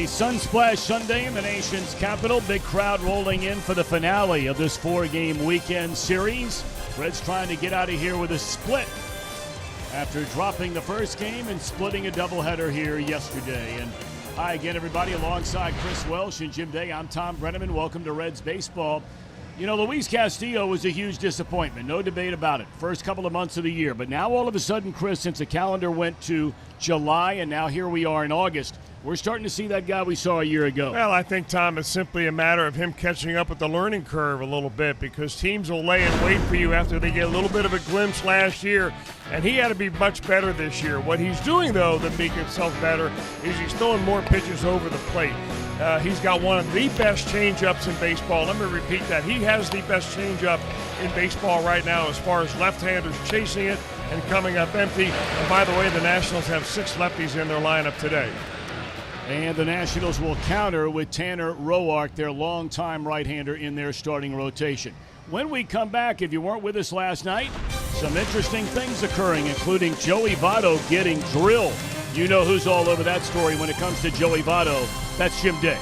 Sunsplash Sunday in the nation's capital. Big crowd rolling in for the finale of this 4-game weekend series. Reds trying to get out of here with a split after dropping the first game and splitting a doubleheader here yesterday. And hi again, everybody, alongside Chris Welsh and Jim Day. I'm Tom Brenneman. Welcome to Reds Baseball. You know, Luis Castillo was a huge disappointment. No debate about it. First couple of months of the year. But now all of a sudden, Chris, since the calendar went to July and now here we are in August, we're starting to see that guy we saw a year ago. Well, I think, Tom, it's simply a matter of him catching up with the learning curve a little bit, because teams will lay in wait for you after they get a little bit of a glimpse last year, and he had to be much better this year. What he's doing, though, to make himself better is he's throwing more pitches over the plate. He's got one of the best changeups in baseball. Let me repeat that. He has the best changeup in baseball right now as far as left-handers chasing it and coming up empty. And by the way, the Nationals have 6 lefties in their lineup today. And the Nationals will counter with Tanner Roark, their longtime right-hander, in their starting rotation. When we come back, if you weren't with us last night, some interesting things occurring, including Joey Votto getting drilled. You know who's all over that story when it comes to Joey Votto. That's Jim Day.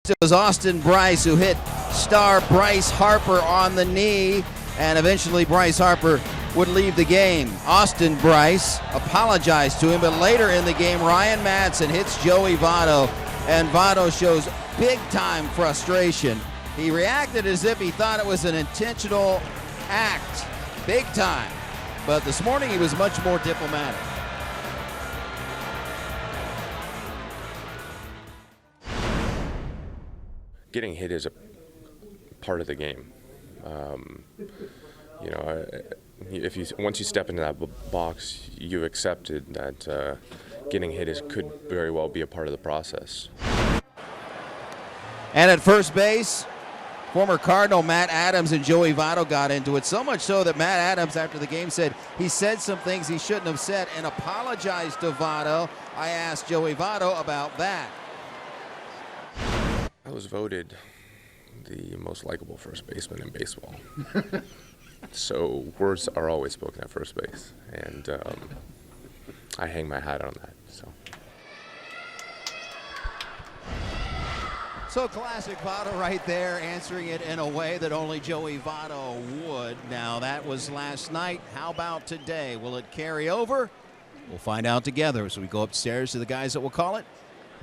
It was Austin Bryce who hit star Bryce Harper on the knee, and eventually Bryce Harper would leave the game. Austin Bryce apologized to him, but later in the game, Ryan Madsen hits Joey Votto, and Votto shows big-time frustration. He reacted as if he thought it was an intentional act, big time. But this morning he was much more diplomatic. Getting hit is a part of the game. You know, once you step into that box, you accepted that getting hit could very well be a part of the process. And at first base, former Cardinal Matt Adams and Joey Votto got into it, so much so that Matt Adams, after the game, said he said some things he shouldn't have said and apologized to Votto. I asked Joey Votto about that. I was voted the most likable first baseman in baseball. So words are always spoken at first base, and I hang my hat on that. So classic Votto right there, answering it in a way that only Joey Votto would. Now, that was last night. How about today? Will it carry over? We'll find out together as we go upstairs to the guys that will call it,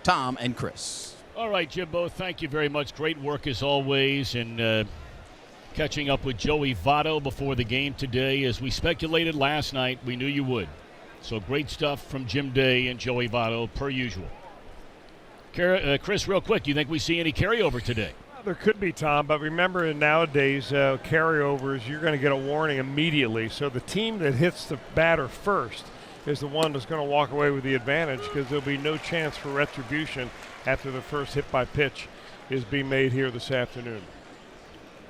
Tom and Chris. All right, Jimbo, thank you very much. Great work as always, and catching up with Joey Votto before the game today. As we speculated last night, we knew you would. So great stuff from Jim Day and Joey Votto, per usual. Chris, real quick, do you think we see any carryover today? Well, there could be, Tom, but remember nowadays carryovers, you're going to get a warning immediately. So the team that hits the batter first is the one that's going to walk away with the advantage, because there'll be no chance for retribution after the first hit by pitch is being made here this afternoon.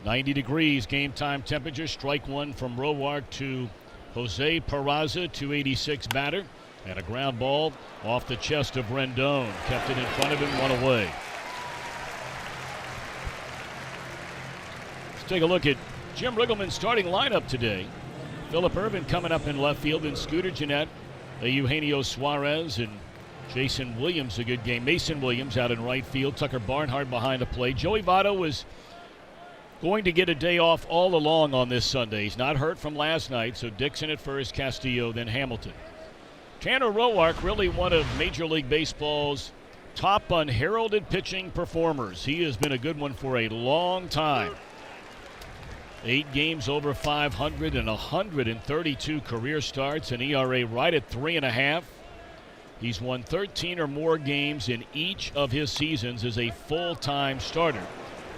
90 degrees game time temperature. Strike one from Roark to Jose Peraza, 286 batter. And a ground ball off the chest of Rendon. Kept it in front of him, one away. Let's take a look at Jim Riggleman's starting lineup today. Phillip Ervin coming up in left field, and Scooter Gennett, Eugenio Suarez, and Jason Williams, a good game. Mason Williams out in right field. Tucker Barnhart behind the plate. Joey Votto was going to get a day off all along on this Sunday. He's not hurt from last night, so Dixon at first, Castillo, then Hamilton. Tanner Roark, really one of Major League Baseball's top unheralded pitching performers. He has been a good one for a long time. 8 games over 500 and 132 career starts, an ERA right at 3.5. He's won 13 or more games in each of his seasons as a full-time starter,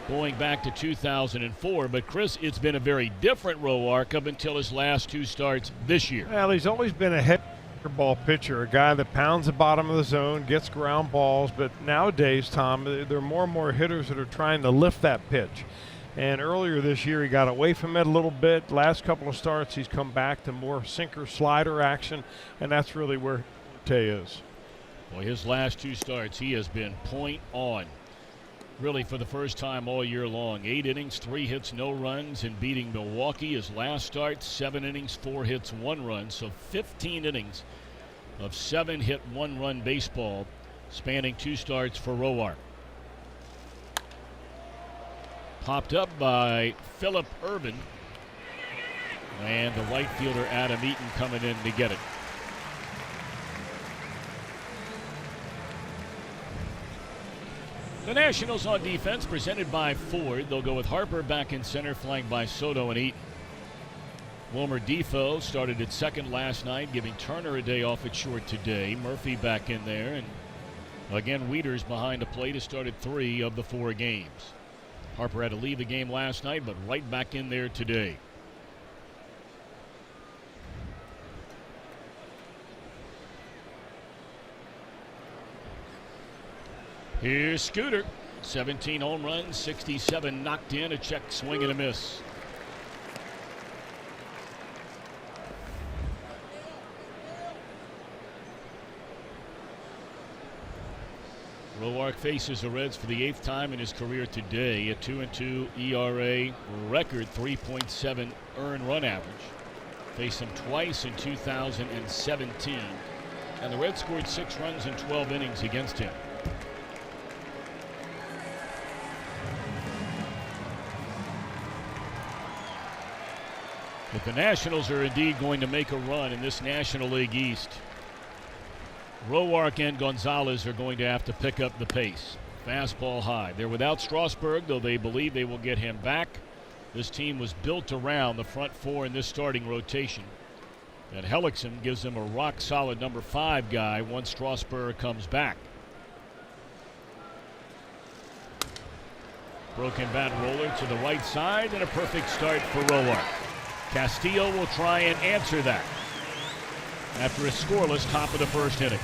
going back to 2004. But, Chris, it's been a very different Roark up until his last 2 starts this year. Well, he's always been a ball pitcher, a guy that pounds the bottom of the zone, gets ground balls, but nowadays, Tom, there are more and more hitters that are trying to lift that pitch. And earlier this year, he got away from it a little bit. Last couple of starts, he's come back to more sinker slider action, and that's really where Tay is. Well, his last 2 starts, he has been point on, really for the first time all year long. 8 innings, 3 hits, no runs, and beating Milwaukee. His last start, 7 innings, 4 hits, 1 run. So 15 innings of 7-hit, 1-run baseball, spanning 2 starts for Roark. Popped up by Phillip Ervin, and the right fielder Adam Eaton coming in to get it. The Nationals on defense, presented by Ford. They'll go with Harper back in center, flanked by Soto and Eaton. Wilmer Defoe started at second last night, giving Turner a day off at short today. Murphy back in there, and again, Wieters behind the plate has started 3 of the 4 games. Harper had to leave the game last night, but right back in there today. Here's Scooter. 17 home runs, 67 knocked in, a check swing and a miss. Roark faces the Reds for the 8th time in his career today. A 2.2 ERA, record 3.7 earned run average. Faced him twice in 2017, and the Reds scored 6 runs in 12 innings against him. But the Nationals are indeed going to make a run in this National League East. Roark and Gonzalez are going to have to pick up the pace. Fastball high. They're without Strasburg, though they believe they will get him back. This team was built around the front 4 in this starting rotation. And Hellickson gives them a rock-solid number 5 guy once Strasburg comes back. Broken bat roller to the right side, and a perfect start for Roark. Castillo will try and answer that after a scoreless top of the first inning.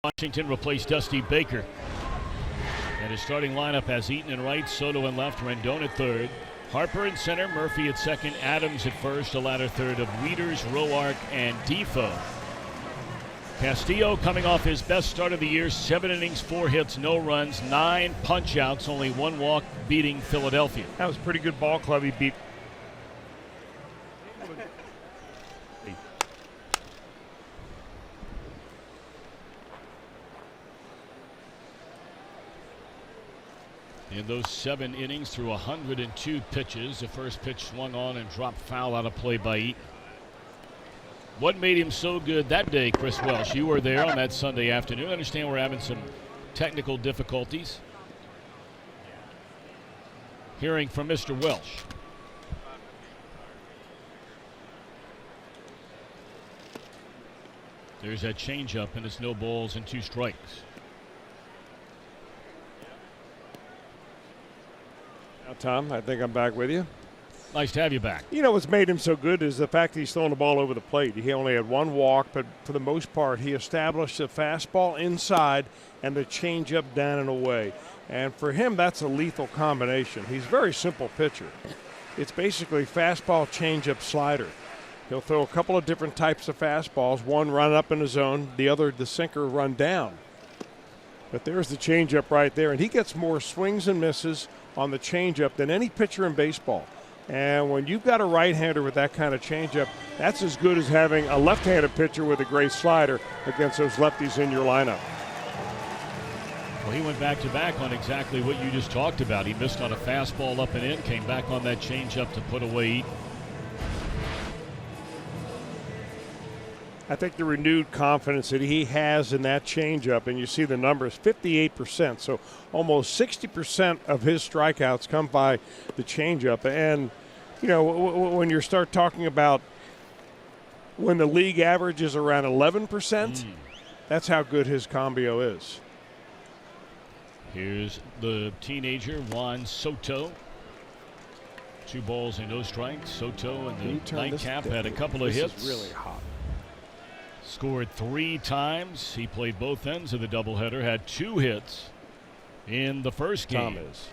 Washington replaced Dusty Baker. And his starting lineup has Eaton in right, Soto in left, Rendon at third, Harper in center, Murphy at second, Adams at first, a latter third of Wieters, Roark, and Defoe. Castillo coming off his best start of the year, 7 innings, 4 hits, no runs, 9 punch-outs, only 1 walk, beating Philadelphia. That was a pretty good ball club he beat. In those 7 innings through 102 pitches, the first pitch swung on and dropped foul out of play by Eaton. What made him so good that day, Chris Welsh? You were there on that Sunday afternoon. I understand we're having some technical difficulties. Hearing from Mr. Welsh. There's that changeup, and it's no balls and 2 strikes. Now, Tom, I think I'm back with you. Nice to have you back. You know what's made him so good is the fact that he's throwing the ball over the plate. He only had 1 walk, but for the most part, he established the fastball inside and the changeup down and away. And for him, that's a lethal combination. He's a very simple pitcher. It's basically fastball, changeup, slider. He'll throw a couple of different types of fastballs. One run up in the zone, the other, the sinker, run down. But there's the changeup right there, and he gets more swings and misses on the changeup than any pitcher in baseball. And when you've got a right-hander with that kind of changeup, that's as good as having a left-handed pitcher with a great slider against those lefties in your lineup. Well, he went back-to-back on exactly what you just talked about. He missed on a fastball up and in, came back on that changeup to put away Eaton. I think the renewed confidence that he has in that changeup, and you see the numbers, 58%. So almost 60% of his strikeouts come by the changeup. And, you know, when you start talking about when the league average is around 11%, that's how good his combo is. Here's the teenager, Juan Soto. 2 balls and no strikes. Soto in the nightcap had a couple of hits. This is really hot. Scored 3 times. He played both ends of the doubleheader, had 2 hits in the first game. Tom is.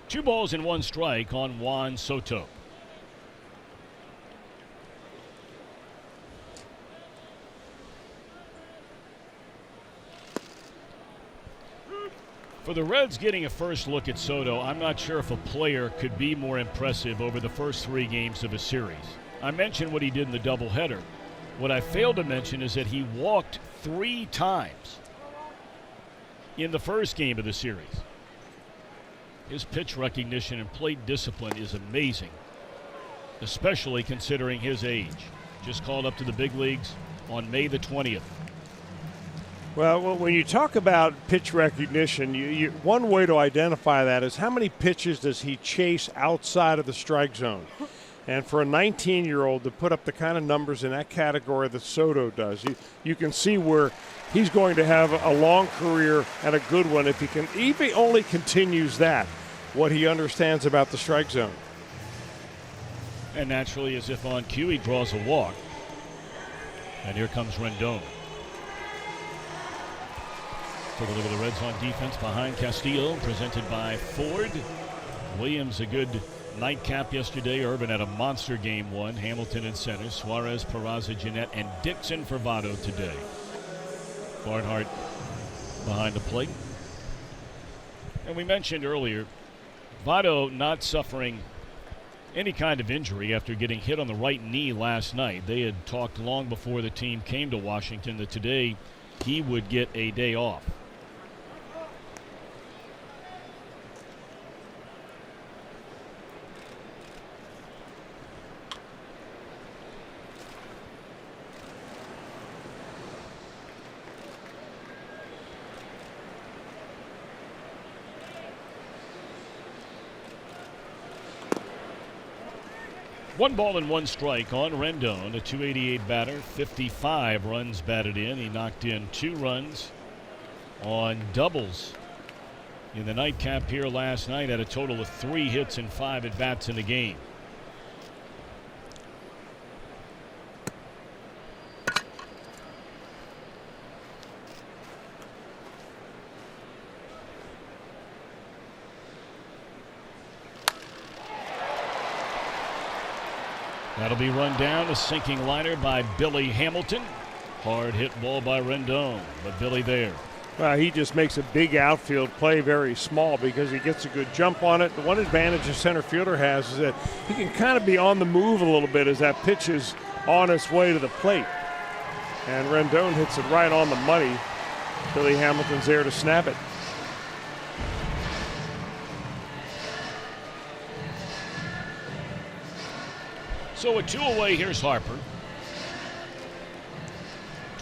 Two balls and 1 strike on Juan Soto. For the Reds getting a first look at Soto, I'm not sure if a player could be more impressive over the first 3 games of a series. I mentioned what he did in the doubleheader. What I failed to mention is that he walked 3 times in the first game of the series. His pitch recognition and plate discipline is amazing, especially considering his age. Just called up to the big leagues on May the 20th. Well, when you talk about pitch recognition, one way to identify that is how many pitches does he chase outside of the strike zone. And for a 19-year-old to put up the kind of numbers in that category that Soto does, you can see where he's going to have a long career and a good one if he only continues that, what he understands about the strike zone. And naturally, as if on cue, he draws a walk. And here comes Rendon. Take a look at the Reds on defense behind Castillo, presented by Ford. Williams a good nightcap yesterday. Urban had a monster game 1. Hamilton in center. Suarez, Peraza, Jeanette, and Dixon for Votto today. Barnhart behind the plate. And we mentioned earlier, Votto not suffering any kind of injury after getting hit on the right knee last night. They had talked long before the team came to Washington that today he would get a day off. One ball and 1 strike on Rendon, a .288 batter, 55 runs batted in. He knocked in 2 runs on doubles in the nightcap here last night, had a total of 3 hits and 5 at-bats in the game. That'll be run down. A sinking liner by Billy Hamilton. Hard hit ball by Rendon, but Billy there. He just makes a big outfield play very small because he gets a good jump on it. The one advantage a center fielder has is that he can kind of be on the move a little bit as that pitch is on its way to the plate. And Rendon hits it right on the money. Billy Hamilton's there to snap it. So a 2 away, here's Harper.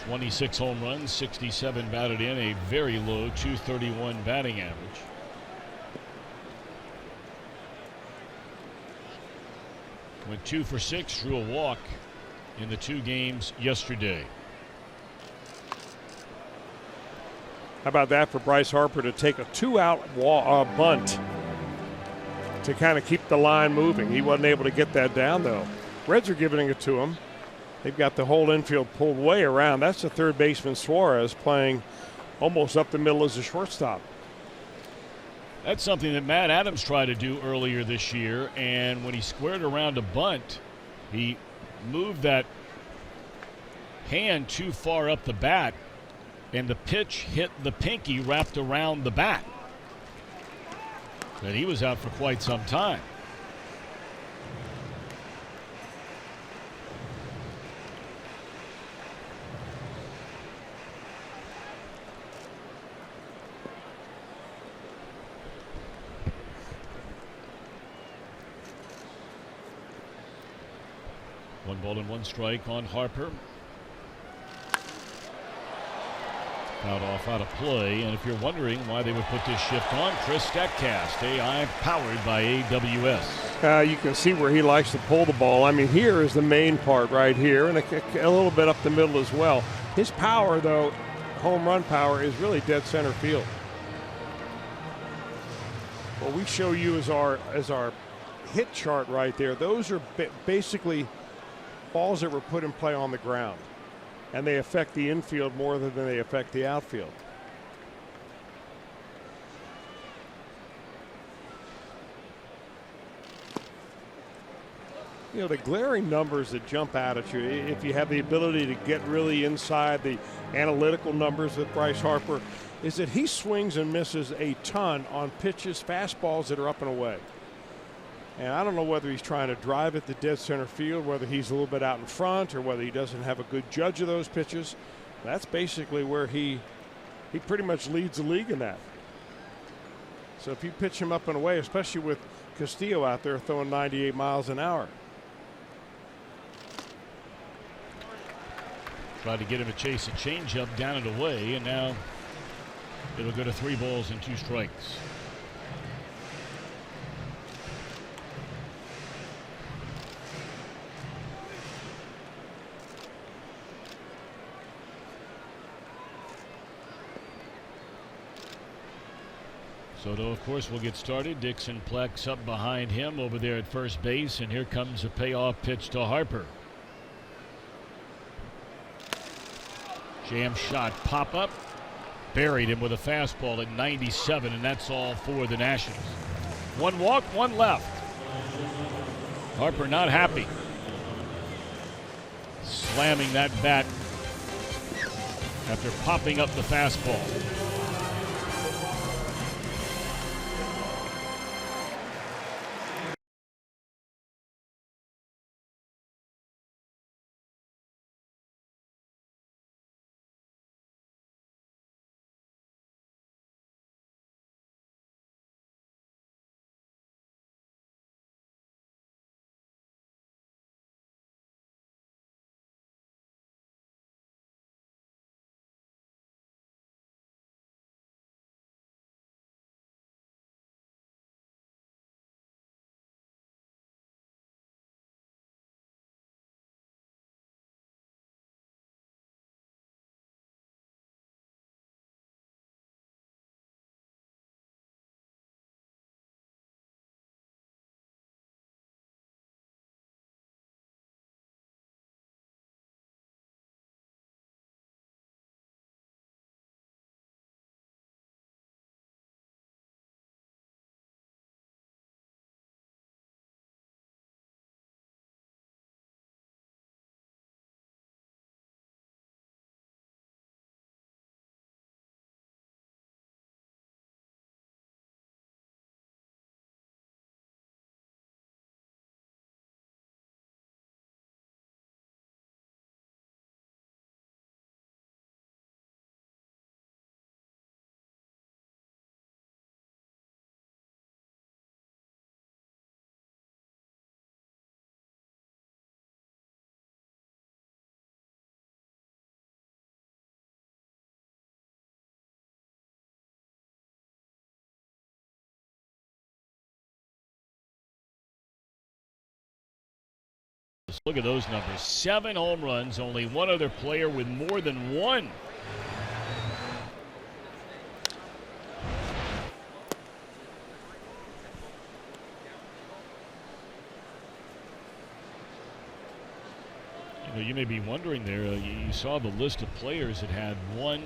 26 home runs, 67 batted in, a very low 231 batting average. Went 2 for 6, drew a walk in the 2 games yesterday. How about that for Bryce Harper to take a 2-out bunt to kind of keep the line moving? He wasn't able to get that down, though. Reds are giving it to him. They've got the whole infield pulled way around. That's the third baseman Suarez playing almost up the middle as a shortstop. That's something that Matt Adams tried to do earlier this year, and when he squared around a bunt, he moved that hand too far up the bat, and the pitch hit the pinky wrapped around the bat. And he was out for quite some time. One ball and one strike on Harper. Fouled off out of play, and if you're wondering why they would put this shift on, Chris Statcast, AI powered by AWS. You can see where he likes to pull the ball. I mean, here is the main part right here, and a little bit up the middle as well. His power, though, home run power, is really dead center field. What we show you is our hit chart right there. Those are basically balls that were put in play on the ground, and they affect the infield more than they affect the outfield. You know, the glaring numbers that jump out at you, if you have the ability to get really inside the analytical numbers with Bryce Harper, is that he swings and misses a ton on pitches, fastballs that are up and away. And I don't know whether he's trying to drive at the dead center field, whether he's a little bit out in front, or whether he doesn't have a good judge of those pitches. That's basically where he pretty much leads the league in that. So if you pitch him up and away, especially with Castillo out there throwing 98 miles an hour. Tried to get him to chase a changeup down and away, and now it'll go to 3 balls and 2 strikes. Soto, of course, will get started. Dixon Plex up behind him over there at first base, and here comes a payoff pitch to Harper. Jam shot pop up, buried him with a fastball at 97, and that's all for the Nationals. 1 walk, 1 left. Harper not happy. Slamming that bat after popping up the fastball. Look at those numbers. 7 home runs, only one other player with more than one. You know, you may be wondering there, you saw the list of players that had one.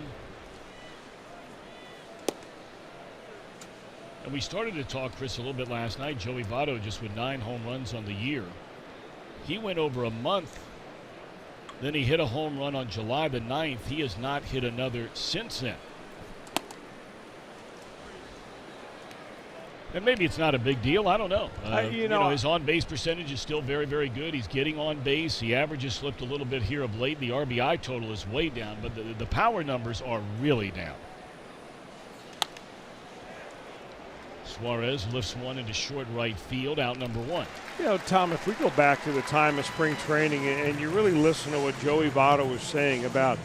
And we started to talk, Chris, a little bit last night. Joey Votto just with 9 home runs on the year. He went over a month. Then he hit a home run on July the 9th. He has not hit another since then. And maybe it's not a big deal. I don't know. You know, his on-base percentage is still very, very good. He's getting on base. The average has slipped a little bit here of late. The RBI total is way down, but the power numbers are really down. Suarez lifts one into short right field, out number 1. You know, Tom, if we go back to the time of spring training and you really listen to what Joey Votto was saying about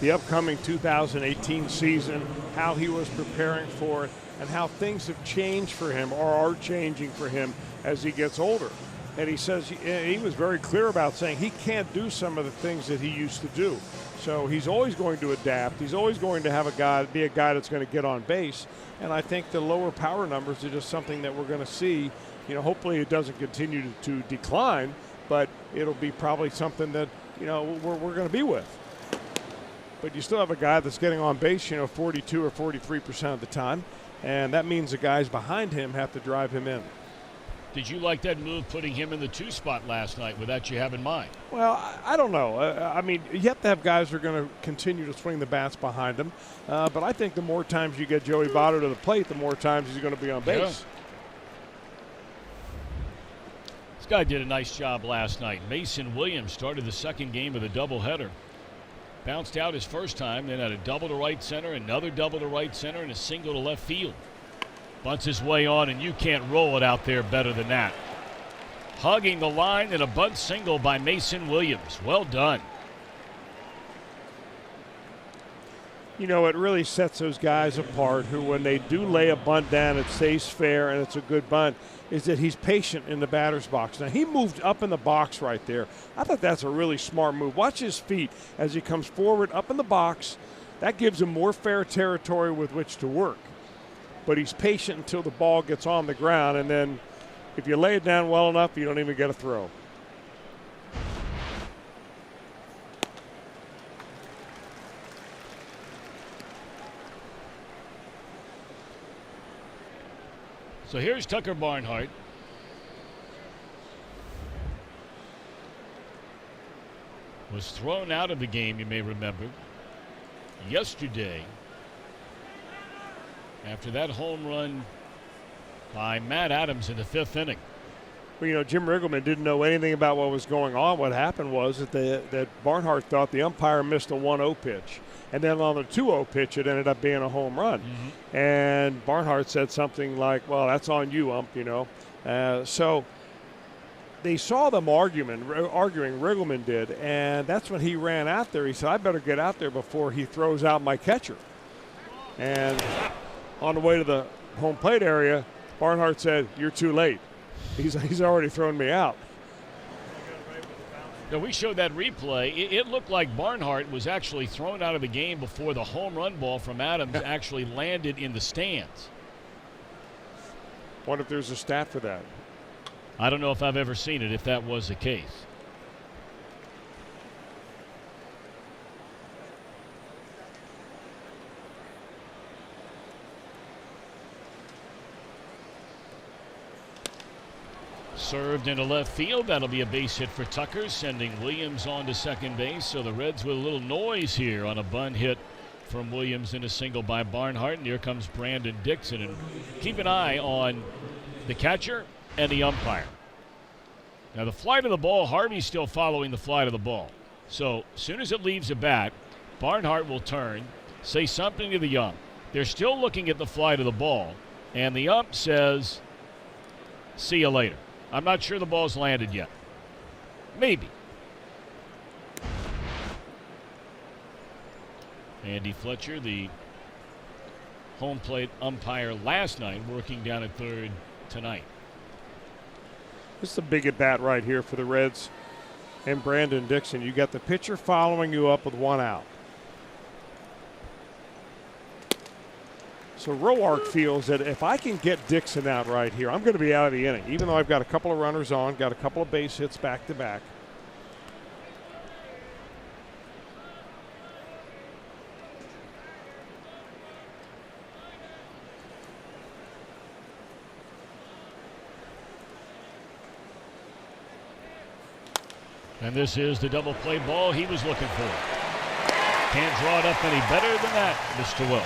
the upcoming 2018 season, how he was preparing for it, and how things have changed for him or are changing for him as he gets older. And he says he was very clear about saying he can't do some of the things that he used to do. So he's always going to adapt. He's always going to have be a guy that's going to get on base. And I think the lower power numbers are just something that we're going to see. You know, hopefully it doesn't continue to decline, but it'll be probably something that, you know, we're going to be with. But you still have a guy that's getting on base, you know, 42 or 43% of the time. And that means the guys behind him have to drive him in. Did you like that move, putting him in the 2 spot last night with that you have in mind? Well, I don't know. I mean, you have to have guys who are going to continue to swing the bats behind him. But I think the more times you get Joey Votto to the plate, the more times he's going to be on base. Yeah. This guy did a nice job last night. Mason Williams started the second game of the doubleheader. Bounced out his first time, then had a double to right center, another double to right center, and a single to left field. Bunts his way on, and you can't roll it out there better than that. Hugging the line and a bunt single by Mason Williams. Well done. You know, it really sets those guys apart who, when they do lay a bunt down, it stays fair and it's a good bunt, is that he's patient in the batter's box. Now, he moved up in the box right there. I thought that's a really smart move. Watch his feet as he comes forward up in the box. That gives him more fair territory with which to work. But he's patient until the ball gets on the ground, and then if you lay it down well enough, you don't even get a throw. So here's Tucker Barnhart. Was thrown out of the game, you may remember, yesterday after that home run by Matt Adams in the 5th inning. Well, you know, Jim Riggleman didn't know anything about what was going on. What happened was that Barnhart thought the umpire missed a 1-0 pitch. And then on the 2-0 pitch, it ended up being a home run. Mm-hmm. And Barnhart said something like, well, that's on you, ump, you know. So they saw them arguing, Riggleman did, and that's when he ran out there. He said, I better get out there before he throws out my catcher. And on the way to the home plate area, Barnhart said, you're too late. He's already thrown me out. Now, we showed that replay. It looked like Barnhart was actually thrown out of the game before the home run ball from Adams actually landed in the stands. Wonder if there's a stat for that. I don't know if I've ever seen it, if that was the case. Served into left field. That'll be a base hit for Tucker, sending Williams on to second base. So the Reds with a little noise here on a bunt hit from Williams and a single by Barnhart. And here comes Brandon Dixon. And keep an eye on the catcher and the umpire. Now the flight of the ball, Harvey's still following the flight of the ball. So as soon as it leaves the bat, Barnhart will turn, say something to the ump. They're still looking at the flight of the ball. And the ump says, see you later. I'm not sure the ball's landed yet. Maybe. Andy Fletcher, the home plate umpire last night, working down at third tonight. This is a big at bat right here for the Reds. and Brandon Dixon. You got the pitcher following you up with 1 out. So Roark feels that if I can get Dixon out right here, I'm going to be out of the inning, even though I've got a couple of runners on, got a couple of base hits back to back. And this is the double play ball he was looking for. Can't draw it up any better than that, Mr. Welch.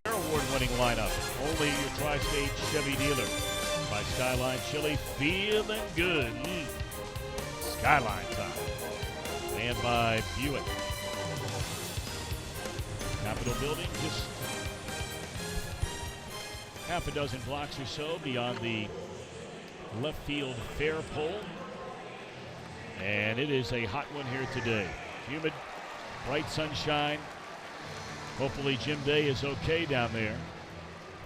Award-winning lineup. Only your Tri-State Chevy dealer. By Skyline Chili, feeling good. Skyline time. And by Buick. Capitol Building, just half a dozen blocks or so beyond the left field fair pole. And it is a hot one here today. Humid, bright sunshine. Hopefully Jim Day is okay down there.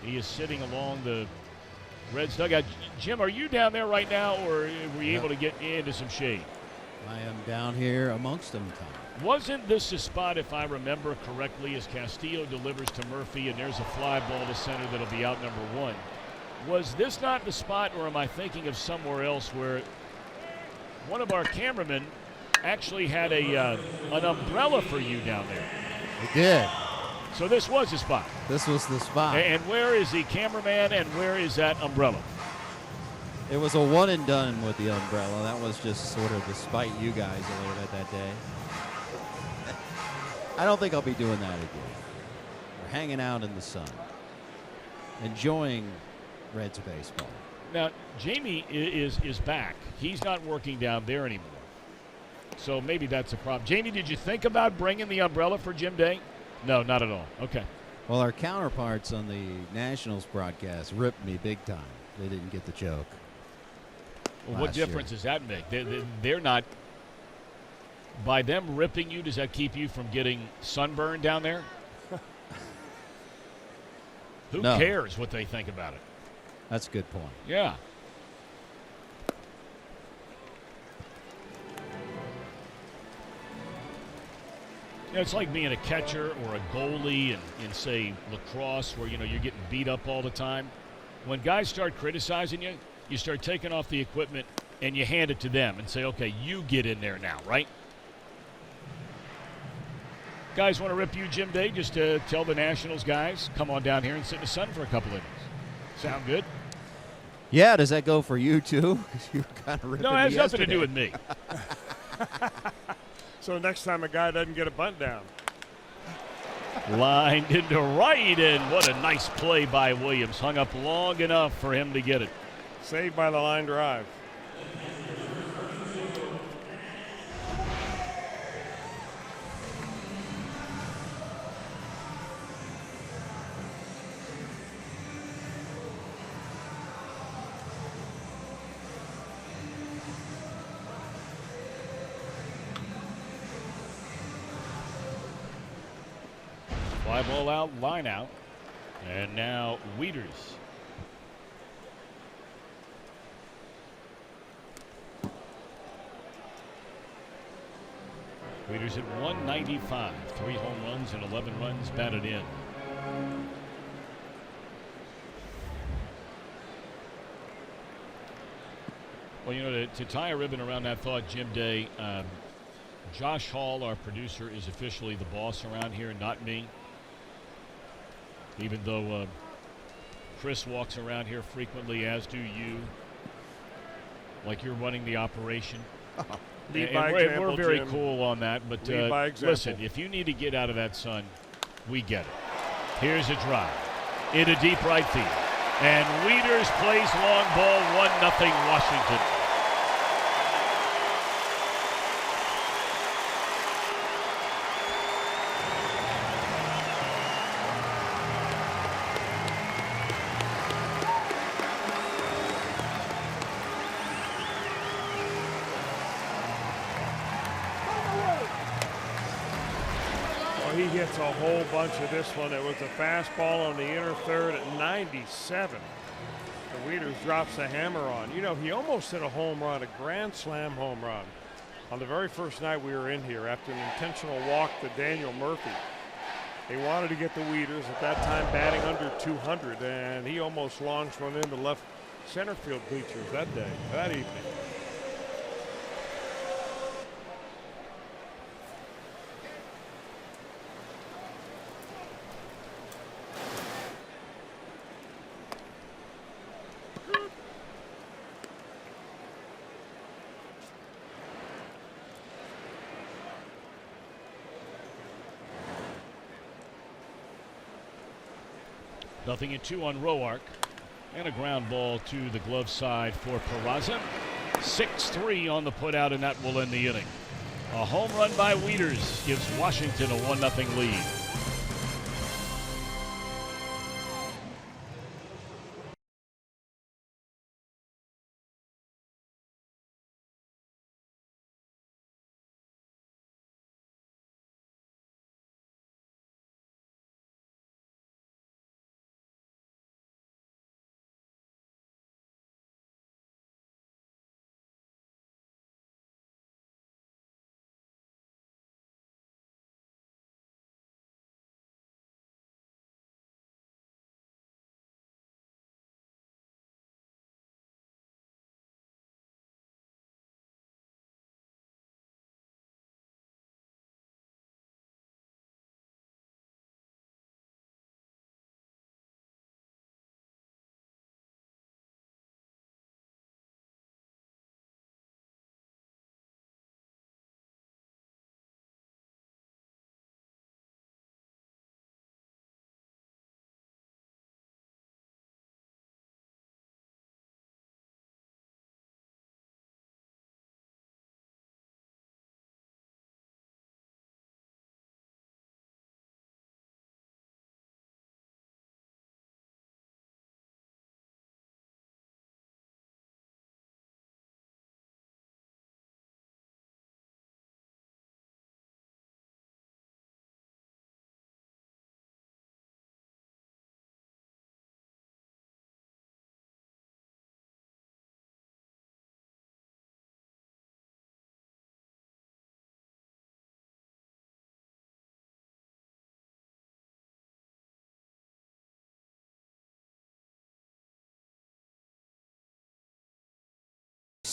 He is sitting along the Reds dugout. Jim, are you down there right now, or were you able to get into some shade? I am down here amongst them, Tom. Wasn't this a spot, if I remember correctly, as Castillo delivers to Murphy and there's a fly ball to center that'll be out number 1? Was this not the spot, or am I thinking of somewhere else where one of our cameramen actually had an umbrella for you down there? It did. So this was the spot. This was the spot. And where is the cameraman, and where is that umbrella? It was a one and done with the umbrella. That was just sort of to spite you guys a little bit that day. I don't think I'll be doing that again. We're hanging out in the sun, enjoying Reds baseball. Now, Jamie is back. He's not working down there anymore. So maybe that's a problem. Jamie, did you think about bringing the umbrella for Jim Day? No, not at all. Okay. Well, our counterparts on the Nationals broadcast ripped me big time. They didn't get the joke. Well, what difference does that make? They're not. By them ripping you, does that keep you from getting sunburned down there? Who cares what they think about it? That's a good point. Yeah. You know, it's like being a catcher or a goalie in say, lacrosse, where, you're getting beat up all the time. When guys start criticizing you, you start taking off the equipment and you hand it to them and say, okay, you get in there now, right? Guys want to rip you, Jim Day, just to tell the Nationals guys, come on down here and sit in the sun for a couple innings. Sound good? Yeah, does that go for you, too? You kind of ripping No, it has nothing to do with me. So next time a guy doesn't get a bunt down. Lined into right, and what a nice play by Williams. Hung up long enough for him to get it. Saved by the line drive. Fly ball out, line out. And now Wieters. Wieters at 195. 3 home runs and 11 runs batted in. Well, you know, to tie a ribbon around that thought, Jim Day, Josh Hall, our producer, is officially the boss around here, not me. Even though Chris walks around here frequently, as do you, like you're running the operation. We're very Jim. cool on that, but listen, if you need to get out of that sun, we get it. Here's a drive into deep right field, and Wieters plays long ball, 1-0 Washington. He hits a whole bunch of this one. It was a fastball on the inner third at 97. The Wieters drops the hammer on. You know, he almost hit a home run, a grand slam home run, on the very first night we were in here after an intentional walk to Daniel Murphy. They wanted to get the Wieters at that time batting under 200, and he almost launched one into left center field bleachers that evening. Nothing at 2 on Roark. And a ground ball to the glove side for Peraza. 6-3 on the putout, and that will end the inning. A home run by Wieters gives Washington a 1-0 lead.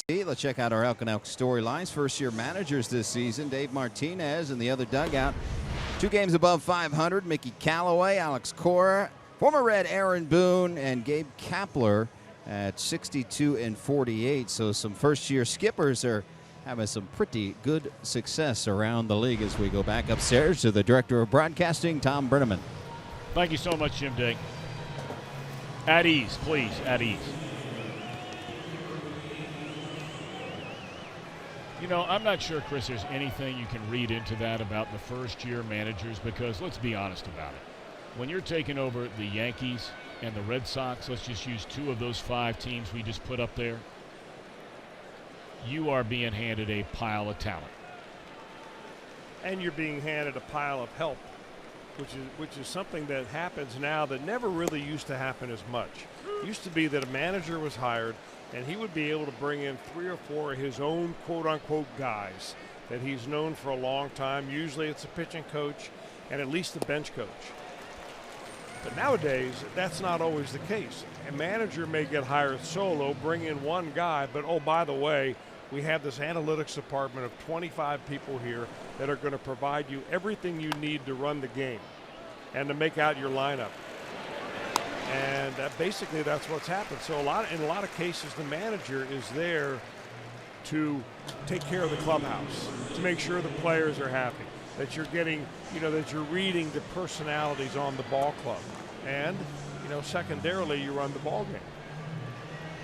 Let's check out our Elk and Elk storylines. First-year managers this season, Dave Martinez in the other dugout. 2 games above 500, Mickey Callaway, Alex Cora, former Red Aaron Boone, and Gabe Kapler at 62 and 48. So some first-year skippers are having some pretty good success around the league as we go back upstairs to the Director of Broadcasting, Tom Brenneman. Thank you so much, Jim Day. At ease, please, at ease. You know, I'm not sure, Chris, there's anything you can read into that about the first-year managers because let's be honest about it. When you're taking over the Yankees and the Red Sox, let's just use 2 of those 5 teams we just put up there, you are being handed a pile of talent. And you're being handed a pile of help, which is something that happens now that never really used to happen as much. It used to be that a manager was hired and he would be able to bring in 3 or 4 of his own quote-unquote guys that he's known for a long time. Usually it's a pitching coach and at least the bench coach. But nowadays, that's not always the case. A manager may get hired solo, bring in 1 guy, but oh, by the way, we have this analytics department of 25 people here that are going to provide you everything you need to run the game and to make out your lineup. And basically that's what's happened. So in a lot of cases, the manager is there to take care of the clubhouse, to make sure the players are happy, that you're getting, that you're reading the personalities on the ball club. And, secondarily, you run the ball game.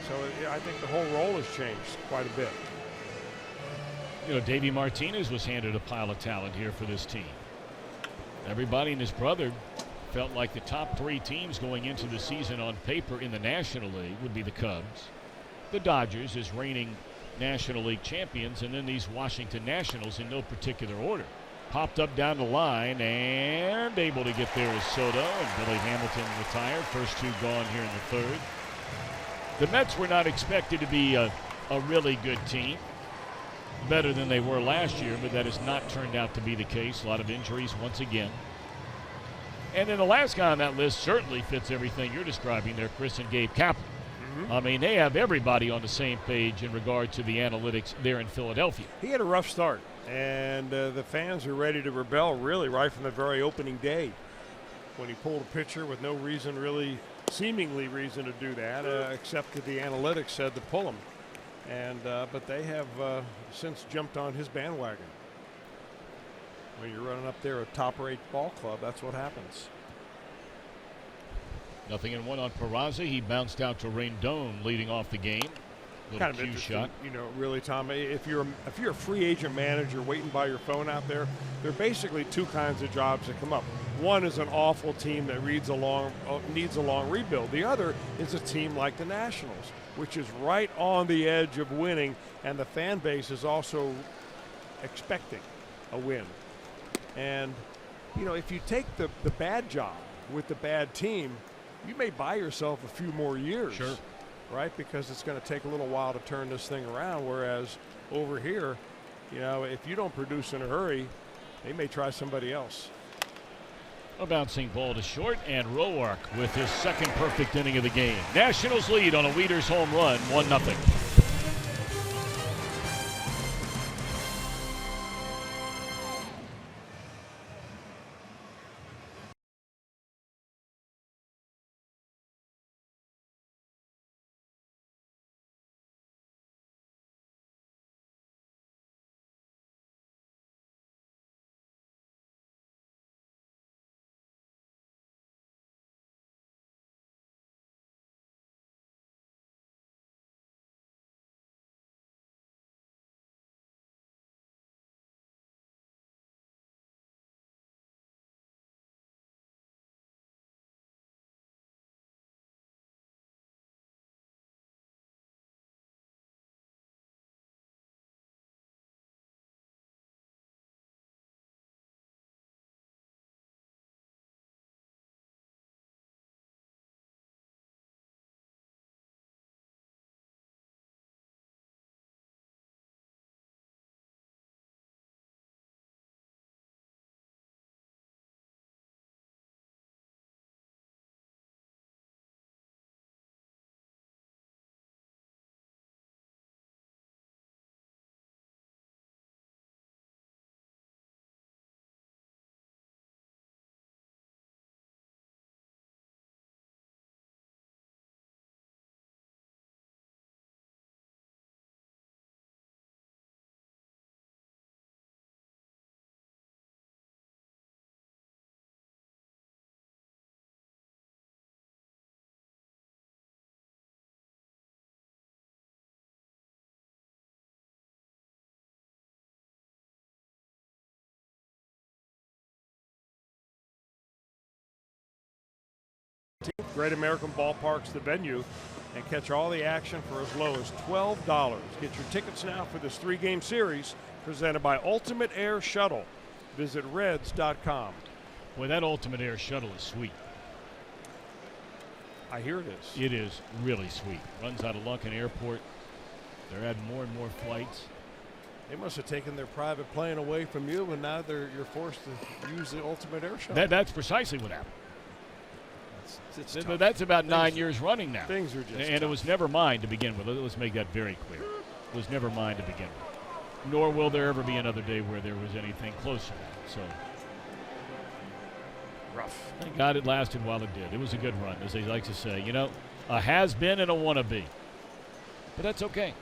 So I think the whole role has changed quite a bit. Davey Martinez was handed a pile of talent here for this team. Everybody and his brother felt like the top 3 teams going into the season on paper in the National League would be the Cubs, the Dodgers as reigning National League champions, and then these Washington Nationals in no particular order. Popped up down the line and able to get there is Soto, and Billy Hamilton retired. First 2 gone here in the 3rd. The Mets were not expected to be a really good team, better than they were last year, but that has not turned out to be the case. A lot of injuries once again. And then the last guy on that list certainly fits everything you're describing there, Chris, and Gabe Kapler. I mean, they have everybody on the same page in regard to the analytics there in Philadelphia. He had a rough start, and the fans are ready to rebel really right from the very opening day when he pulled a pitcher with no reason, really seemingly reason to do that, except that the analytics said to pull him. And but they have since jumped on his bandwagon. When you're running up there a top-rate ball club, that's what happens. 0-1 on Peraza. He bounced out to Rendon leading off the game. Little Kind of cue shot. Really, Tom, if you're a free agent manager waiting by your phone out there, there are basically 2 kinds of jobs that come up. One is an awful team that needs a long rebuild. The other is a team like the Nationals, which is right on the edge of winning, and the fan base is also expecting a win. And, if you take the bad job with the bad team, you may buy yourself a few more years. Sure. Right? Because it's going to take a little while to turn this thing around. Whereas over here, if you don't produce in a hurry, they may try somebody else. A bouncing ball to short, and Roark with his 2nd perfect inning of the game. Nationals lead on a Wieters home run, 1-0. 14th. Great American Ballpark's the venue, and catch all the action for as low as $12. Get your tickets now for this 3-game series presented by Ultimate Air Shuttle. Visit Reds.com. Boy, that Ultimate Air Shuttle is sweet. I hear it is. It is really sweet. Runs out of Lunken Airport. They're adding more and more flights. They must have taken their private plane away from you, and now you're forced to use the Ultimate Air Shuttle. That's precisely what happened. It's That's about 9 years running now. Things are just And tough. it was never mine to begin with. Let's make that very clear. It was never mine to begin with. Nor will there ever be another day where there was anything close to that. So rough. thank God it lasted while it did. It was a good run, as they like to say. You know, a has-been and a wannabe. But that's okay.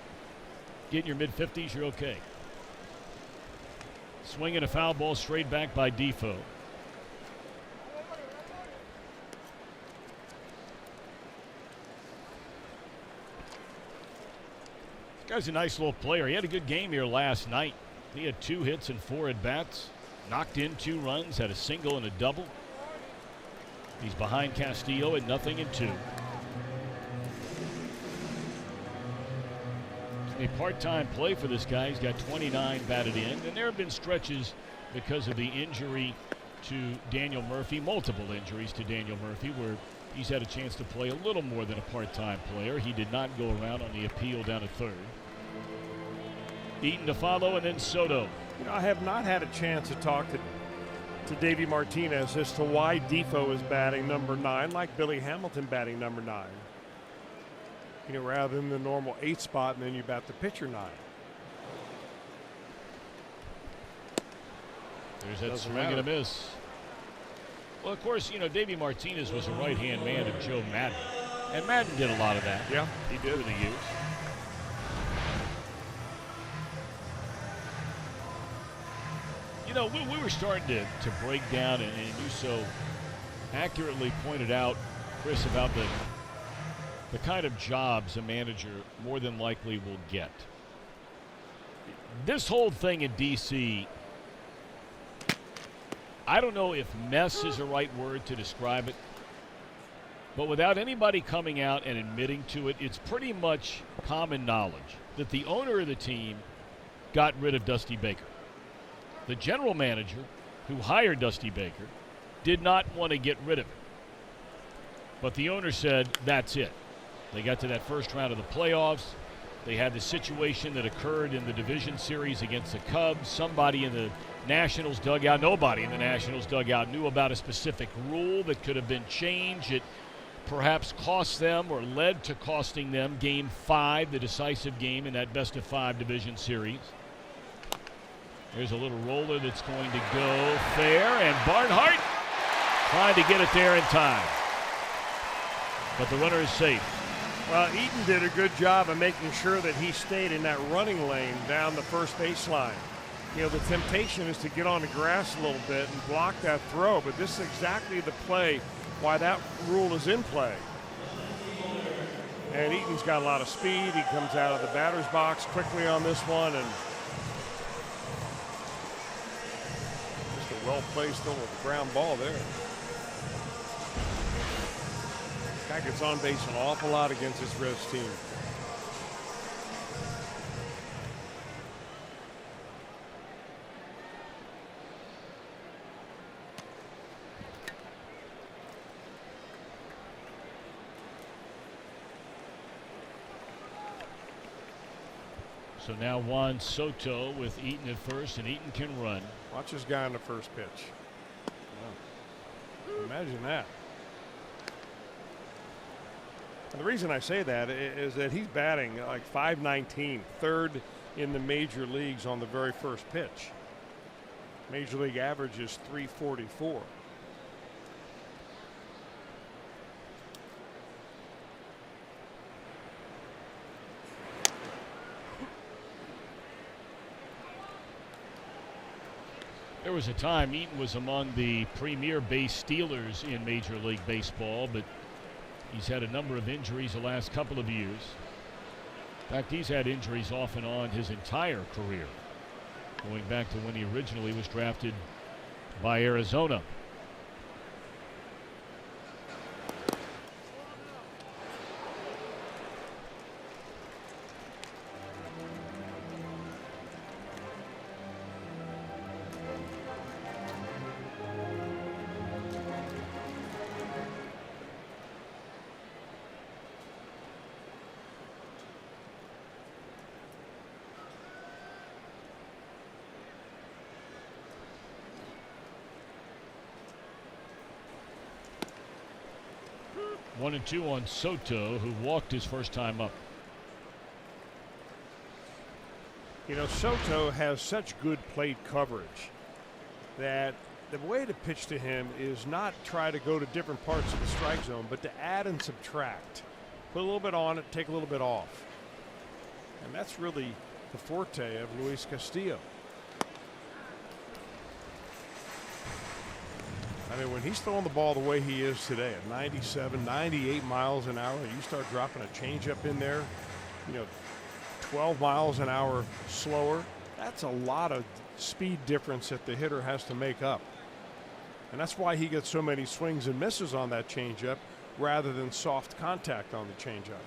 Get in your mid-50s, you're okay. Swinging a foul ball straight back by Defoe. This guy's a nice little player. He had a good game here last night. He had 2 hits and 4 at-bats. Knocked in 2 runs, had a single and a double. He's behind Castillo at 0-2. A part-time play for this guy. He's got 29 batted in, and there have been stretches because of the injury to Daniel Murphy, multiple injuries to Daniel Murphy, where he's had a chance to play a little more than a part-time player. He did not go around on the appeal down at third. Eaton to follow, and then Soto. You know, I have not had a chance to talk to Davey Martinez as to why Defoe is batting number 9, like Billy Hamilton batting number 9. You know, rather than the normal 8 spot, and then you bat the pitcher 9. There's that Doesn't swing and a matter. miss. Well, of course, you know, Davey Martinez was a right-hand man of Joe Madden. And Madden did a lot of that. Yeah, he did. Over the years. You know, we were starting to break down, and you so accurately pointed out, Chris, about the kind of jobs a manager more than likely will get. This whole thing in D.C., I don't know if mess is the right word to describe it, but without anybody coming out and admitting to it, it's pretty much common knowledge that the owner of the team got rid of Dusty Baker. The general manager, who hired Dusty Baker, did not want to get rid of him. But the owner said, that's it. They got to that first round of the playoffs. They had the situation that occurred in the division series against the Cubs. Somebody in the Nationals dugout, nobody in the Nationals dugout knew about a specific rule that could have been changed. It perhaps cost them or led to costing them Game 5, the decisive game in that best-of-5 division series. There's a little roller that's going to go fair, and Barnhart trying to get it there in time. But the runner is safe. Well, Eaton did a good job of making sure that he stayed in that running lane down the first baseline. You know, the temptation is to get on the grass a little bit and block that throw, but this is exactly the play why that rule is in play. And Eaton's got a lot of speed. He comes out of the batter's box quickly on this one, and just a well-placed little ground ball there. Guy gets on base an awful lot against this Reds team. So now Juan Soto with Eaton at first, and Eaton can run. Watch this guy on the first pitch. Wow. Imagine that. And the reason I say that is that he's batting like .519, third in the major leagues on the very first pitch. Major league average is .344. There was a time Eaton was among the premier base stealers in Major League Baseball, but he's had a number of injuries the last couple of years. In fact, he's had injuries off and on his entire career, going back to when he originally was drafted by Arizona. 1-2 on Soto, who walked his first time up. You know, Soto has such good plate coverage that the way to pitch to him is not try to go to different parts of the strike zone, but to add and subtract. Put a little bit on it, take a little bit off. And that's really the forte of Luis Castillo. I mean, when he's throwing the ball the way he is today at 97, 98 miles an hour, and you start dropping a changeup in there, 12 miles an hour slower, that's a lot of speed difference that the hitter has to make up. And that's why he gets so many swings and misses on that changeup rather than soft contact on the changeup.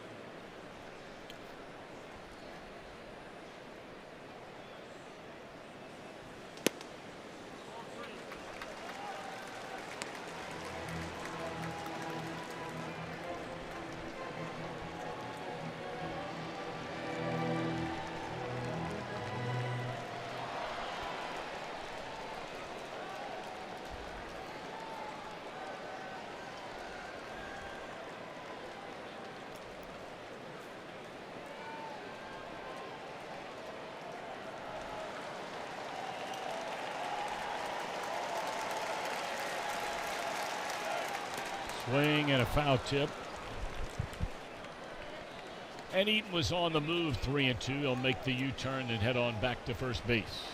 Swing and a foul tip. And Eaton was on the move, 3-2. He'll make the U-turn and head on back to first base.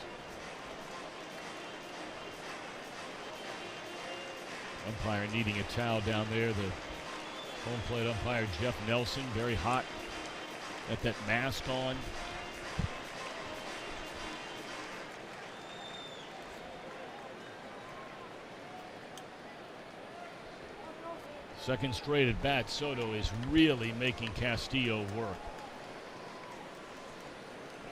Umpire needing a towel down there. The home plate umpire, Jeff Nelson, very hot. Got that mask on. Second straight at bat, Soto is really making Castillo work.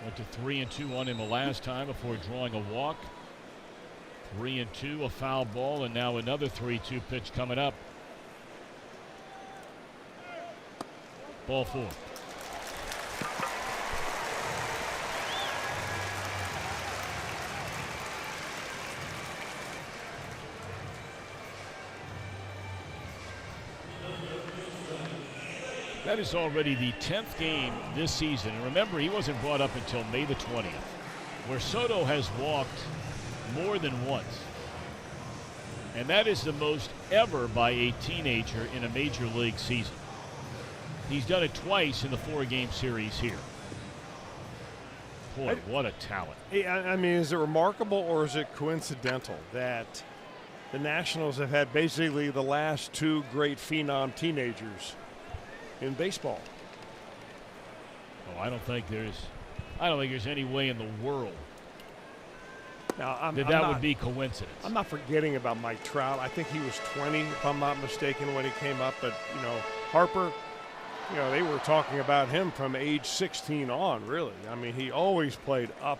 Went to 3-2 on him the last time before drawing a walk. 3-2, a foul ball, and now another 3-2 pitch coming up. Ball 4. That is already the 10th game this season. And remember, he wasn't brought up until May the 20th, where Soto has walked more than once. And that is the most ever by a teenager in a major league season. He's done it twice in the 4-game series here. Boy, what a talent. I mean, is it remarkable or is it coincidental that the Nationals have had basically the last 2 great phenom teenagers in baseball? Oh, I don't think there's any way in the world now, that would be coincidence. I'm not forgetting about Mike Trout. I think he was 20, if I'm not mistaken, when he came up. But, Harper, they were talking about him from age 16 on, really. I mean, he always played up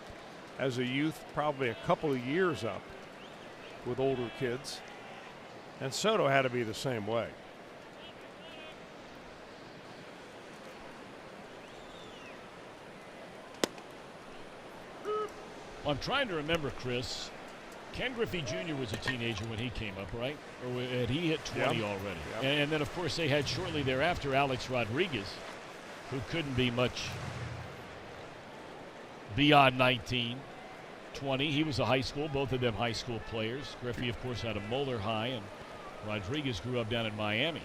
as a youth, probably a couple of years up with older kids. And Soto had to be the same way. I'm trying to remember, Chris. Ken Griffey Jr. was a teenager when he came up, right? Or had he hit 20 already? Yep. And then, of course, they had shortly thereafter Alex Rodriguez, who couldn't be much beyond 19, 20. He was a high school, both of them high school players. Griffey, of course, out of Moeller High, and Rodriguez grew up down in Miami.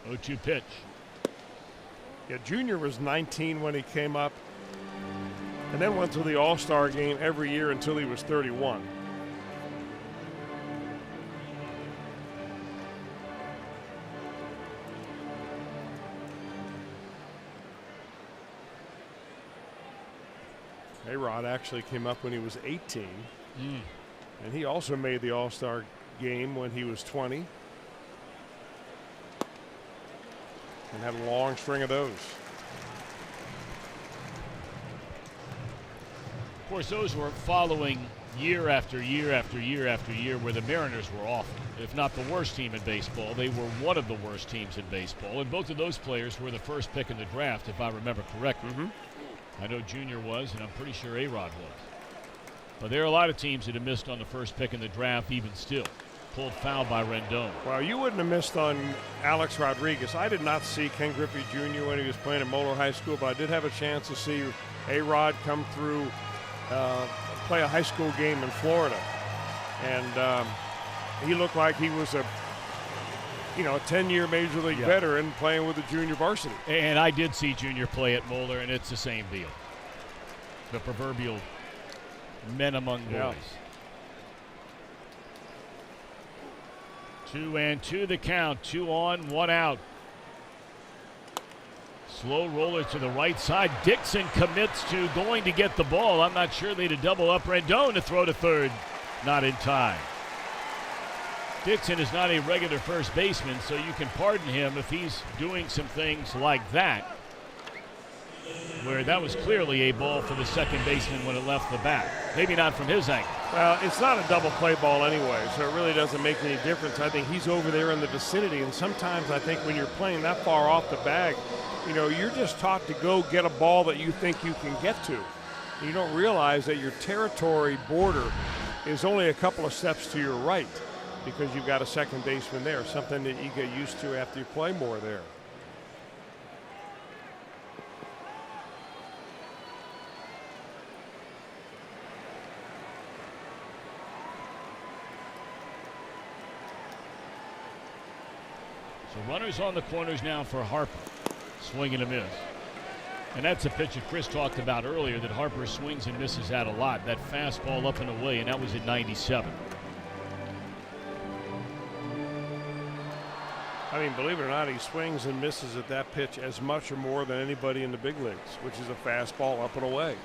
0-2 pitch. Yeah, Junior was 19 when he came up, and then went to the All-Star game every year until he was 31. A-Rod actually came up when he was 18. And he also made the All-Star game when he was 20. And had a long string of those. Of course, those were following year after year after year after year where the Mariners were awful. If not the worst team in baseball, they were one of the worst teams in baseball. And both of those players were the first pick in the draft, if I remember correctly. I know Junior was, and I'm pretty sure A-Rod was. But there are a lot of teams that have missed on the first pick in the draft even still. pulled foul by Rendon. Well, you wouldn't have missed on Alex Rodriguez. I did not see Ken Griffey Jr. when he was playing at Moeller High School, but I did have a chance to see A-Rod come through, play a high school game in Florida. And he looked like he was a 10-year Major League veteran playing with the junior varsity. And I did see Junior play at Moeller, and it's the same deal. The proverbial men among boys. 2-2 the count. 2 on, 1 out. Slow roller to the right side. Dixon commits to going to get the ball. I'm not sure they'd double up Rendon to throw to third. Not in time. Dixon is not a regular first baseman, so you can pardon him if he's doing some things like that, where that was clearly a ball for the second baseman when it left the bat. Maybe not from his angle. Well, it's not a double play ball anyway, so it really doesn't make any difference. I think he's over there in the vicinity, and sometimes I think when you're playing that far off the bag, you're just taught to go get a ball that you think you can get to. You don't realize that your territory border is only a couple of steps to your right because you've got a second baseman there, something that you get used to after you play more there. So runners on the corners now for Harper. Swing and a miss. And that's a pitch that Chris talked about earlier that Harper swings and misses at a lot. That fastball up and away, and that was at 97. I mean, believe it or not, he swings and misses at that pitch as much or more than anybody in the big leagues, which is a fastball up and away.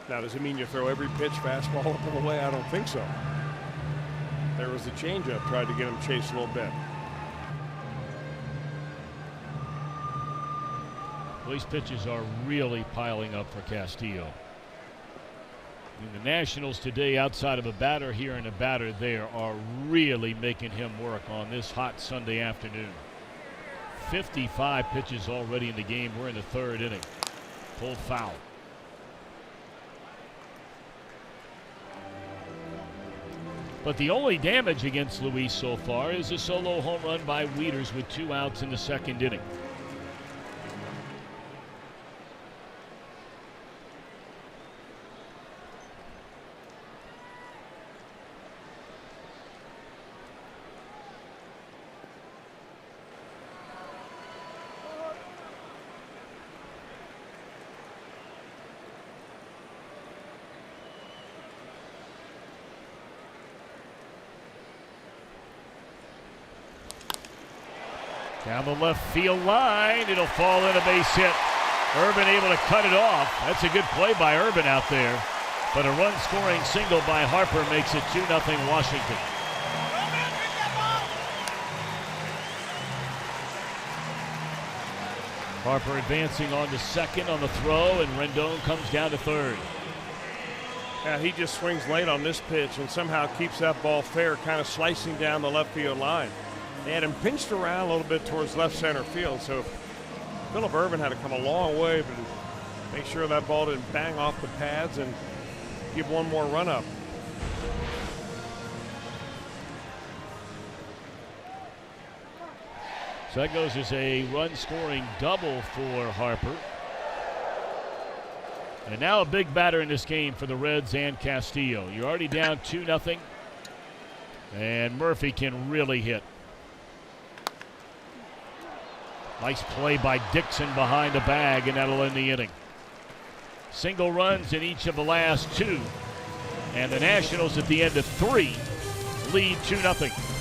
Now, does it mean you throw every pitch fastball up and away? I don't think so. There was the changeup, tried to get him chased a little bit. These pitches are really piling up for Castillo. And the Nationals today, outside of a batter here and a batter there, are really making him work on this hot Sunday afternoon. 55 pitches already in the game. We're in the third inning. Pulled foul. But the only damage against Luis so far is a solo home run by Wieters with 2 outs in the second inning. Down the left field line, it'll fall in, a base hit. Urban able to cut it off. That's a good play by Urban out there. But a run-scoring single by Harper makes it 2-0 Washington. Harper advancing on to second on the throw, and Rendon comes down to third. Yeah, he just swings late on this pitch and somehow keeps that ball fair, kind of slicing down the left field line. They had him pinched around a little bit towards left center field, so Phillip Ervin had to come a long way to make sure that ball didn't bang off the pads and give one more run up. So that goes as a run-scoring double for Harper. And now a big batter in this game for the Reds and Castillo. You're already down 2-0. And Murphy can really hit. Nice play by Dixon behind the bag, and that'll end the inning. Single runs in each of the last 2. And the Nationals at the end of 3 lead 2-0.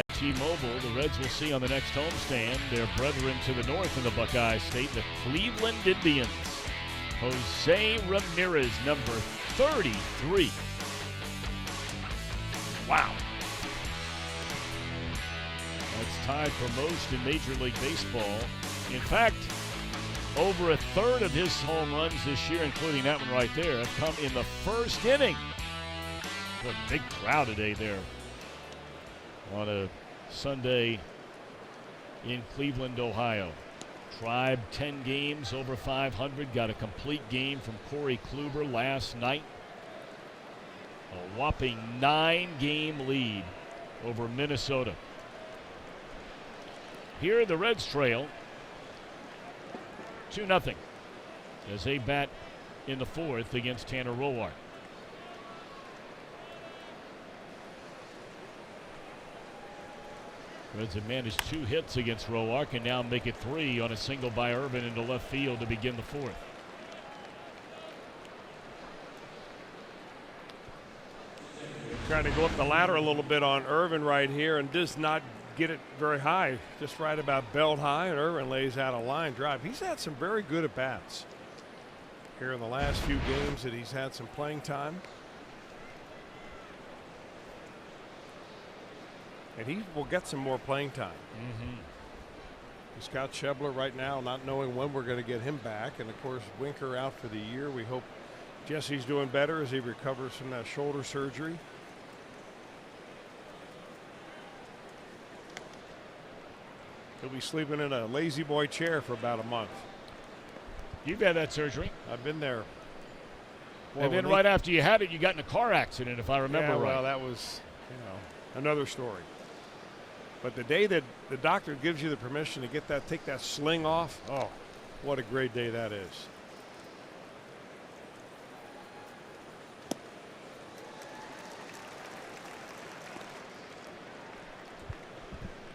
T-Mobile. The Reds will see on the next homestand their brethren to the north in the Buckeye State, the Cleveland Indians. Jose Ramirez, number 33. Wow. That's tied for most in Major League Baseball. In fact, over a third of his home runs this year, including that one right there, have come in the first inning. What a big crowd today there on a Sunday in Cleveland, Ohio. Tribe 10 games over 500. Got a complete game from Corey Kluber last night. A whopping 9-game lead over Minnesota. Here the Reds trail 2-0 as they bat in the fourth against Tanner Roark. Reds have managed 2 hits against Roark and now make it 3 on a single by Irvin into left field to begin the fourth. Trying to go up the ladder a little bit on Irvin right here and does not get it very high. Just right about belt high, and Irvin lays out a line drive. He's had some very good at-bats here in the last few games that he's had some playing time. And he will get some more playing time. Scott Schebler right now not knowing when we're going to get him back. And, of course, Winker out for the year. We hope Jesse's doing better as he recovers from that shoulder surgery. He'll be sleeping in a lazy boy chair for about a month. You've had that surgery. I've been there. And then right after you had it, you got in a car accident, if I remember right. Well, that was, another story. But the day that the doctor gives you the permission to get that, take that sling off, oh, what a great day that is.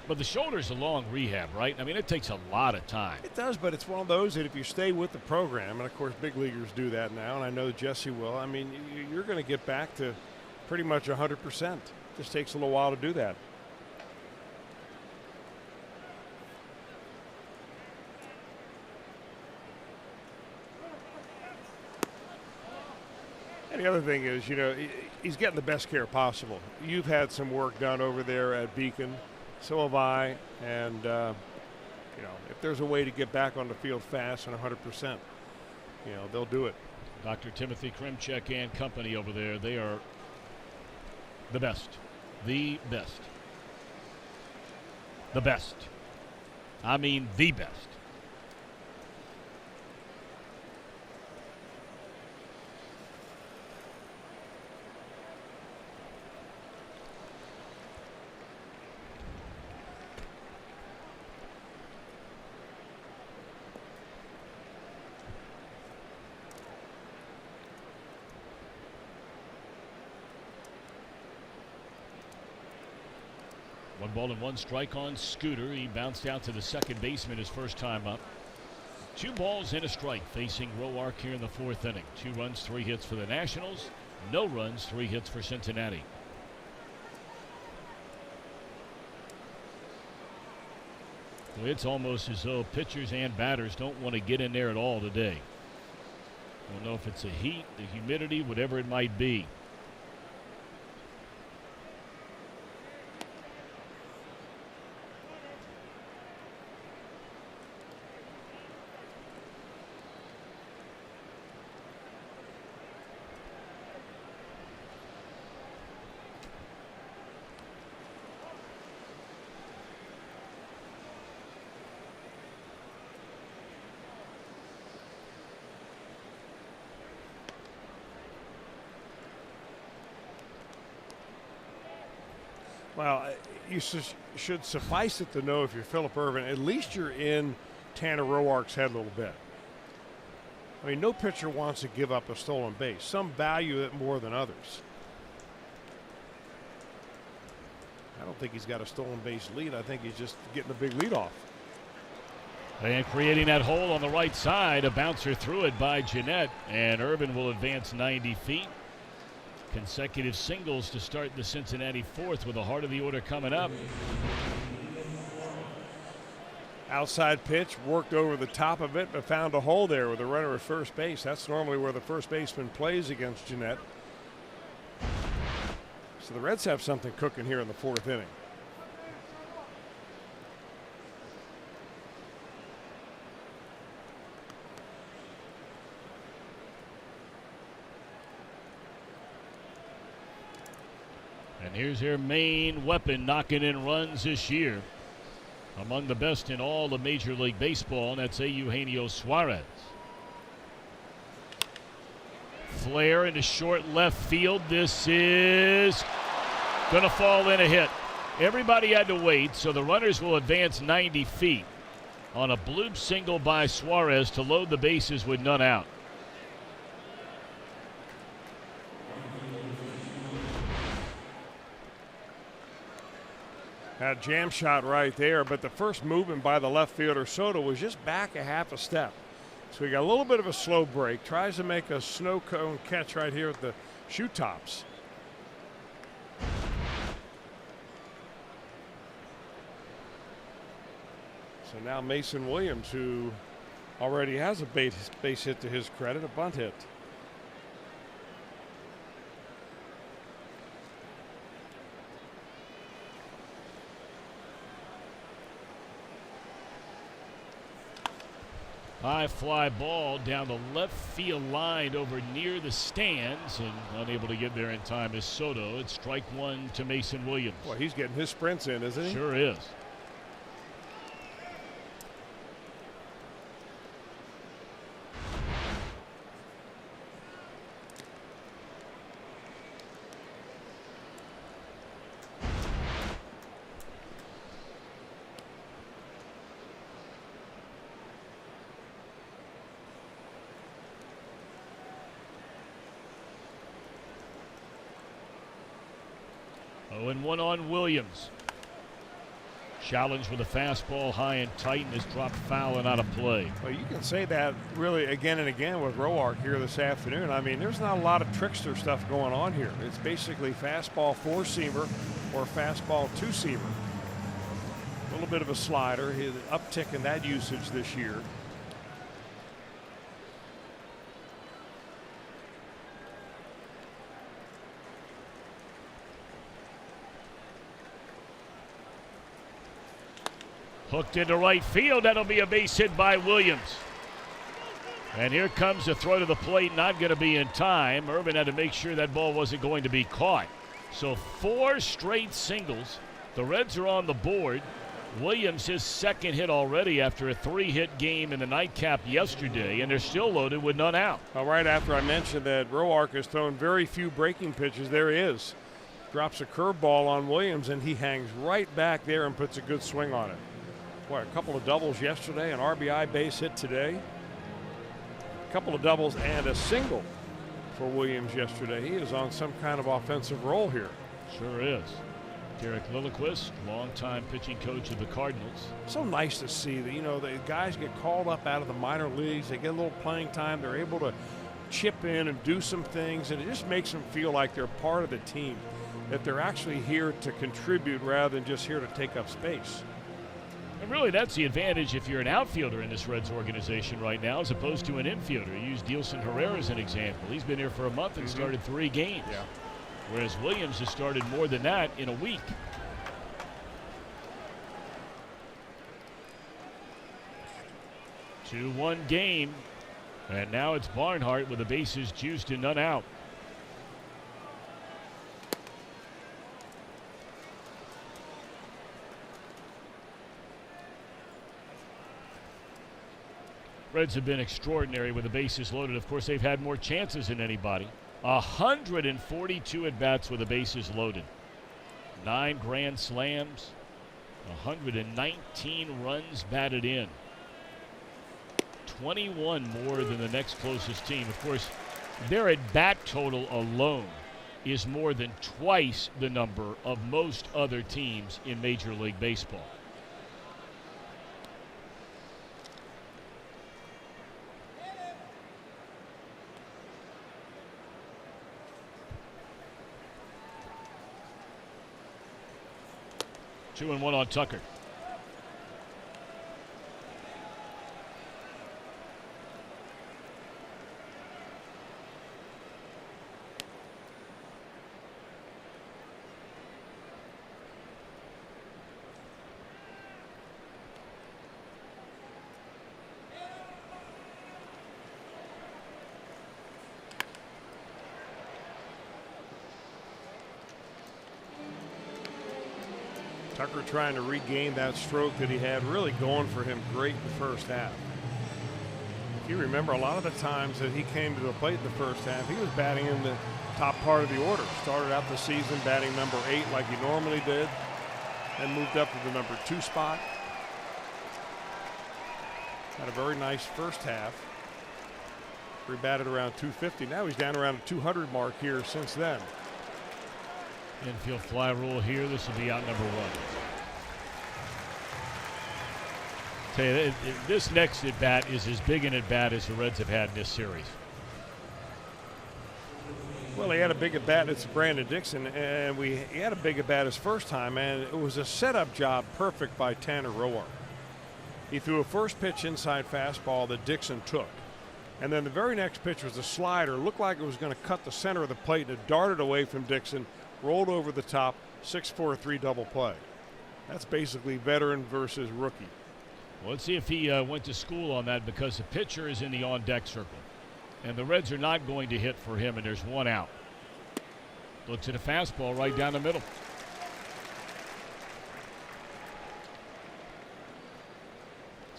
But the shoulder's a long rehab, right? I mean, it takes a lot of time. It does, but it's one of those that if you stay with the program, and of course big leaguers do that now, and I know Jesse will, I mean, you're going to get back to pretty much 100%. Just takes a little while to do that. And the other thing is, he's getting the best care possible. You've had some work done over there at Beacon. So have I. And, if there's a way to get back on the field fast and 100%, they'll do it. Dr. Timothy Krimchek and company over there, they are the best. The best. The best. I mean, the best. One ball and one strike on Scooter. He bounced out to the second baseman his first time up. 2 balls and a strike facing Roark here in the fourth inning. 2 runs, 3 hits for the Nationals. No runs, 3 hits for Cincinnati. Well, it's almost as though pitchers and batters don't want to get in there at all today. I don't know if it's the heat, the humidity, whatever it might be. Well, you should suffice it to know if you're Phillip Ervin, at least you're in Tanner Roark's head a little bit. I mean, no pitcher wants to give up a stolen base. Some value it more than others. I don't think he's got a stolen base lead. I think he's just getting a big lead off. And creating that hole on the right side, a bouncer through it by Jeanette, and Ervin will advance 90 feet. Consecutive singles to start the Cincinnati fourth with the heart of the order coming up. Outside pitch, worked over the top of it, but found a hole there with a runner at first base. That's normally where the first baseman plays against Jeanette. So the Reds have something cooking here in the fourth inning. And here's their main weapon knocking in runs this year. Among the best in all of Major League Baseball, and that's Eugenio Suarez. Flare into short left field. This is going to fall in a hit. Everybody had to wait, so the runners will advance 90 feet on a bloop single by Suarez to load the bases with none out. Had a jam shot right there, but the first movement by the left fielder Soto was just back a half a step. So he got a little bit of a slow break, tries to make a snow cone catch right here at the shoe tops. So now Mason Williams, who already has a base hit to his credit, a bunt hit. High fly ball down the left field line over near the stands, and unable to get there in time is Soto. It's strike one to Mason Williams. Boy, he's getting his sprints in, isn't he? Sure is. And one on Williams. Challenged with a fastball high and tight, and is dropped foul and out of play. Well, you can say that really again and again with Roark here this afternoon. I mean, there's not a lot of trickster stuff going on here. It's basically fastball four-seamer or fastball two-seamer. A little bit of a slider. His uptick in that usage this year. Hooked into right field. That'll be a base hit by Williams. And here comes a throw to the plate, not going to be in time. Irvin had to make sure that ball wasn't going to be caught. So 4 straight singles. The Reds are on the board. Williams, his second hit already after a 3-hit game in the nightcap yesterday, and they're still loaded with none out. Well, right after I mentioned that Roark has thrown very few breaking pitches, there he is. Drops a curveball on Williams, and he hangs right back there and puts a good swing on it. Boy, a couple of doubles yesterday, an RBI base hit today. A couple of doubles and a single for Williams yesterday. He is on some kind of offensive roll here. Sure is. Derek Lilliquist, longtime pitching coach of the Cardinals. So nice to see that, you know, the guys get called up out of the minor leagues. They get a little playing time. They're able to chip in and do some things, and it just makes them feel like they're part of the team, that they're actually here to contribute rather than just here to take up space. And really, that's the advantage if you're an outfielder in this Reds organization right now, as opposed to an infielder. You use Dielson Herrera as an example. He's been here for a month and started 3 games. Yeah. Whereas Williams has started more than that in a week. Two 2-1 game. And now it's Barnhart with the bases juiced and none out. Reds have been extraordinary with the bases loaded. Of course, they've had more chances than anybody. 142 at-bats with the bases loaded. 9 grand slams. 119 runs batted in. 21 more than the next closest team. Of course, their at-bat total alone is more than twice the number of most other teams in Major League Baseball. 2-1 on Tucker. Tucker trying to regain that stroke that he had really going for him great in the first half. If you remember, a lot of the times that he came to the plate in the first half, he was batting in the top part of the order. Started out the season batting number 8 like he normally did, and moved up to the number 2 spot. Had a very nice first half. He batted around 250. Now he's down around the 200 mark here since then. Infield fly rule here. This will be out number 1. Tell you, this next at bat is as big an at bat as the Reds have had in this series. Well, he had a big at bat. It's Brandon Dixon, and he had a big at bat his first time, and it was a setup job perfect by Tanner Roark. He threw a first pitch inside fastball that Dixon took. And then the very next pitch was a slider. Looked like it was going to cut the center of the plate, and it darted away from Dixon, rolled over the top, 6-4-3 double play. That's basically veteran versus rookie. Well, let's see if he went to school on that, because the pitcher is in the on-deck circle. And the Reds are not going to hit for him, and there's 1 out. Looks at a fastball right down the middle.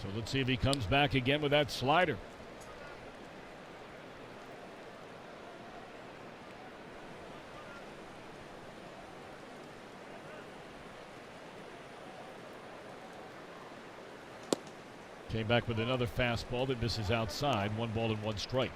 So let's see if he comes back again with that slider. Came back with another fastball that misses outside. 1 ball and 1 strike.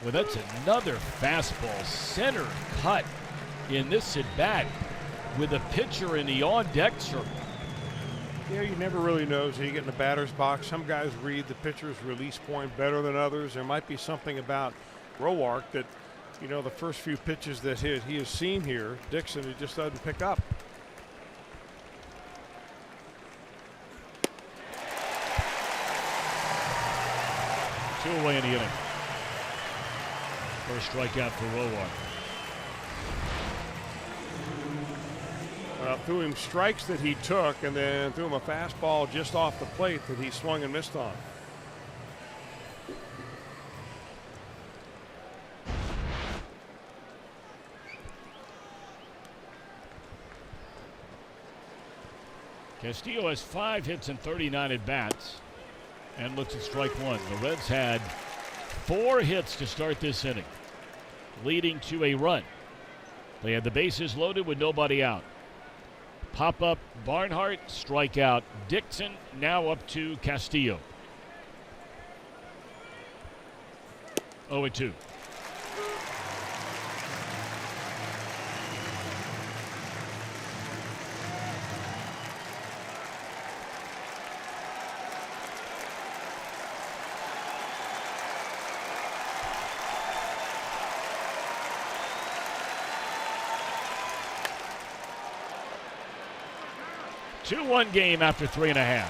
Well, that's another fastball center cut in this at bat with a pitcher in the on-deck circle. Yeah, you never really know until you get in the batter's box. Some guys read the pitcher's release point better than others. There might be something about Roark that, you know, the first few pitches that he has seen here, Dixon, he just doesn't pick up. Two away in the inning. First strikeout for Roark. Threw him strikes that he took, and then threw him a fastball just off the plate that he swung and missed on. Castillo has 5 hits and 39 at bats and looks at strike 1. The Reds had 4 hits to start this inning, leading to a run. They had the bases loaded with nobody out. Pop up Barnhart, strikeout Dixon, now up to Castillo. 0-2. Two-one game after 3.5.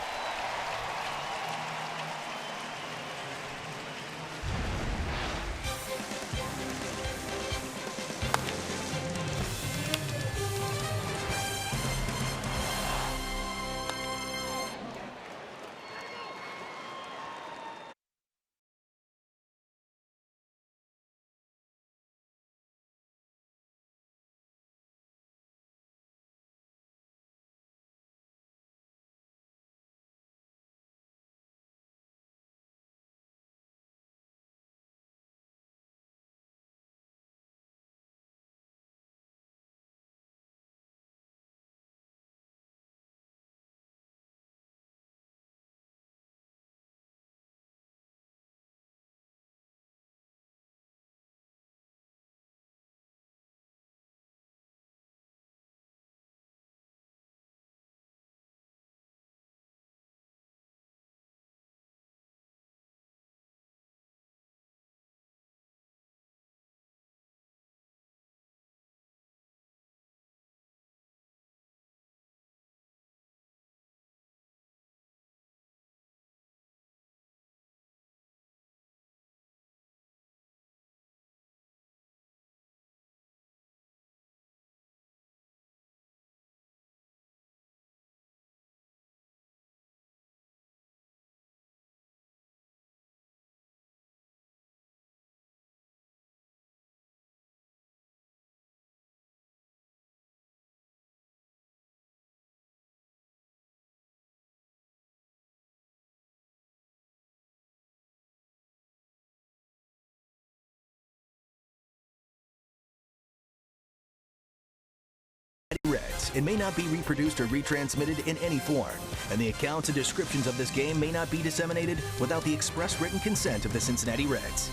It may not be reproduced or retransmitted in any form, and the accounts and descriptions of this game may not be disseminated without the express written consent of the Cincinnati Reds.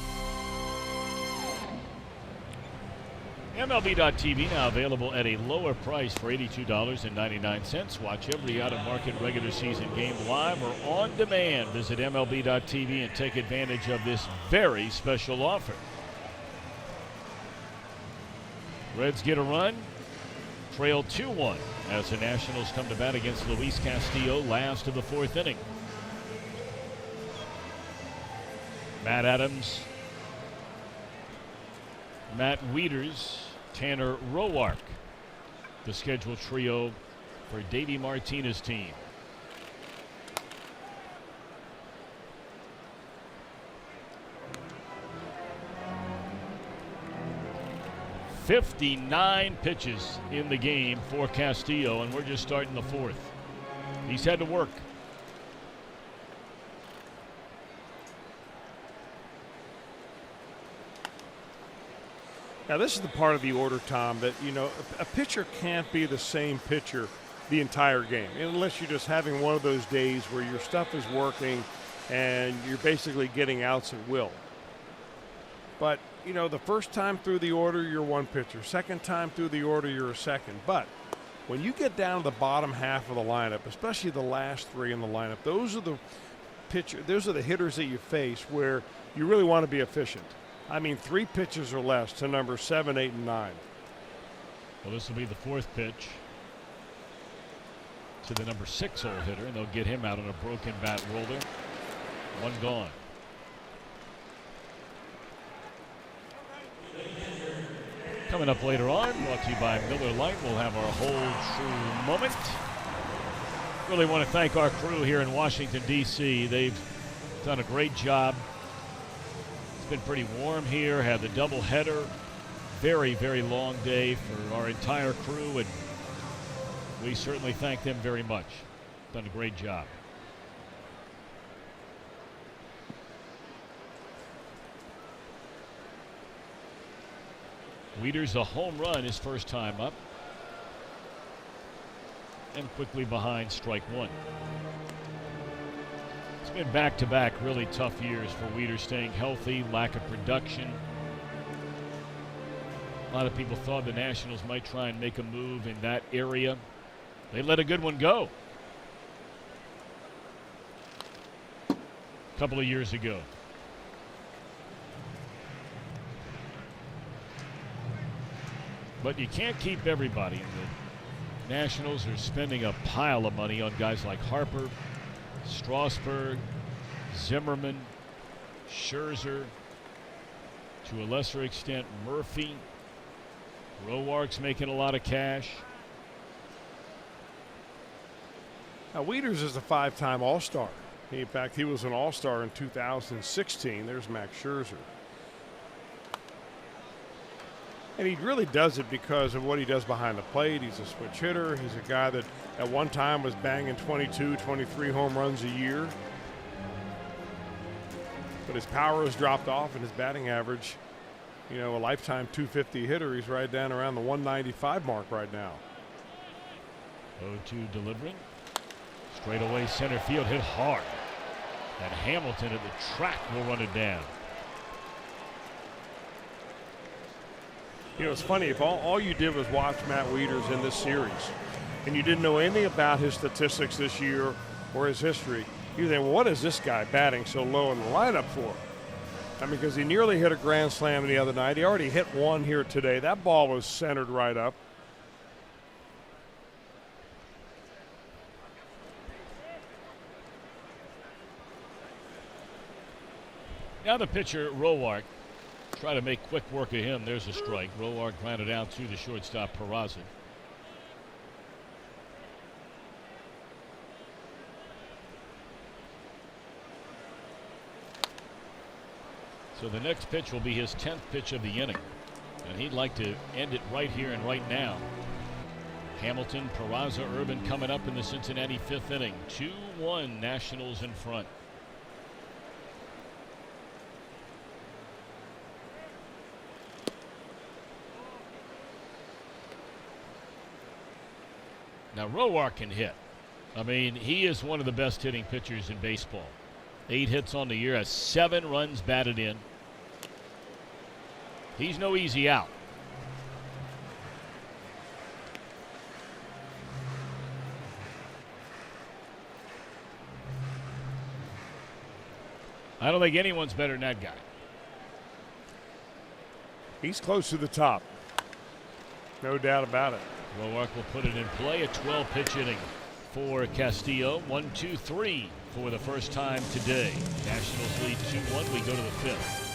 MLB.TV now available at a lower price for $82.99. Watch every out-of-market regular season game live or on demand. Visit MLB.TV and take advantage of this very special offer. Reds get a run, trail 2-1 as the Nationals come to bat against Luis Castillo, last of the fourth inning. Matt Adams, Matt Wieters, Tanner Roark, the scheduled trio for Davey Martinez's team. "59 pitches in the game for Castillo, and we're just starting the fourth. He's had to work. Now, this is the part of the order, Tom, that, you know, a pitcher can't be the same pitcher the entire game unless you're just having one of those days where your stuff is working and you're basically getting outs at will. But, you know, the first time through the order, you're one pitcher. Second time through the order, you're a second. But when you get down to the bottom half of the lineup, especially the last three in the lineup, those are the hitters that you face where you really want to be efficient. I mean, 3 pitches or less to number 7, 8, and 9. Well, this will be the fourth pitch to the number 6 hole hitter, and they'll get him out on a broken bat roller. One gone. Coming up later on, brought to you by Miller Lite, we'll have our whole true moment. Really want to thank our crew here in Washington, D.C. They've done a great job. Been pretty warm here, had the double header, very, very long day for our entire crew, and we certainly thank them very much. Done a great job. Wieters a home run his first time up, and quickly behind strike one. It's been back-to-back really tough years for Wieters, staying healthy, lack of production. A lot of people thought the Nationals might try and make a move in that area. They let a good one go a couple of years ago. But you can't keep everybody. And the Nationals are spending a pile of money on guys like Harper, Strasburg, Zimmerman, Scherzer, to a lesser extent Murphy. Roark's making a lot of cash. Now, Wieters is a 5-time All-Star. In fact, he was an All-Star in 2016. There's Max Scherzer. And he really does it because of what he does behind the plate. He's a switch hitter. He's a guy that at one time was banging 22, 23 home runs a year. But his power has dropped off, and his batting average, you know, a lifetime 250 hitter, he's right down around the 195 mark right now. 0-2 delivering. Straight away center field, hit hard. And Hamilton at the track will run it down. You know, it's funny, if all you did was watch Matt Wieters in this series and you didn't know anything about his statistics this year or his history, you think, well, what is this guy batting so low in the lineup for? I mean, because he nearly hit a grand slam the other night. He already hit one here today. That ball was centered right up. Now the pitcher, Roark, try to make quick work of him. There's a strike. Roark grounded out to the shortstop, Peraza. So the next pitch will be his 10th pitch of the inning. And he'd like to end it right here and right now. Hamilton, Peraza, Urban coming up in the Cincinnati 5th inning. 2-1 Nationals in front. Now, Roark can hit. I mean, he is one of the best hitting pitchers in baseball. 8 hits on the year, has 7 runs batted in. He's no easy out. I don't think anyone's better than that guy. He's close to the top. No doubt about it. Roark will put it in play. A 12-pitch inning for Castillo. 1-2-3 for the first time today. Nationals lead 2-1. We go to the 5th.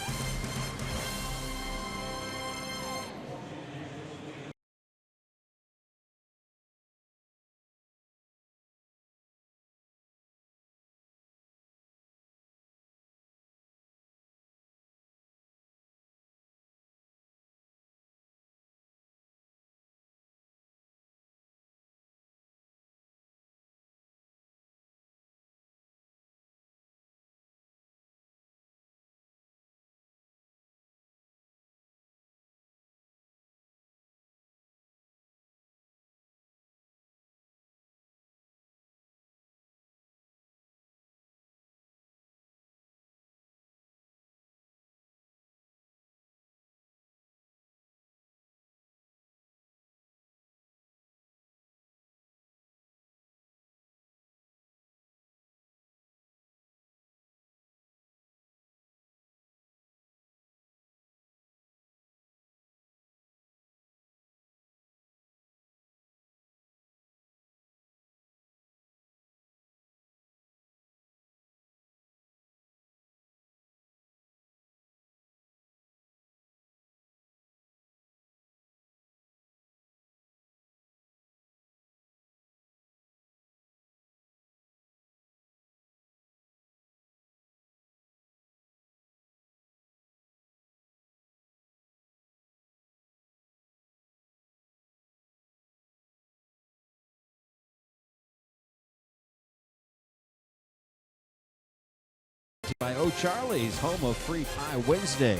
By O'Charlie's, home of Free Pie Wednesdays.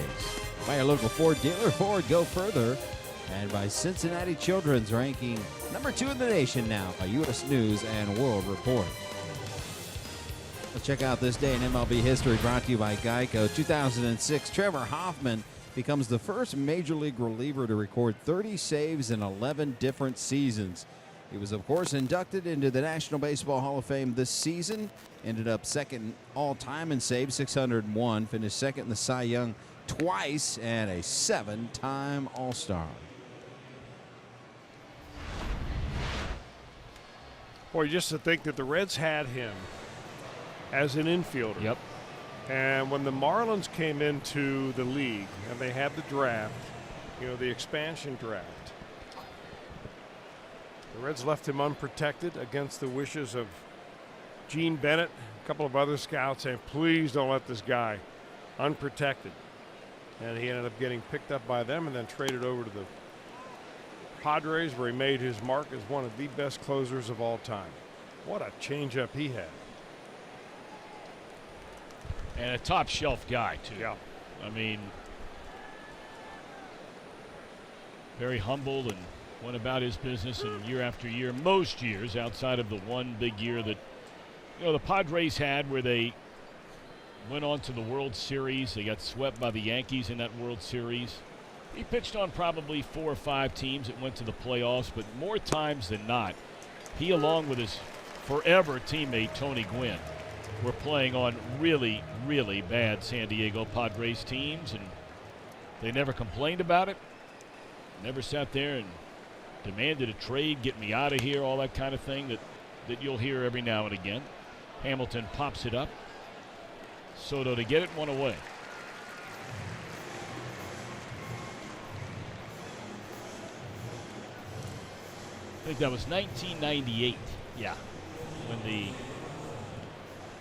By your local Ford dealer, Ford Go Further. And by Cincinnati Children's, ranking number 2 in the nation now by U.S. News and World Report. Let's check out this day in MLB history, brought to you by Geico. 2006, Trevor Hoffman becomes the first Major League reliever to record 30 saves in 11 different seasons. He was, of course, inducted into the National Baseball Hall of Fame this season. Ended up second all-time in saves, 601. Finished second in the Cy Young twice, and a 7-time All-Star. Boy, just to think that the Reds had him as an infielder. Yep. And when the Marlins came into the league and they had the draft, you know, the expansion draft, the Reds left him unprotected against the wishes of Gene Bennett, a couple of other scouts saying, please don't let this guy unprotected. And he ended up getting picked up by them and then traded over to the Padres, where he made his mark as one of the best closers of all time. What a changeup he had. And a top shelf guy, too. Yeah. I mean, very humble and went about his business, and year after year, most years outside of the one big year that, you know, the Padres had, where they went on to the World Series. They got swept by the Yankees in that World Series. He pitched on probably 4 or 5 teams that went to the playoffs, but more times than not, he, along with his forever teammate Tony Gwynn, were playing on really, really bad San Diego Padres teams, and they never complained about it, never sat there and demanded a trade, get me out of here, all that kind of thing that you'll hear every now and again. Hamilton pops it up. Soto to get it, one away. I think that was 1998, yeah, when the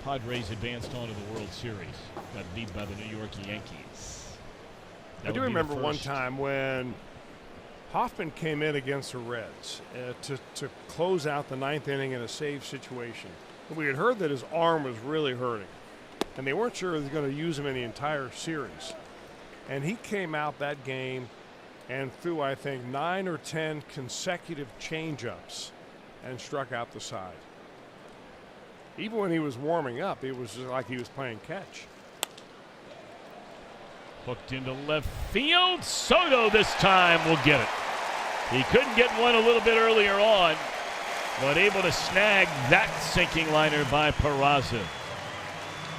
Padres advanced on to the World Series, got beat by the New York Yankees. I do remember one time when Hoffman came in against the Reds to close out the 9th inning in a save situation. We had heard that his arm was really hurting, and they weren't sure they were going to use him in the entire series. And he came out that game and threw, I think, 9 or 10 consecutive changeups and struck out the side. Even when he was warming up, it was just like he was playing catch. Hooked into left field. Soto this time will get it. He couldn't get one a little bit earlier on, but able to snag that sinking liner by Peraza.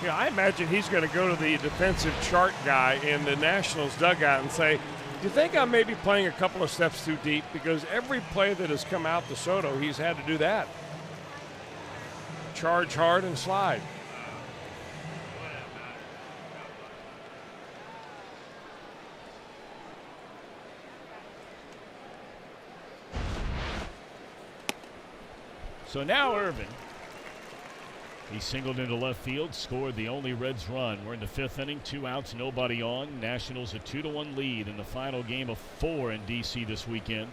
Yeah, I imagine he's going to go to the defensive chart guy in the Nationals dugout and say, do you think I may be playing a couple of steps too deep? Because every play that has come out to Soto, he's had to do that. Charge hard and slide. So now Irvin, he singled into left field, scored the only Reds run. We're in the 5th inning, 2 outs, nobody on. Nationals a 2-1 lead in the final game of 4 in D.C. this weekend.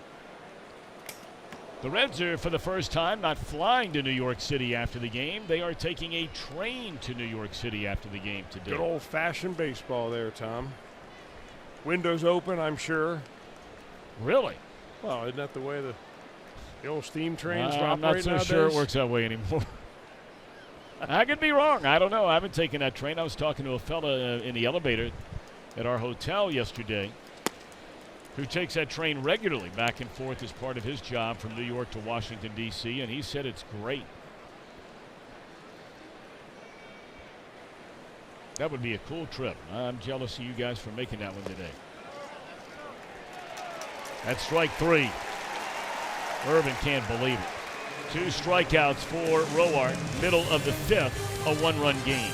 The Reds are, for the first time, not flying to New York City after the game. They are taking a train to New York City after the game today. Good old-fashioned baseball there, Tom. Windows open, I'm sure. Really? Well, isn't that the way the old steam trains operate I'm not so nowadays? sure it works that way anymore. I could be wrong. I don't know. I haven't taken that train. I was talking to a fella in the elevator at our hotel yesterday who takes that train regularly back and forth as part of his job from New York to Washington, D.C., and he said it's great. That would be a cool trip. I'm jealous of you guys for making that one today. That's strike 3. Irvin can't believe it. 2 strikeouts for Roark. Middle of the 5th, a 1-run game.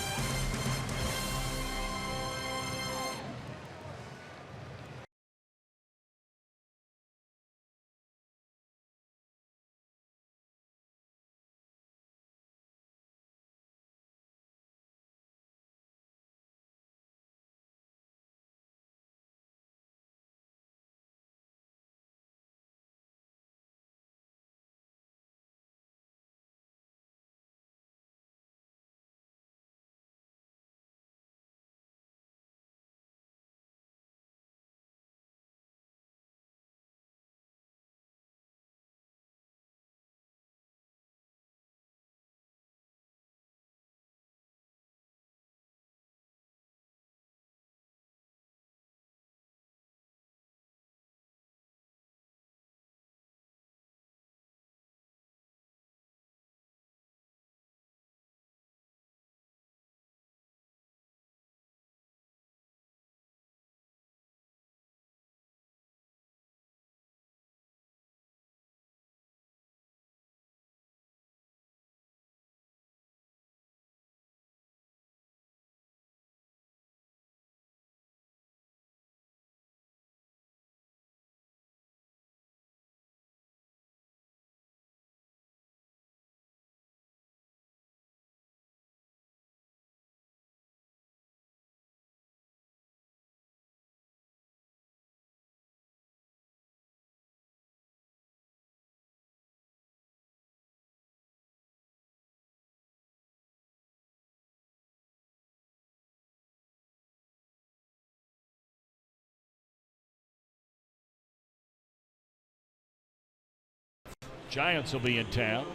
Giants will be in town,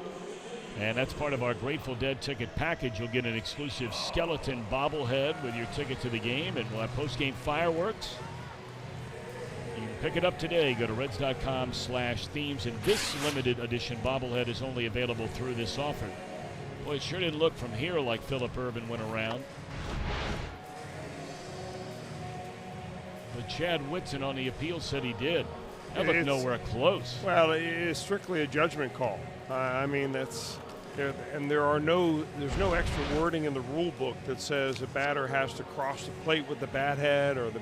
and that's part of our Grateful Dead ticket package. You'll get an exclusive skeleton bobblehead with your ticket to the game, and we'll have post-game fireworks. You can pick it up today. Go to reds.com/themes, and this limited edition bobblehead is only available through this offer. Boy, it sure didn't look from here like Phillip Ervin went around. But Chad Whitson on the appeal said he did. That looked nowhere close. Well, it is strictly a judgment call. I mean, that's and there's no extra wording in the rule book that says a batter has to cross the plate with the bat head, or the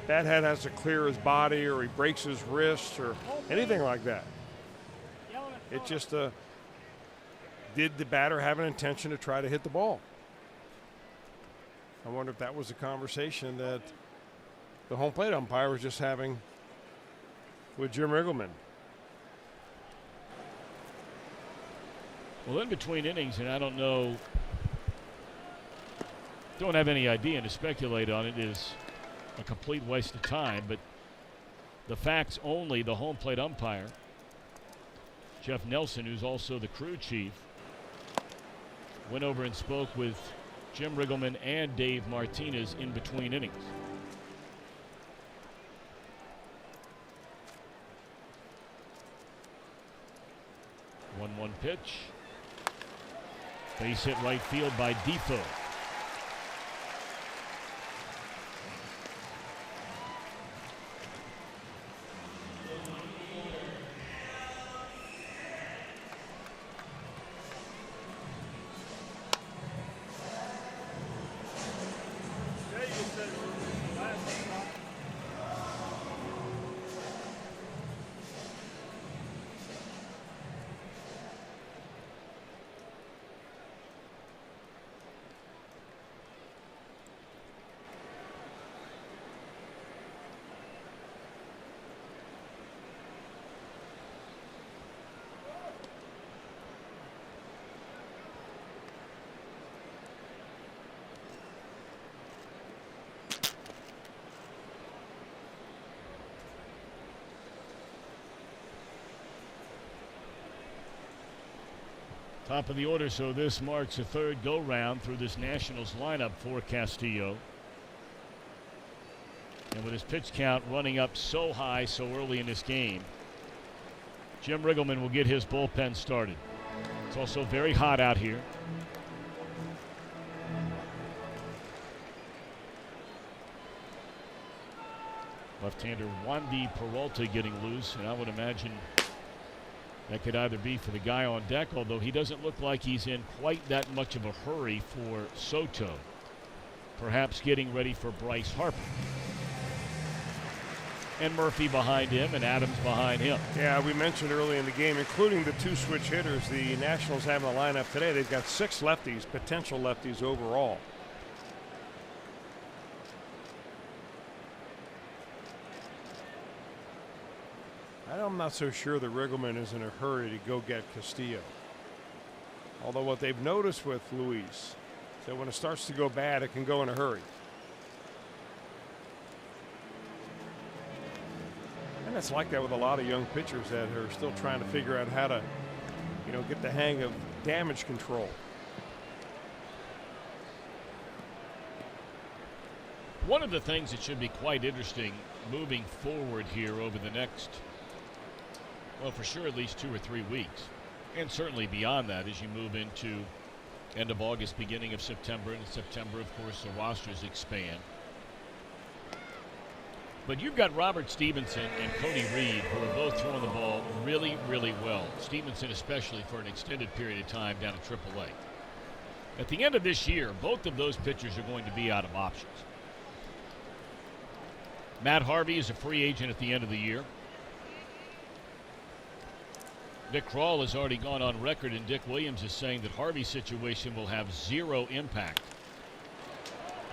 bat head has to clear his body, or he breaks his wrist, or anything like that. It just did the batter have an intention to try to hit the ball? I wonder if that was a conversation that the home plate umpire was just having with Jim Riggleman. Well, in between innings, and I don't know, don't have any idea, and to speculate on it is a complete waste of time, but the facts only, the home plate umpire, Jeff Nelson, who's also the crew chief, went over and spoke with Jim Riggleman and Dave Martinez in between innings. One pitch. Base hit right field by Defoe. Top of the order, so this marks a third go-round through this Nationals lineup for Castillo. And with his pitch count running up so high so early in this game, Jim Riggleman will get his bullpen started. It's also very hot out here. Left-hander Wandy Peralta getting loose, and I would imagine that could either be for the guy on deck, although he doesn't look like he's in quite that much of a hurry for Soto. Perhaps getting ready for Bryce Harper. And Murphy behind him and Adams behind him. Yeah, we mentioned early in the game, including the two switch hitters, the Nationals have in the lineup today. They've got 6 lefties, potential lefties overall. I'm not so sure that Riggleman is in a hurry to go get Castillo. Although what they've noticed with Luis is that when it starts to go bad, it can go in a hurry. And it's like that with a lot of young pitchers that are still trying to figure out how to, get the hang of damage control. One of the things that should be quite interesting moving forward here over the next, well, for sure at least 2 or 3 weeks, and certainly beyond that as you move into end of August, beginning of September. And in September, of course, the rosters expand. But you've got Robert Stevenson and Cody Reed, who are both throwing the ball really, really well. Stevenson especially for an extended period of time down at AAA. At the end of this year, both of those pitchers are going to be out of options. Matt Harvey is a free agent at the end of the year. Dick Krall has already gone on record, and Dick Williams is saying that Harvey's situation will have 0 impact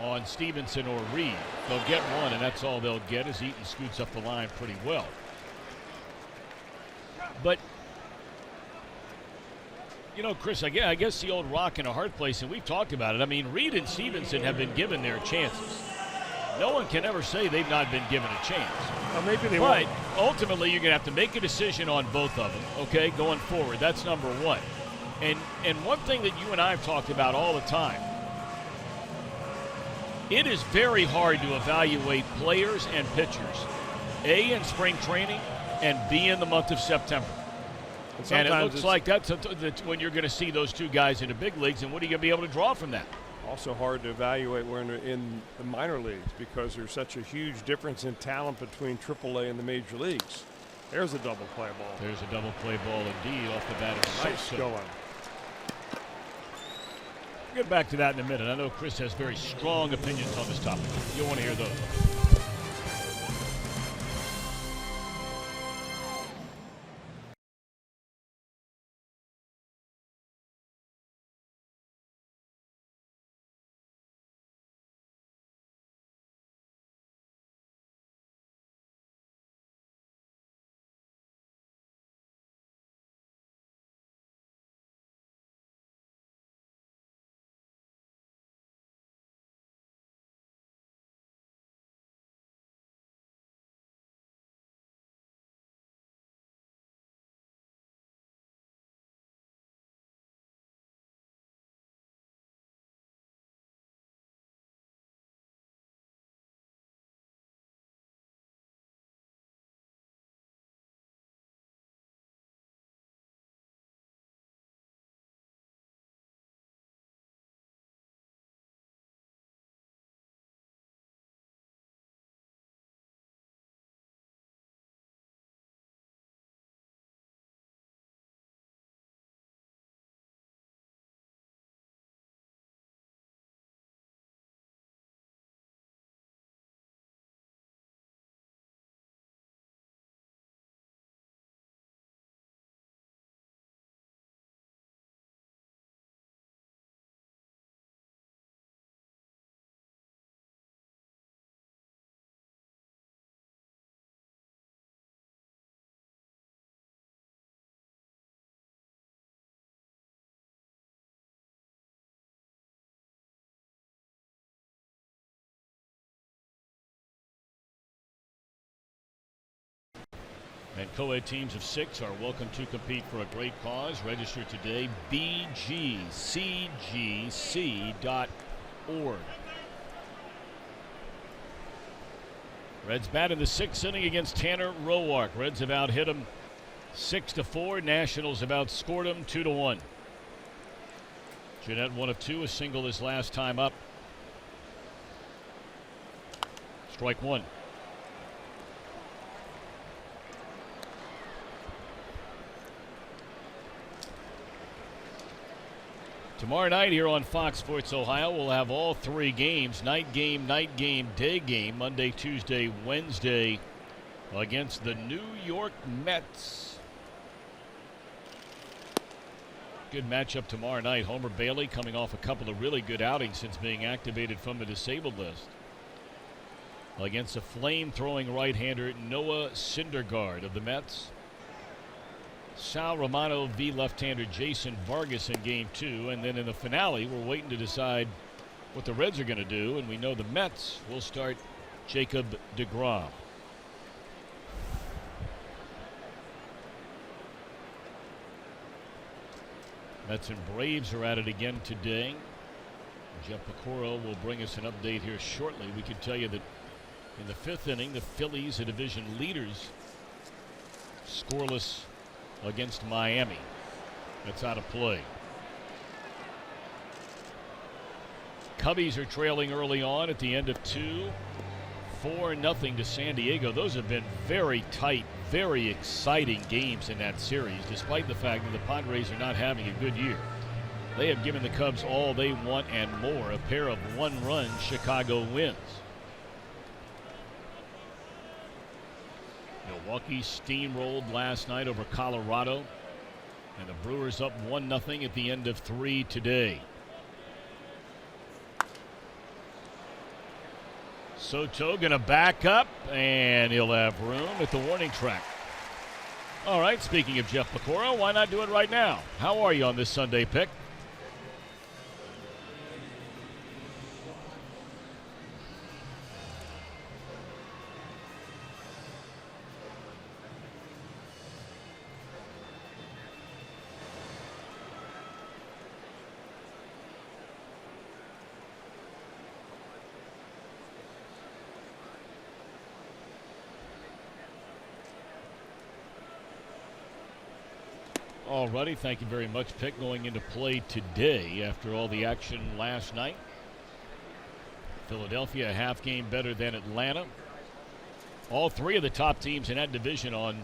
on Stevenson or Reed. They'll get one, and that's all they'll get as Eaton scoots up the line pretty well. But, Chris, I guess the old rock and a hard place, and we've talked about it. I mean, Reed and Stevenson have been given their chances. No one can ever say they've not been given a chance. Well, maybe they but won't. Ultimately, you're going to have to make a decision on both of them, okay, going forward. That's number one. And one thing that you and I have talked about all the time, it is very hard to evaluate players and pitchers, A, in spring training, and B, in the month of September. And it looks like that's when you're going to see those two guys in the big leagues, and what are you going to be able to draw from that? Also hard to evaluate when in the minor leagues because there's such a huge difference in talent between AAA and the major leagues. There's a double play ball. There's a double play ball indeed off the bat of Nice going. We'll get back to that in a minute. I know Chris has very strong opinions on this topic. You'll want to hear those. And co-ed teams of 6 are welcome to compete for a great cause. Register today, bgcgc.org. Reds bat in the 6th inning against Tanner Roark. Reds have out-hit them 6-4. Nationals have outscored them 2-1. Jeanette 1 of 2, a single his last time up. Strike 1. Tomorrow night here on Fox Sports Ohio, we'll have all 3 games, night game, day game, Monday, Tuesday, Wednesday, against the New York Mets. Good matchup tomorrow night. Homer Bailey coming off a couple of really good outings since being activated from the disabled list, against a flame-throwing right-hander Noah Syndergaard of the Mets. Sal Romano v. left-hander Jason Vargas in Game 2. And then in the finale, we're waiting to decide what the Reds are going to do. And we know the Mets will start Jacob deGrom. Mets and Braves are at it again today. Jeff Pecoro will bring us an update here shortly. We can tell you that in the 5th inning, the Phillies, the division leaders, scoreless against Miami. That's out of play. Cubbies are trailing early on at the end of 2. 4-0 to San Diego. Those have been very tight, very exciting games in that series, despite the fact that the Padres are not having a good year. They have given the Cubs all they want and more. A pair of 1-run Chicago wins. Milwaukee steamrolled last night over Colorado, and the Brewers up 1-0 at the end of 3 today. Soto going to back up, and he'll have room at the warning track. All right, speaking of Jeff Pecoro, why not do it right now? How are you on this Sunday pick? Alrighty, thank you very much, Pick. Going into play today after all the action last night. Philadelphia a half game better than Atlanta. All 3 of the top teams in that division on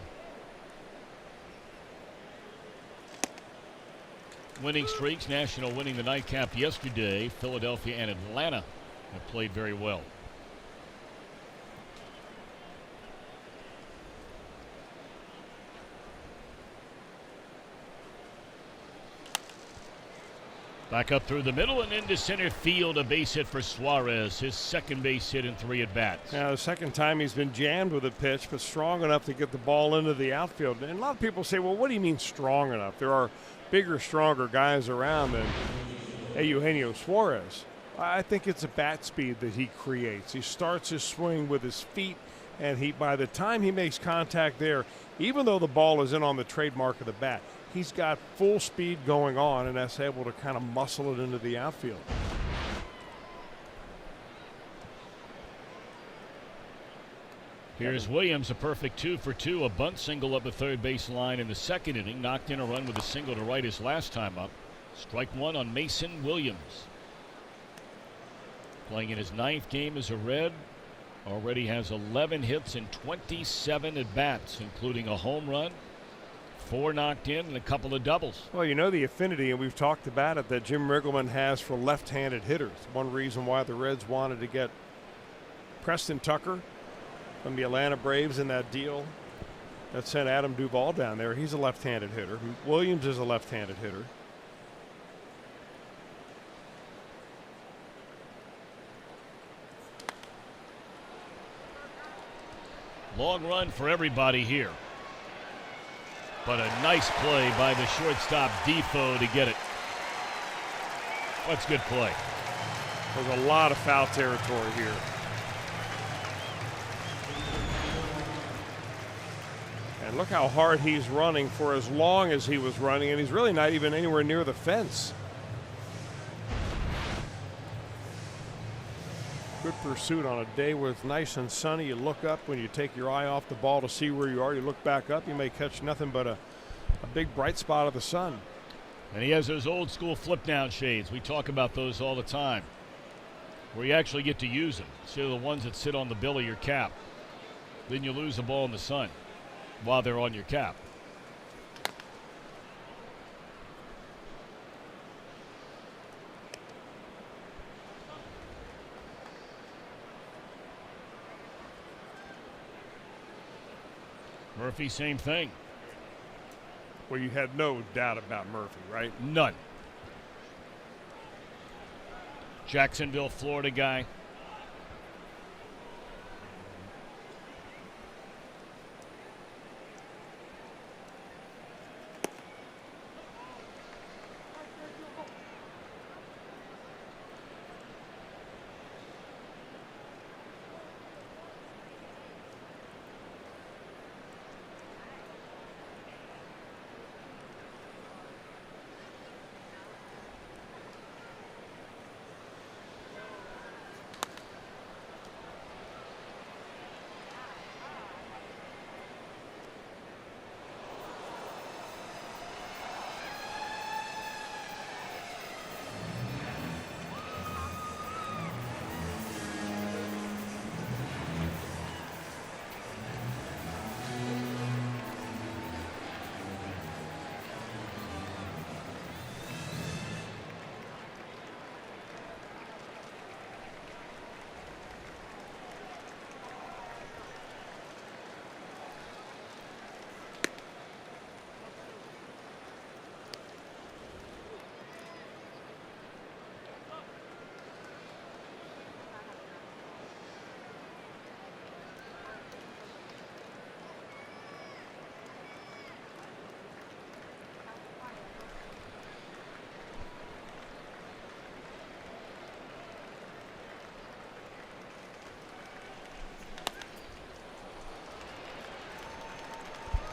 winning streaks. National winning the nightcap yesterday. Philadelphia and Atlanta have played very well. Back up through the middle and into center field. A base hit for Suarez. His second base hit in 3 at-bats. Now, the second time he's been jammed with a pitch, but strong enough to get the ball into the outfield. And a lot of people say, well, what do you mean strong enough? There are bigger, stronger guys around than Eugenio Suarez. I think it's a bat speed that he creates. He starts his swing with his feet, and by the time he makes contact there, even though the ball is in on the trademark of the bat, he's got full speed going on, and that's able to kind of muscle it into the outfield. Here's Williams, a perfect 2 for 2, a bunt single up the third base line in the 2nd inning. Knocked in a run with a single to right his last time up. Strike 1 on Mason Williams. Playing in his 9th game as a Red. Already has 11 hits and 27 at-bats, including a home run, 4 knocked in, and a couple of doubles. Well, you know the affinity, and we've talked about it, that Jim Riggleman has for left-handed hitters. One reason why the Reds wanted to get Preston Tucker from the Atlanta Braves in that deal that sent Adam Duvall down there. He's a left-handed hitter. Williams is a left-handed hitter. Long run for everybody here. But a nice play by the shortstop Defoe to get it. That's good play. There's a lot of foul territory here. And look how hard he's running for as long as he was running, and he's really not even anywhere near the fence. Good pursuit on a day where it's nice and sunny. You look up when you take your eye off the ball to see where you are. You look back up, you may catch nothing but a big bright spot of the sun. And he has those old school flip down shades. We talk about those all the time, where you actually get to use them. So the ones that sit on the bill of your cap. Then you lose the ball in the sun while they're on your cap. Murphy, same thing. Well, you had no doubt about Murphy, right? None. Jacksonville, Florida guy.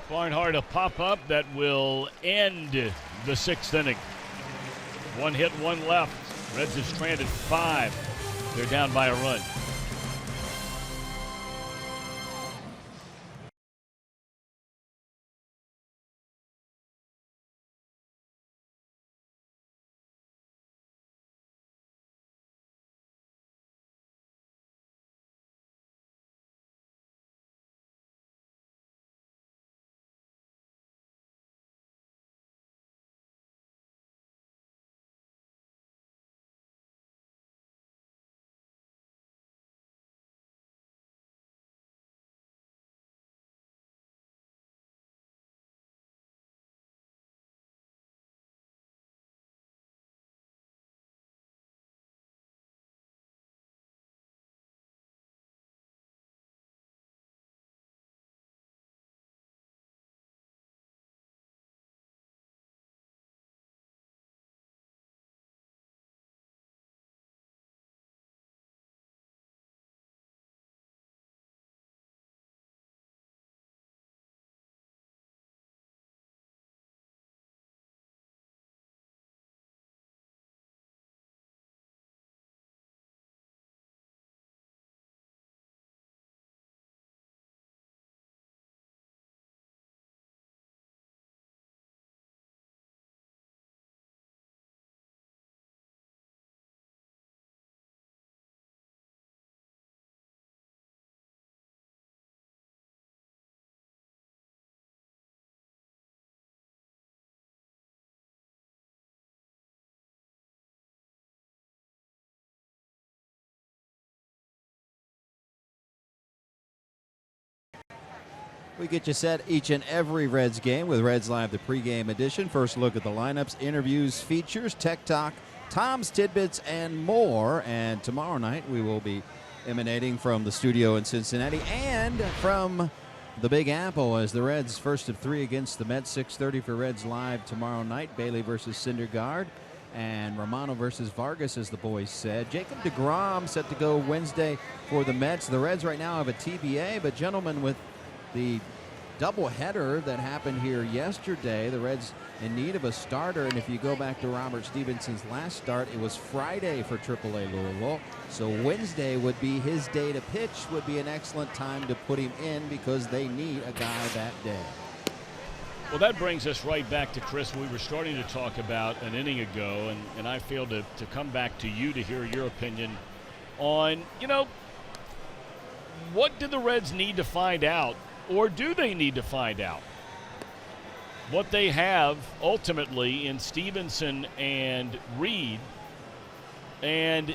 Barnhart, a pop-up that will end the 6th inning. One hit, one left. Reds have stranded 5. They're down by a run. We get you set each and every Reds game with Reds Live, the pregame edition. First look at the lineups, interviews, features, tech talk, Tom's tidbits, and more. And tomorrow night we will be emanating from the studio in Cincinnati and from the Big Apple as the Reds first of 3 against the Mets. 6:30 for Reds Live tomorrow night. Bailey versus Syndergaard and Romano versus Vargas, as the boys said. Jacob deGrom set to go Wednesday for the Mets. The Reds right now have a TBA, but gentlemen, with the doubleheader that happened here yesterday. The Reds in need of a starter, and if you go back to Robert Stevenson's last start, it was Friday for AAA Louisville. So Wednesday would be his day to pitch, would be an excellent time to put him in because they need a guy that day. Well, that brings us right back to Chris. We were starting to talk about an inning ago, and I failed to come back to you to hear your opinion on, what do the Reds need to find out, or do they need to find out what they have ultimately in Stevenson and Reed, and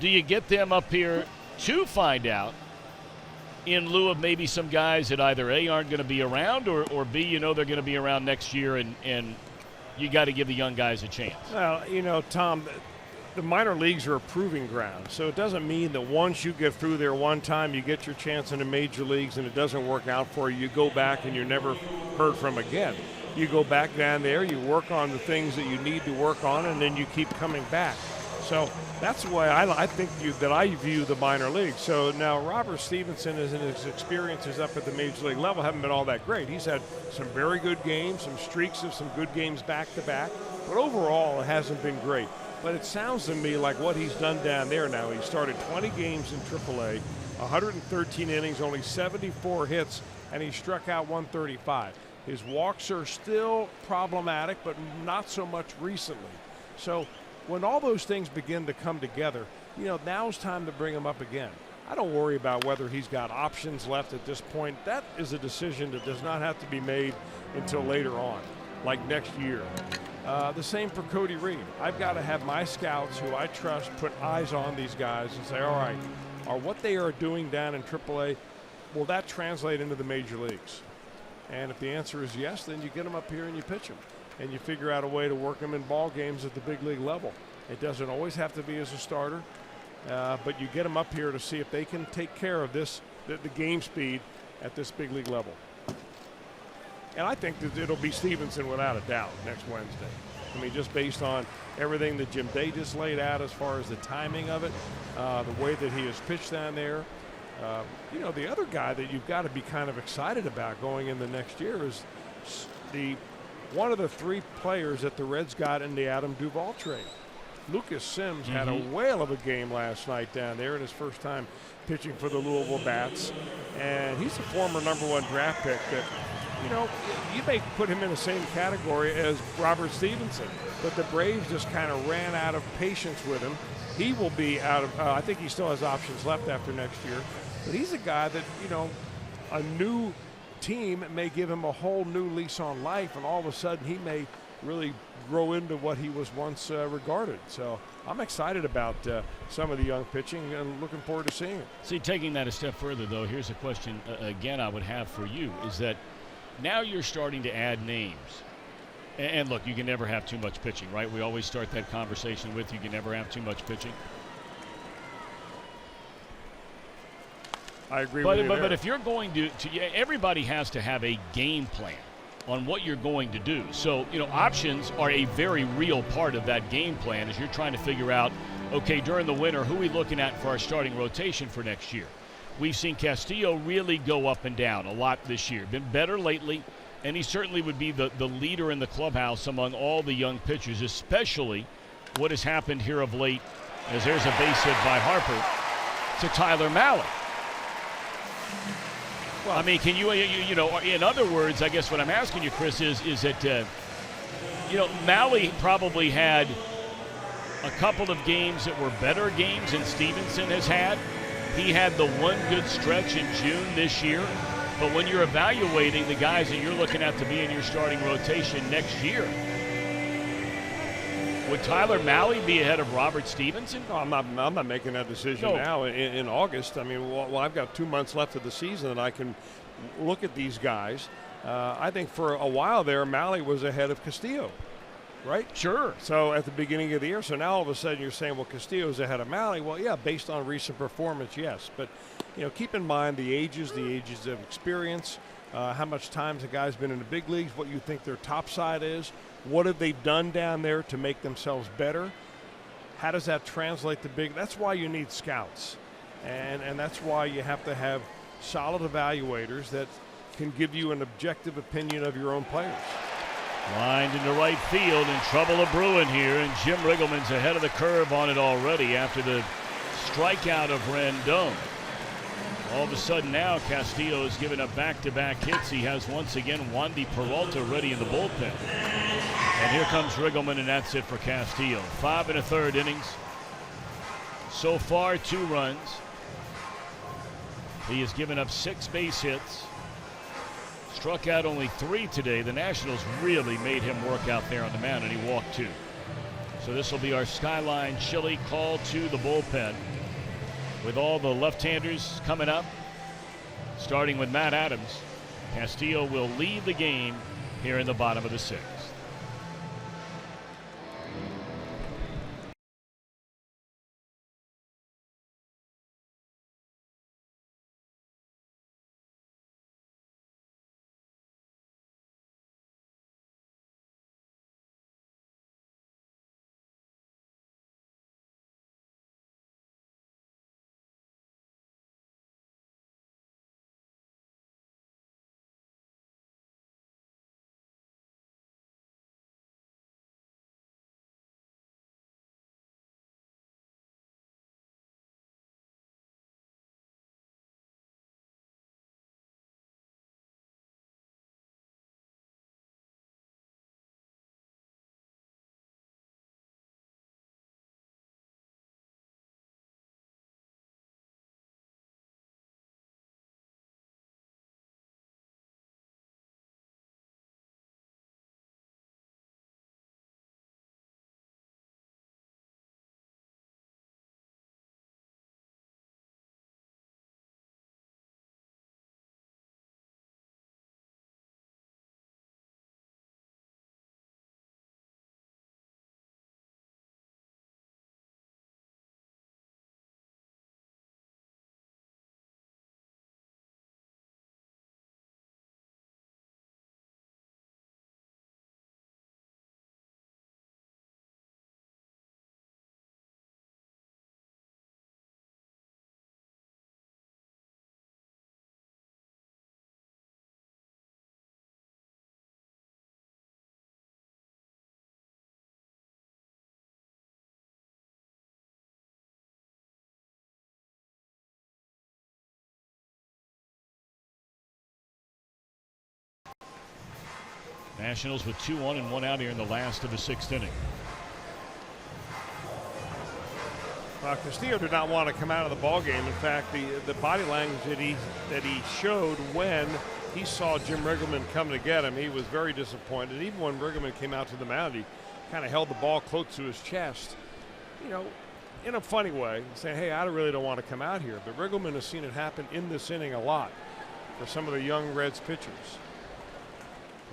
do you get them up here to find out in lieu of maybe some guys that either A, aren't going to be around, or B, they're going to be around next year, and you got to give the young guys a chance? Well, Tom, the minor leagues are a proving ground, so it doesn't mean that once you get through there one time, you get your chance in the major leagues and it doesn't work out for you, you go back and you're never heard from again. You go back down there, you work on the things that you need to work on, and then you keep coming back. So that's the way I think that I view the minor leagues. So now Robert Stevenson, and his experiences up at the major league level haven't been all that great. He's had some very good games, some streaks of some good games back to back, but overall it hasn't been great. But it sounds to me like what he's done down there now. He started 20 games in AAA, 113 innings, only 74 hits, and he struck out 135. His walks are still problematic, but not so much recently. So when all those things begin to come together, now's time to bring him up again. I don't worry about whether he's got options left at this point. That is a decision that does not have to be made until later on, like next year. The same for Cody Reed. I've got to have my scouts who I trust put eyes on these guys and say, all right, are what they are doing down in AAA, will that translate into the major leagues? And if the answer is yes, then you get them up here and you pitch them. And you figure out a way to work them in ball games at the big league level. It doesn't always have to be as a starter, but you get them up here to see if they can take care of the game speed at this big league level. And I think that it'll be Stevenson without a doubt next Wednesday. I mean, just based on everything that Jim Day just laid out as far as the timing of it, the way that he has pitched down there. The other guy that you've got to be kind of excited about going in the next year is one of the three players that the Reds got in the Adam Duvall trade. Lucas Sims had a whale of a game last night down there in his first time pitching for the Louisville Bats. And he's a former #1 draft pick that, you may put him in the same category as Robert Stevenson, but the Braves just kind of ran out of patience with him. He will be out of, I think he still has options left after next year, but he's a guy that, a new team may give him a whole new lease on life, and all of a sudden he may really grow into what he was once regarded. So I'm excited about some of the young pitching and looking forward to seeing it. See, taking that a step further, though, here's a question, again, I would have for you, is that now you're starting to add names. And look, you can never have too much pitching, right? We always start that conversation with you can never have too much pitching. I agree with you there. But if you're going to everybody has to have a game plan on what you're going to do. So, options are a very real part of that game plan as you're trying to figure out, okay, during the winter, who are we looking at for our starting rotation for next year? We've seen Castillo really go up and down a lot this year. Been better lately, and he certainly would be the leader in the clubhouse among all the young pitchers, especially what has happened here of late, as there's a base hit by Harper to Tyler Mahle. Well, I mean, can you in other words, I guess what I'm asking you, Chris, is that, Mahle probably had a couple of games that were better games than Stevenson has had. He had the one good stretch in June this year. But when you're evaluating the guys that you're looking at to be in your starting rotation next year, would Tyler Mahle be ahead of Robert Stevenson? No, I'm not making that decision now in August. I mean, well, I've got 2 months left of the season, and I can look at these guys. I think for a while there, Mahle was ahead of Castillo, right? Sure. So at the beginning of the year, so now all of a sudden you're saying, well, Castillo's ahead of Mahle. Well, yeah, based on recent performance, yes. But, keep in mind the ages of experience, how much time the guy's been in the big leagues, what you think their top side is. What have they done down there to make themselves better? How does that translate to big? That's why you need scouts. And that's why you have to have solid evaluators that can give you an objective opinion of your own players. Lined into right field, and trouble of brewing here, and Jim Riggleman's ahead of the curve on it already after the strikeout of Rendon. All of a sudden now Castillo has given up back-to-back hits. He has once again Wandy Peralta ready in the bullpen. And here comes Riggleman, and that's it for Castillo. 5 1/3 innings. So far, 2 runs. He has given up 6 base hits. Struck out only 3 today. The Nationals really made him work out there on the mound, and he walked 2. So this will be our Skyline Chili call to the bullpen, with all the left-handers coming up, starting with Matt Adams. Castillo will lead the game here in the bottom of the 6th. Nationals with 2 on and 1 out here in the last of the 6th inning. Castillo did not want to come out of the ball game. In fact, the body language that he showed when he saw Jim Riggleman coming to get him, he was very disappointed. Even when Riggleman came out to the mound, he kind of held the ball close to his chest, you know, in a funny way, saying, hey, I really don't want to come out here. But Riggleman has seen it happen in this inning a lot for some of the young Reds pitchers.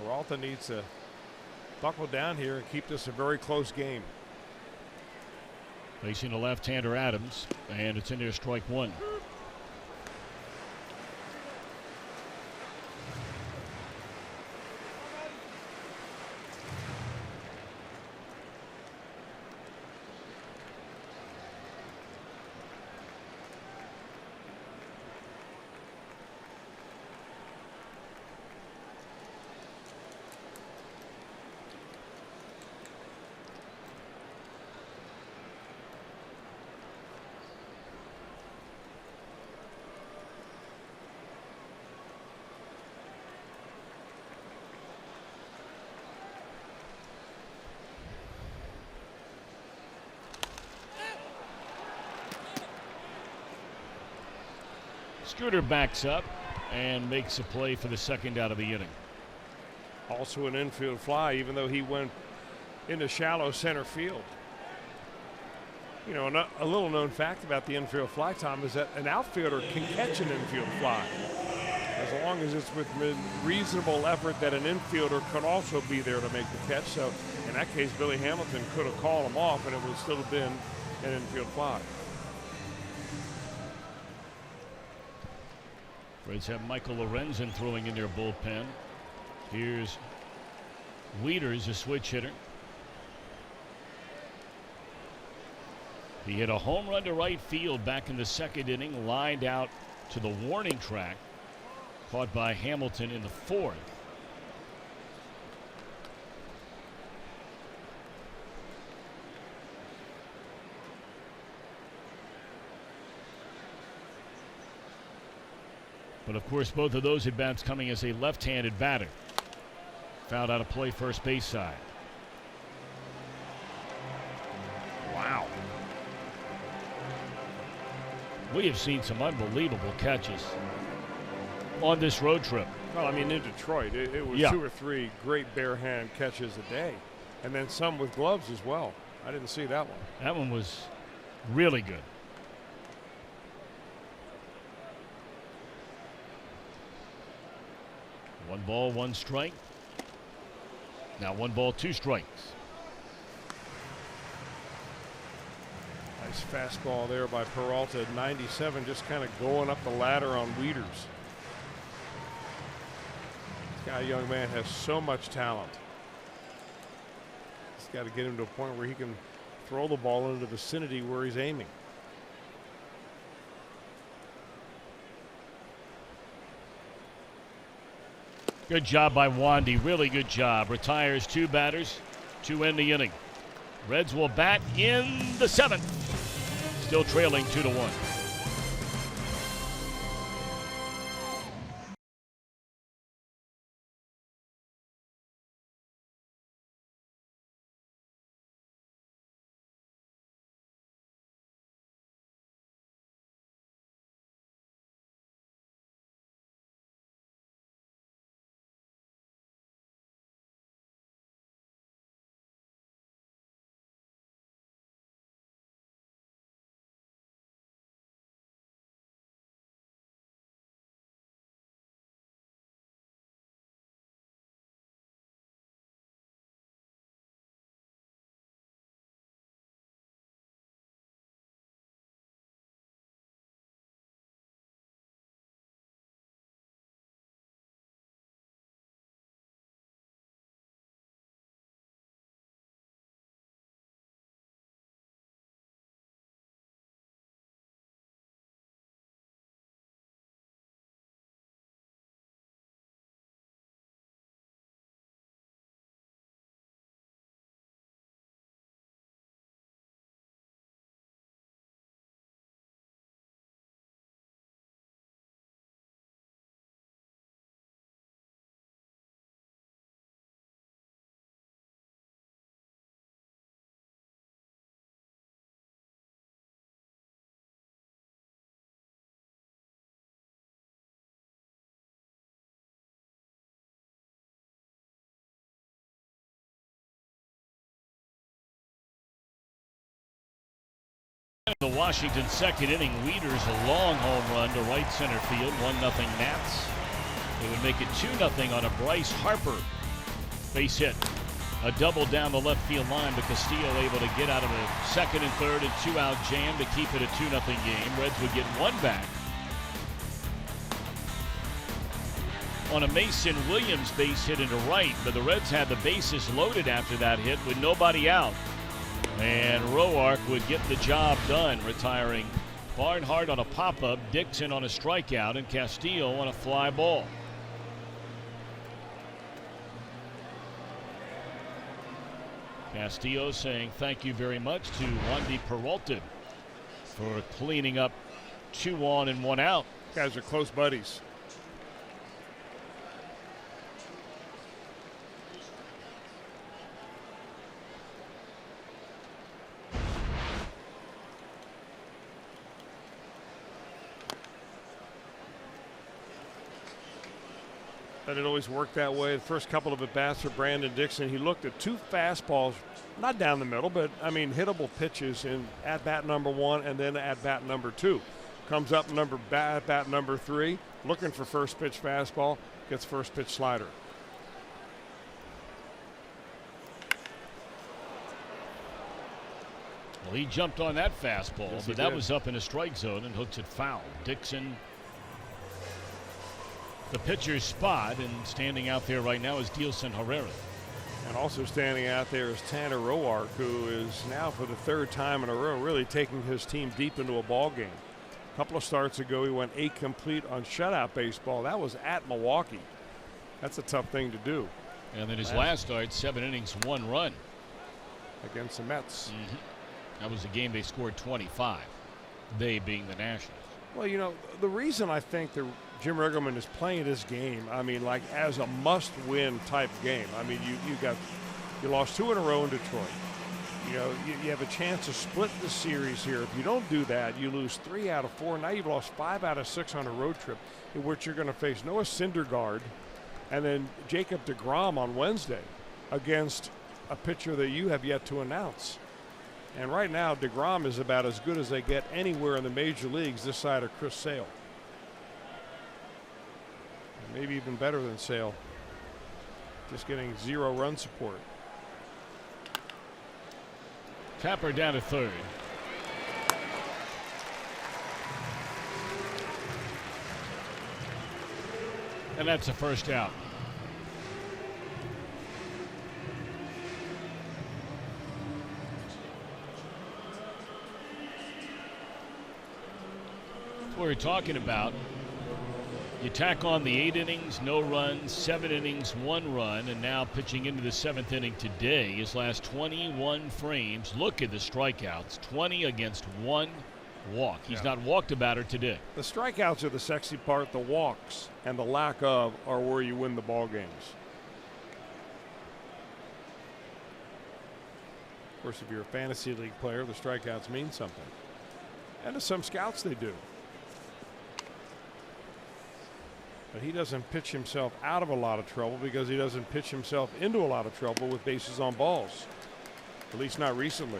Peralta needs to buckle down here and keep this a very close game. Facing the left-hander Adams, and it's in there, strike 1. Scooter backs up and makes a play for the 2nd out of the inning. Also an infield fly, even though he went into shallow center field. You know, a little known fact about the infield fly, Tom, is that an outfielder can catch an infield fly as long as it's with reasonable effort that an infielder could also be there to make the catch. So in that case, Billy Hamilton could have called him off and it would still have been an infield fly. Reds have Michael Lorenzen throwing in their bullpen. Here's Wieters, a switch hitter. He hit a home run to right field back in the 2nd inning, lined out to the warning track. caught by Hamilton in the fourth. But of course, both of those at-bats coming as a left-handed batter. Fouled out of play first base side. Wow. We have seen some unbelievable catches on this road trip. Well, I mean, in Detroit, it was 2 or 3 great bare hand catches a day, and then some with gloves as well. I didn't see that one. That one was really good. One ball, one strike. Now 1 ball, 2 strikes. Nice fastball there by Peralta at 97, just kind of going up the ladder on Wieters. This guy, young man, has so much talent. He's got to get him to a point where he can throw the ball into the vicinity where he's aiming. Good job by Wandy. Really good job. Retires 2 batters to end the inning. Reds will bat in the 7th. Still trailing 2-1. The Washington second inning, Wieters a long home run to right center field, 1-0 Nats. It would make it 2-0 on a Bryce Harper base hit. A double down the left field line, but Castillo able to get out of a second and third and 2-out jam to keep it a 2-0 game. Reds would get 1 back. On a Mason Williams base hit into right, but the Reds had the bases loaded after that hit with nobody out. And Roark would get the job done, retiring Barnhart on a pop-up, Dixon on a strikeout, and Castillo on a fly ball. Castillo saying thank you very much to Wandy Peralta for cleaning up 2 on and 1 out. Guys are close buddies. But it always worked that way. The first couple of at-bats for Brandon Dixon, he looked at 2 fastballs, not down the middle, but, I mean, hittable pitches in at-bat number 1 and then at-bat number 2. Comes up at-bat number 3, looking for first pitch fastball, gets first pitch slider. Well, he jumped on that fastball, yes, but that was up in a strike zone and hooks it foul. Dixon, the pitcher's spot, and standing out there right now is Dielson Herrera. And also standing out there is Tanner Roark, who is now for the 3rd time in a row really taking his team deep into a ball game. A couple of starts ago, he went 8 complete on shutout baseball. That was at Milwaukee. That's a tough thing to do. And then his last start, 7 innings, 1 run. Against the Mets. That was a game they scored 25, they being the Nationals. Well, you know, the reason I think that Jim Riggleman is playing this game, I mean, like as a must-win type game. I mean, you lost 2 in a row in Detroit. You know, you have a chance to split the series here. If you don't do that, you lose 3 out of 4. Now you've lost 5 out of 6 on a road trip, in which you're going to face Noah Syndergaard and then Jacob deGrom on Wednesday against a pitcher that you have yet to announce. And right now, deGrom is about as good as they get anywhere in the major leagues this side of Chris Sale. And maybe even better than Sale. Just getting 0 run support. Tapper down to third. And that's a first out. That's what we're talking about. You tack on the 8 innings, no runs, 7 innings, 1 run, and now pitching into the 7th inning today. His last 21 frames. Look at the strikeouts. 20 against 1 walk. He's not walked a batter today. The strikeouts are the sexy part. The walks and the lack of are where you win the ball games. Of course, if you're a fantasy league player, the strikeouts mean something. And to some scouts, they do. But he doesn't pitch himself out of a lot of trouble because he doesn't pitch himself into a lot of trouble with bases on balls. At least not recently.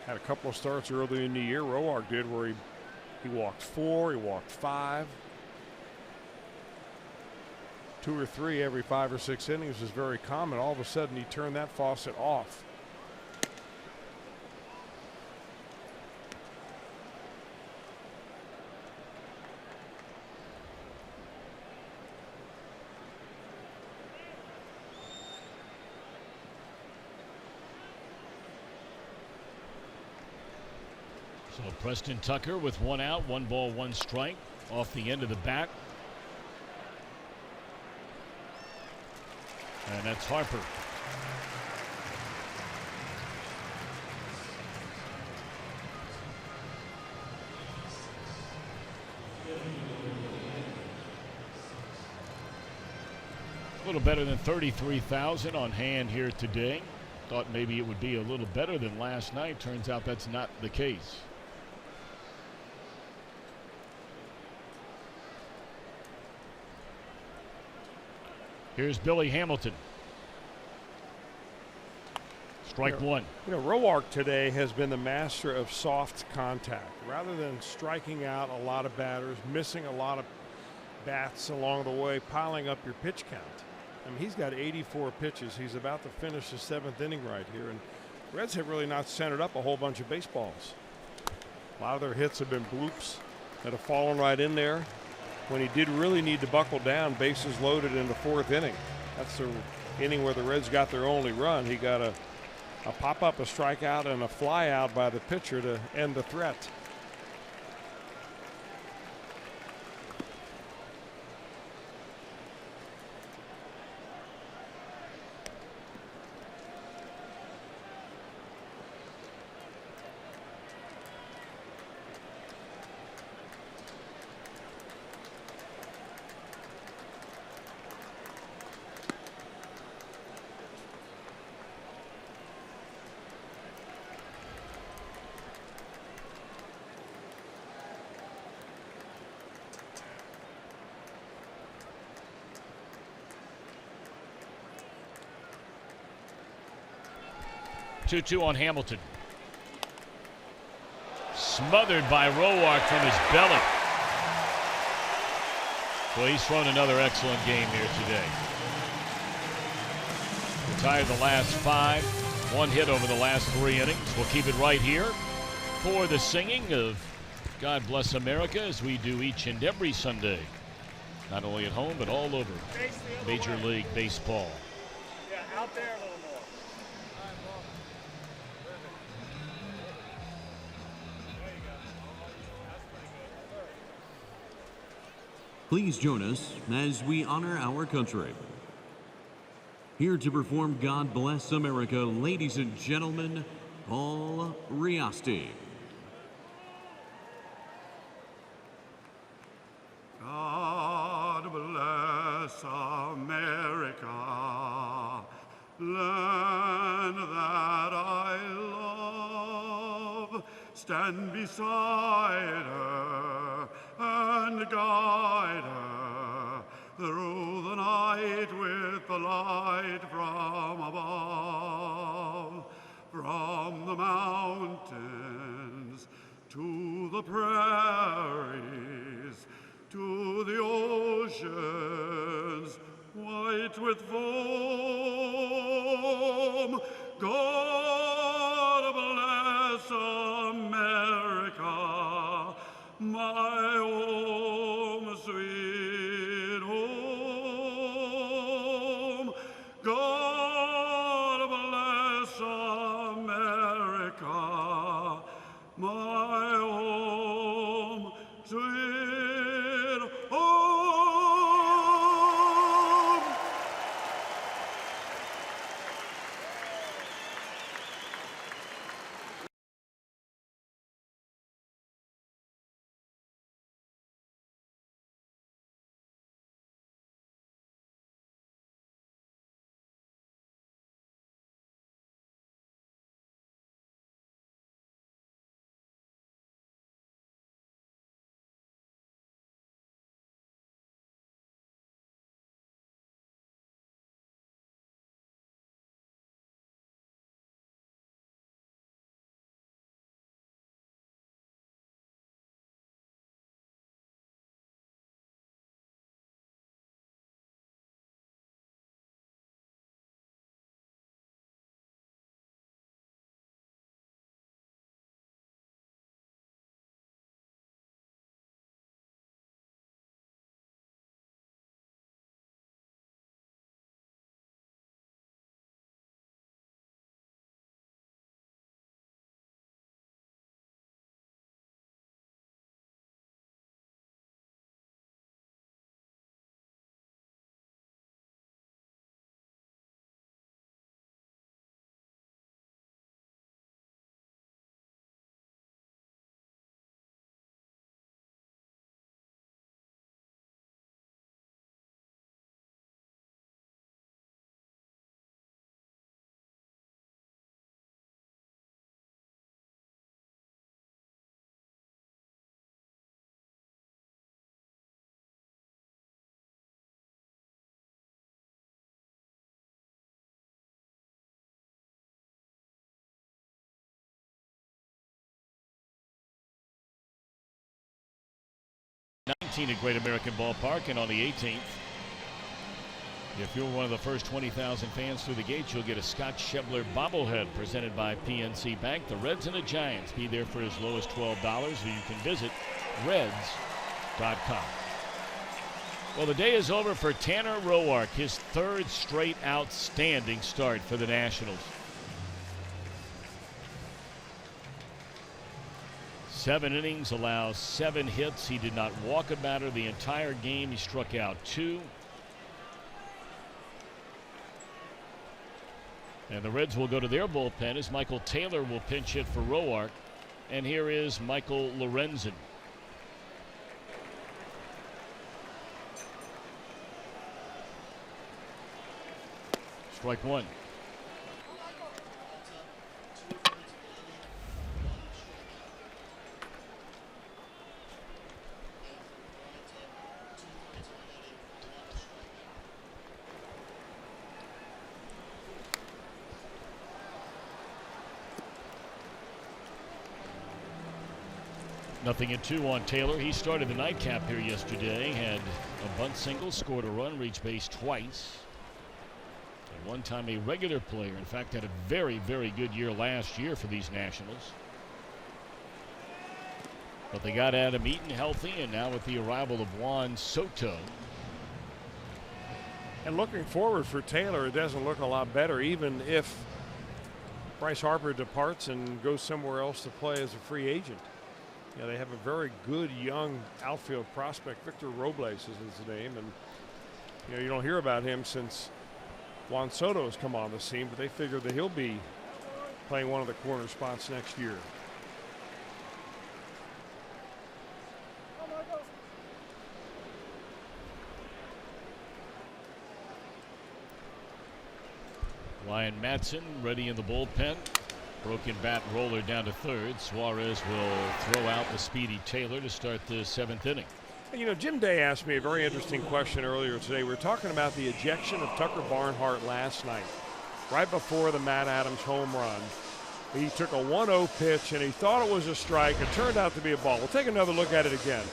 Had a couple of starts early in the year, Roark did, where he walked 4, he walked 5. 2 or 3 every 5 or 6 innings is very common. All of a sudden he turned that faucet off. So Preston Tucker with 1 out, 1 ball, 1 strike off the end of the bat. And that's Harper. A little better than 33,000 on hand here today. Thought maybe it would be a little better than last night. Turns out that's not the case. Here's Billy Hamilton. Strike 1. You know, Roark today has been the master of soft contact. Rather than striking out a lot of batters, missing a lot of bats along the way, piling up your pitch count. I mean, he's got 84 pitches. He's about to finish the 7th inning right here. And Reds have really not centered up a whole bunch of baseballs. A lot of their hits have been bloops that have fallen right in there. When he did really need to buckle down, bases loaded in the 4th inning. That's the inning where the Reds got their only run. He got a pop-up, a strikeout, and a fly out by the pitcher to end the threat. Two on Hamilton. Smothered by Roark from his belly. Well, he's thrown another excellent game here today. Retired the last 5. 1 hit over the last 3 innings. We'll keep it right here for the singing of God Bless America, as we do each and every Sunday. Not only at home, but all over Major League Baseball. Yeah, out there a little more. Please join us as we honor our country. Here to perform God Bless America, ladies and gentlemen, Paul Riasti. God bless America, land that I love. Stand beside her and guide her through the night with the light from above. From the mountains to the prairies, to the oceans white with foam. God bless America, my home, sweet home. God bless America, my home, sweet home. At Great American Ballpark, and on the 18th, if you're one of the first 20,000 fans through the gates, you'll get a Scott Schebler bobblehead presented by PNC Bank. The Reds and the Giants be there for as low as $12, or you can visit Reds.com. Well, the day is over for Tanner Roark, his third straight outstanding start for the Nationals. 7 innings, allows 7 hits. He did not walk a batter the entire game. He struck out 2. And the Reds will go to their bullpen as Michael Taylor will pinch hit for Roark. And here is Michael Lorenzen. Strike 1. Nothing at 2 on Taylor. He started the nightcap here yesterday, had a bunt single, scored a run, reached base twice. At one time a regular player. In fact, had a very, very good year last year for these Nationals. But they got Adam Eaton healthy, and now with the arrival of Juan Soto. And looking forward for Taylor, it doesn't look a lot better, even if Bryce Harper departs and goes somewhere else to play as a free agent. Yeah, they have a very good young outfield prospect. Victor Robles is his name, and you don't hear about him since Juan Soto has come on the scene, but they figure that he'll be playing one of the corner spots next year. Ryan Madsen ready in the bullpen. Broken bat roller down to third. Suarez will throw out the speedy Taylor to start the 7th inning. And Jim Day asked me a very interesting question earlier today. We were talking about the ejection of Tucker Barnhart last night, right before the Matt Adams home run. He took a 1-0 pitch and he thought it was a strike. It turned out to be a ball. We'll take another look at it again.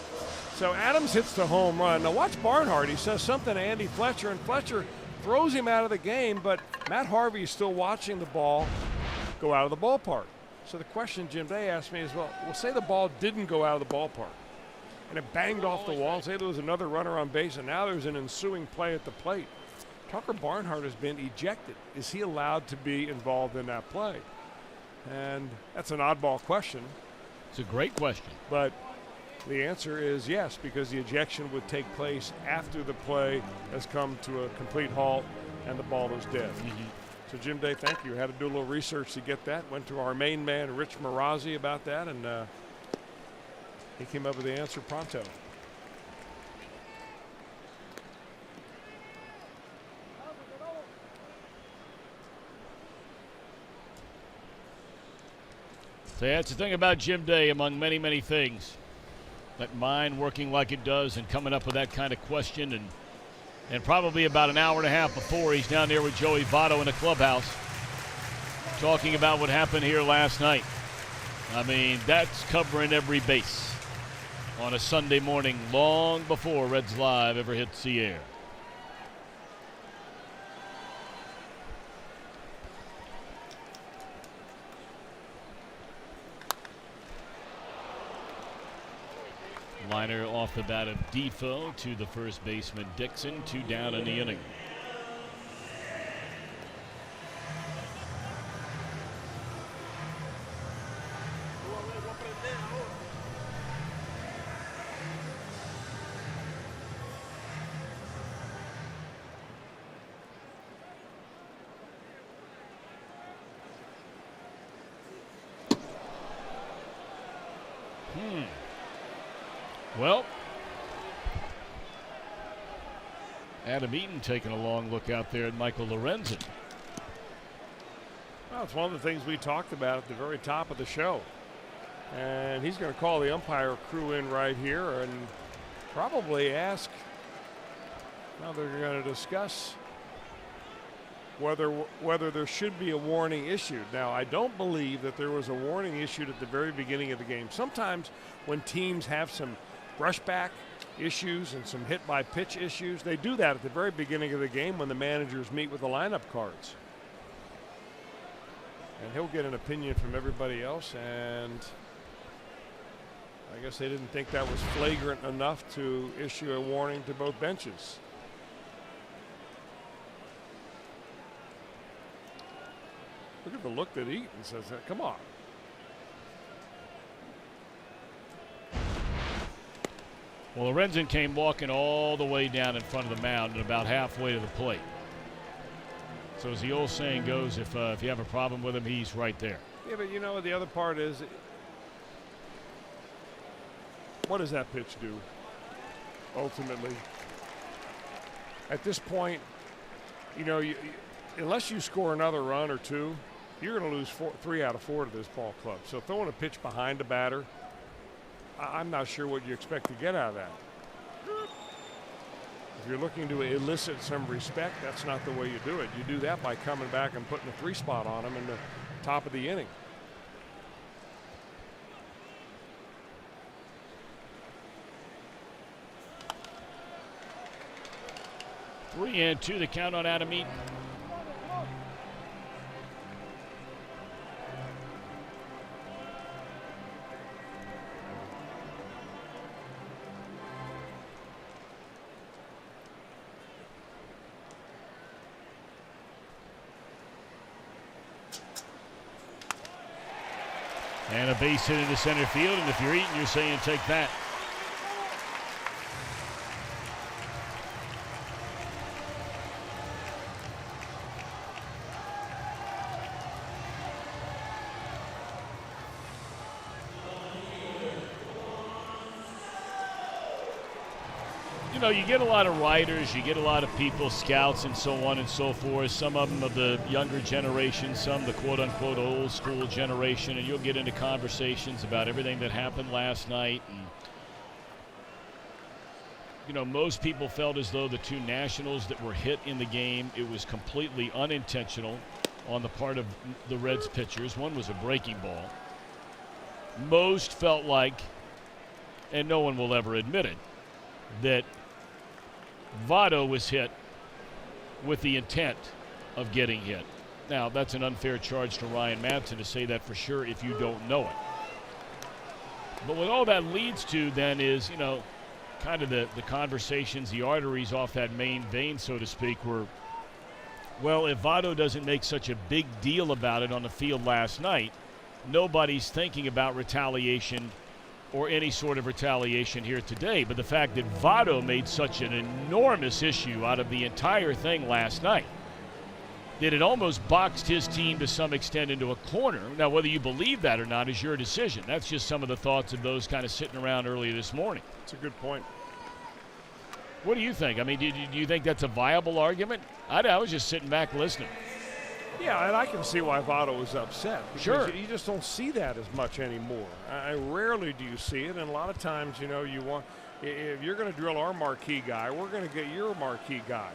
So Adams hits the home run. Now watch Barnhart. He says something to Andy Fletcher, and Fletcher throws him out of the game, but Matt Harvey is still watching the ball go out of the ballpark. So the question Jim Day asked me is, well, we'll say the ball didn't go out of the ballpark and it banged off the wall. Say there was another runner on base and now there's an ensuing play at the plate. Tucker Barnhart has been ejected. Is he allowed to be involved in that play? And that's an oddball question. It's a great question. But the answer is yes, because the ejection would take place after the play has come to a complete halt and the ball is dead. So Jim Day, thank you. Had to do a little research to get that. Went to our main man, Rich Marazzi, about that, and he came up with the answer pronto. So that's the thing about Jim Day, among many, many things. That mind working like it does and coming up with that kind of question. And probably about an hour and a half before, he's down there with Joey Votto in the clubhouse talking about what happened here last night. I mean, that's covering every base on a Sunday morning long before Reds Live ever hits the air. Liner off the bat of Defoe to the first baseman Dixon. 2 down in the inning. Well, Adam Eaton taking a long look out there at Michael Lorenzen. Well, it's one of the things we talked about at the very top of the show. And he's going to call the umpire crew in right here and probably ask, well, they're going to discuss whether there should be a warning issued. Now, I don't believe that there was a warning issued at the very beginning of the game. Sometimes when teams have some brushback issues and some hit by pitch issues, they do that at the very beginning of the game when the managers meet with the lineup cards. And he'll get an opinion from everybody else, and I guess they didn't think that was flagrant enough to issue a warning to both benches. Look at the look that Eaton says, come on. Well, Lorenzen came walking all the way down in front of the mound and about halfway to the plate. So as the old saying goes, if you have a problem with him, he's right there. Yeah, but you know, the other part is, what does that pitch do ultimately? At this point, you know, unless you score another run or two, you're going to lose 3 out of 4 to this ball club. So throwing a pitch behind a batter, I'm not sure what you expect to get out of that. If you're looking to elicit some respect, that's not the way you do it. You do that by coming back and putting a 3 spot on them in the top of the inning. Three and two, the count on Adam Eaton. And a base hit into center field, and if you're eating, you're saying take that. You know, you get a lot of writers, you get a lot of people, scouts and so on and so forth, some of them of the younger generation, some the quote-unquote old school generation, and you'll get into conversations about everything that happened last night. And, you know, most people felt as though the two Nationals that were hit in the game, it was completely unintentional on the part of the Reds pitchers. One was a breaking ball. Most felt like, and no one will ever admit it, that Votto was hit with the intent of getting hit. Now, that's an unfair charge to Ryan Madsen to say that for sure if you don't know it. But what all that leads to then is, you know, kind of the conversations, the arteries off that main vein, so to speak, were, well, if Votto doesn't make such a big deal about it on the field last night, nobody's thinking about retaliation or any sort of retaliation here today. But the fact that Votto made such an enormous issue out of the entire thing last night, that it almost boxed his team to some extent into a corner. Now, whether you believe that or not is your decision. That's just some of the thoughts of those kind of sitting around earlier this morning. That's a good point. What do you think? I mean, do you think that's a viable argument? I was just sitting back listening. Yeah, and I can see why Votto was upset. Sure. You just don't see that as much anymore. I rarely do you see it, and a lot of times, you know, you want, if you're going to drill our marquee guy, we're going to get your marquee guy.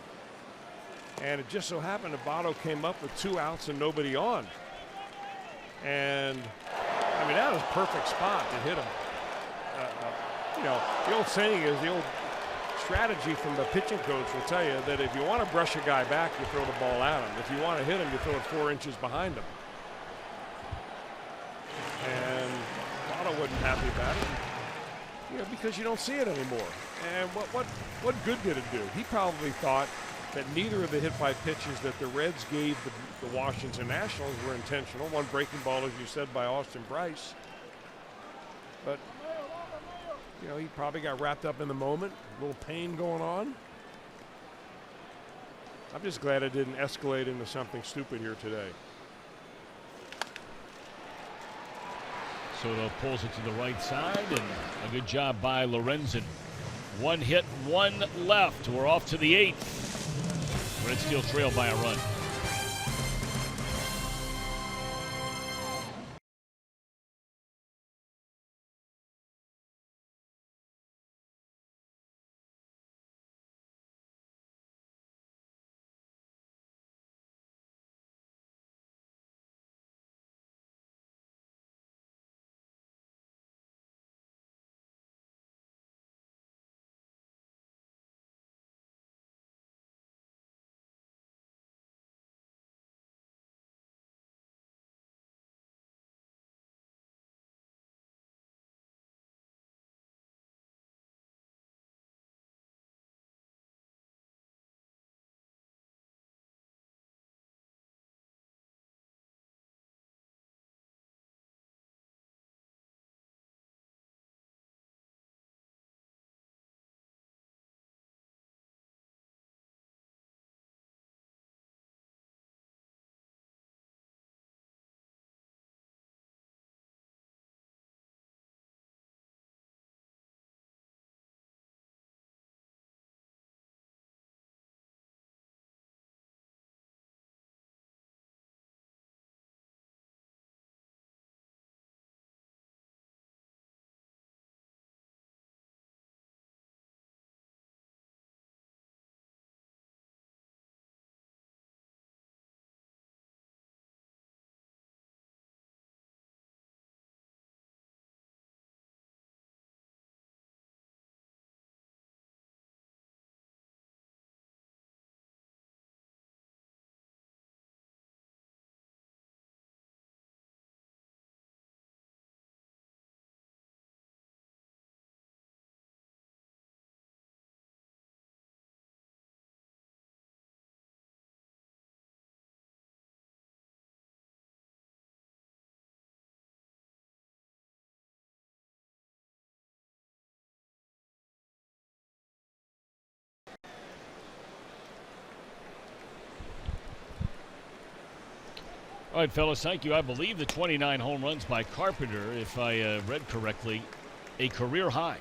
And it just so happened that Votto came up with 2 outs and nobody on. And, I mean, that was a perfect spot to hit him. You know, the old saying is, the old strategy from the pitching coach will tell you that if you want to brush a guy back, you throw the ball at him. If you want to hit him, you throw it 4 inches behind him. And Votto wasn't happy about it, you know, because you don't see it anymore. And what good did it do? He probably thought that neither of the hit by pitches that the Reds gave the Washington Nationals were intentional. One breaking ball, as you said, by Austin Bryce. But you know, he probably got wrapped up in the moment, a little pain going on. I'm just glad it didn't escalate into something stupid here today. Soto pulls it to the right side, and a good job by Lorenzen. 1 hit, 1 left. We're off to the 8th. Reds still trail by a run. All right, fellas, thank you. I believe the 29 home runs by Carpenter, if I read correctly, a career high.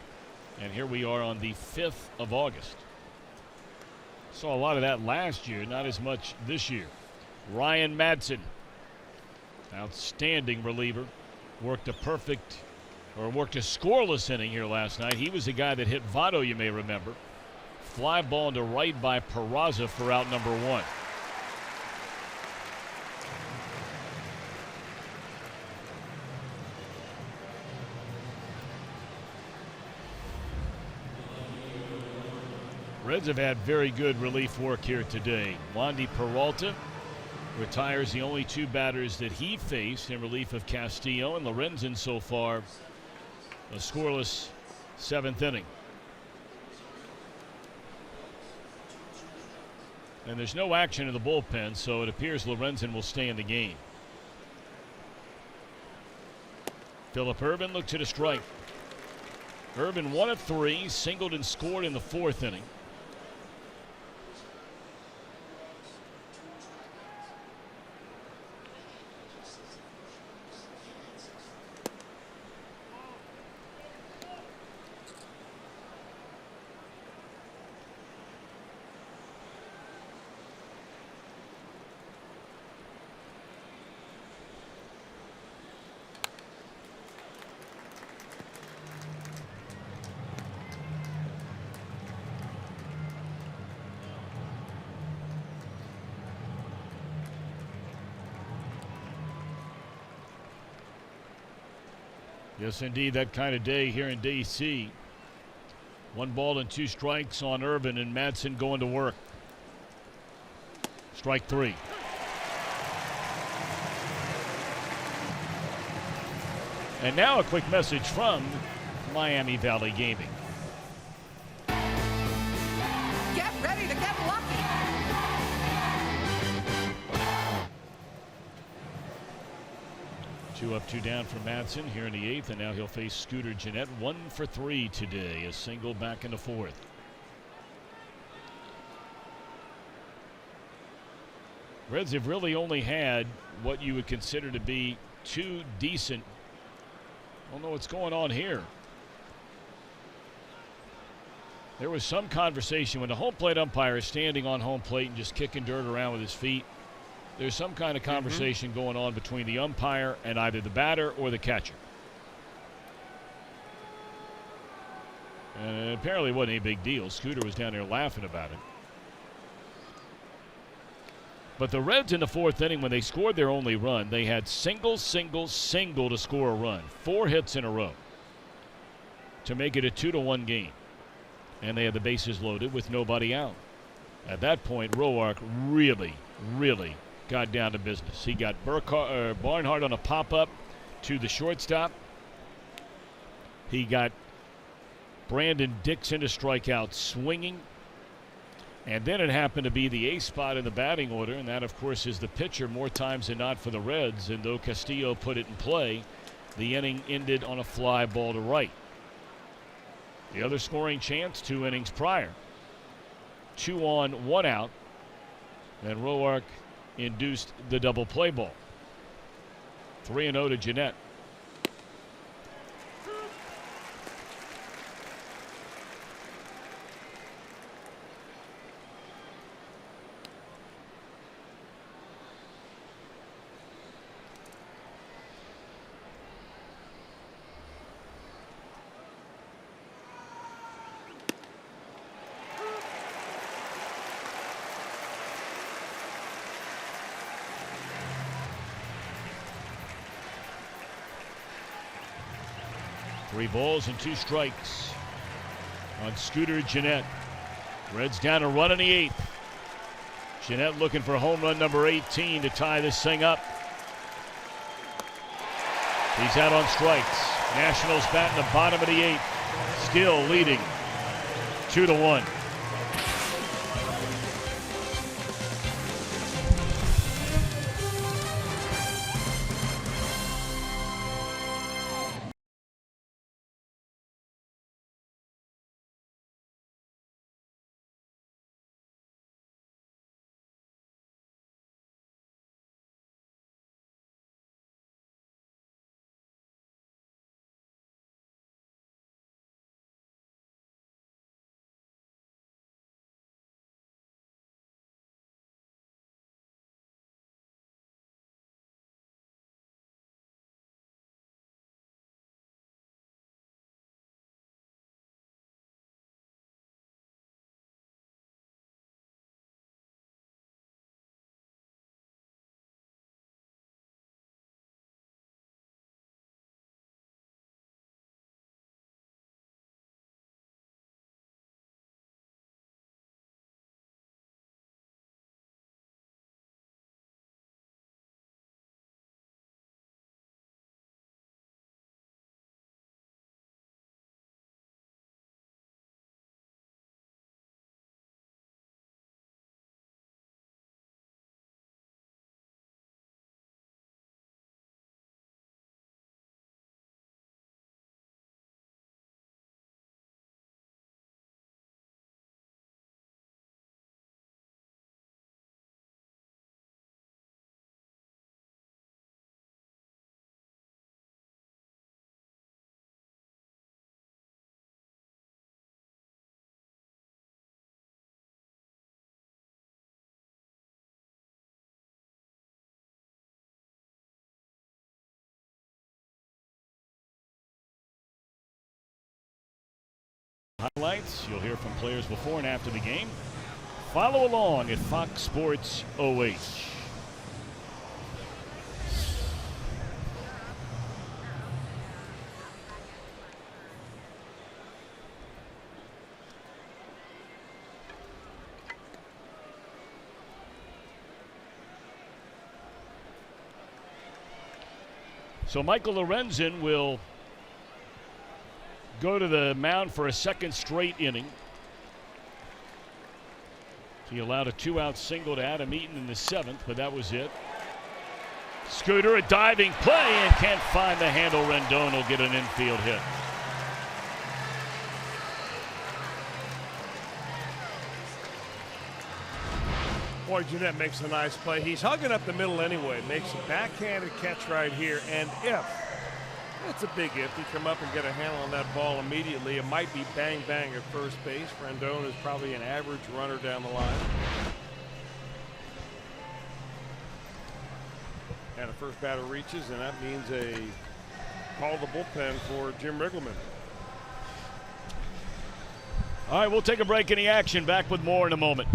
And here we are on the 5th of August. Saw a lot of that last year, not as much this year. Ryan Madsen, outstanding reliever, worked a scoreless inning here last night. He was the guy that hit Votto, you may remember. Fly ball to right by Peraza for out number 1. Reds have had very good relief work here today. Wandy Peralta retires the only 2 batters that he faced in relief of Castillo, and Lorenzen so far a scoreless 7th inning. And there's no action in the bullpen, so it appears Lorenzen will stay in the game. Phillip Ervin looks at a strike. Ervin 1 of 3, singled and scored in the 4th inning. Yes, indeed, that kind of day here in D.C. 1 ball and 2 strikes on Ervin, and Madsen going to work. Strike 3. And now a quick message from Miami Valley Gaming. Get ready to get lucky. 2 up, 2 down for Madsen here in the 8th, and now he'll face Scooter Gennett. 1 for 3 today, a single back in the 4th. Reds have really only had what you would consider to be 2 decent. I don't know what's going on here. There was some conversation when the home plate umpire is standing on home plate and just kicking dirt around with his feet. There's some kind of conversation going on between the umpire and either the batter or the catcher. And apparently it wasn't a big deal. Scooter was down there laughing about it. But the Reds in the 4th inning, when they scored their only run, they had single, single, single to score a run. 4 hits in a row to make it a 2-1 game. And they had the bases loaded with nobody out. At that point, Roark really got down to business. He got Barnhart on a pop-up to the shortstop. He got Brandon Dixon to strike out swinging. And then it happened to be the ace spot in the batting order, and that, of course, is the pitcher more times than not for the Reds. And though Castillo put it in play, the inning ended on a fly ball to right. The other scoring chance 2 innings prior. 2 on, 1 out. And Roark induced the double play ball. 3-0 to Gennett. Three balls and 2 strikes on Scooter Gennett. Reds down a run in the 8th. Gennett looking for home run number 18 to tie this thing up. He's out on strikes. Nationals bat in the bottom of the 8th. Still leading 2-1. Highlights you'll hear from players before and after the game. Follow along at Fox Sports OH. So Michael Lorenzen will go to the mound for a second straight inning. He allowed a 2-out single to Adam Eaton in the 7th, but that was it. Scooter, a diving play, and can't find the handle. Rendon will get an infield hit. Boy, Jeanette makes a nice play. He's hugging up the middle anyway. Makes a backhanded catch right here. And if, it's a big if, he come up and get a handle on that ball immediately, it might be bang bang at first base. Rendon is probably an average runner down the line. And the first batter reaches, and that means a call to the bullpen for Jim Riggleman. All right, we'll take a break in the action. Back with more in a moment.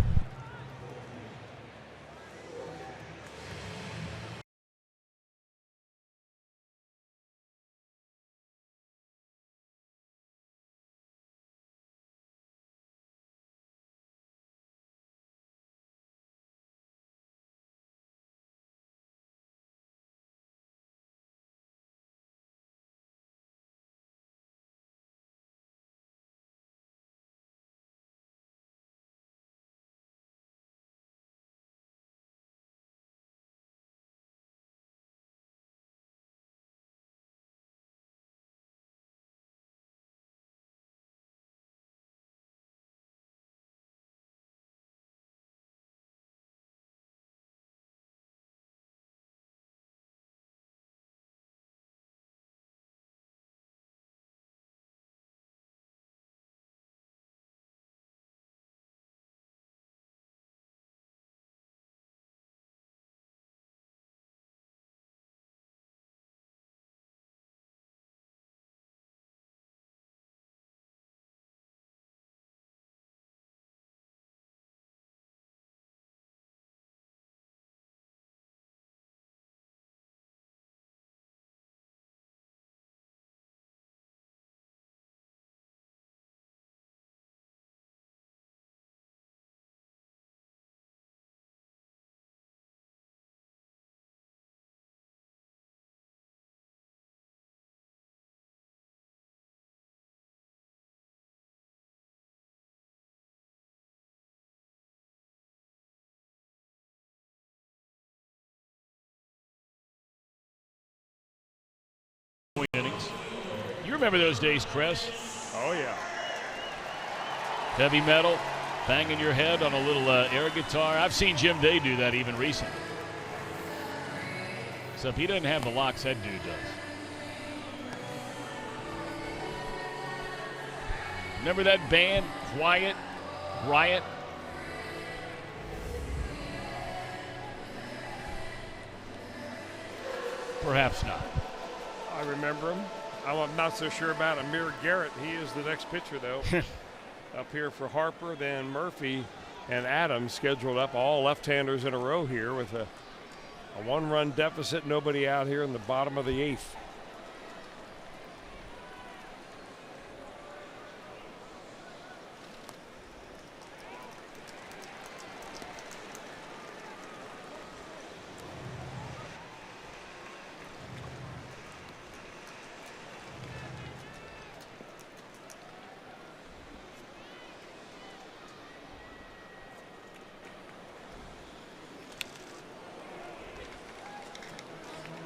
Innings. You remember those days, Chris? Oh, yeah. Heavy metal, banging your head on a little air guitar. I've seen Jim Day do that even recently. Except he doesn't have the locks that dude does. Remember that band, Quiet Riot? Perhaps not. I remember him. I'm not so sure about Amir Garrett. He is the next pitcher, though. Up here for Harper, then Murphy and Adams scheduled up, all left-handers in a row here with a one-run deficit. Nobody out here in the bottom of the 8th.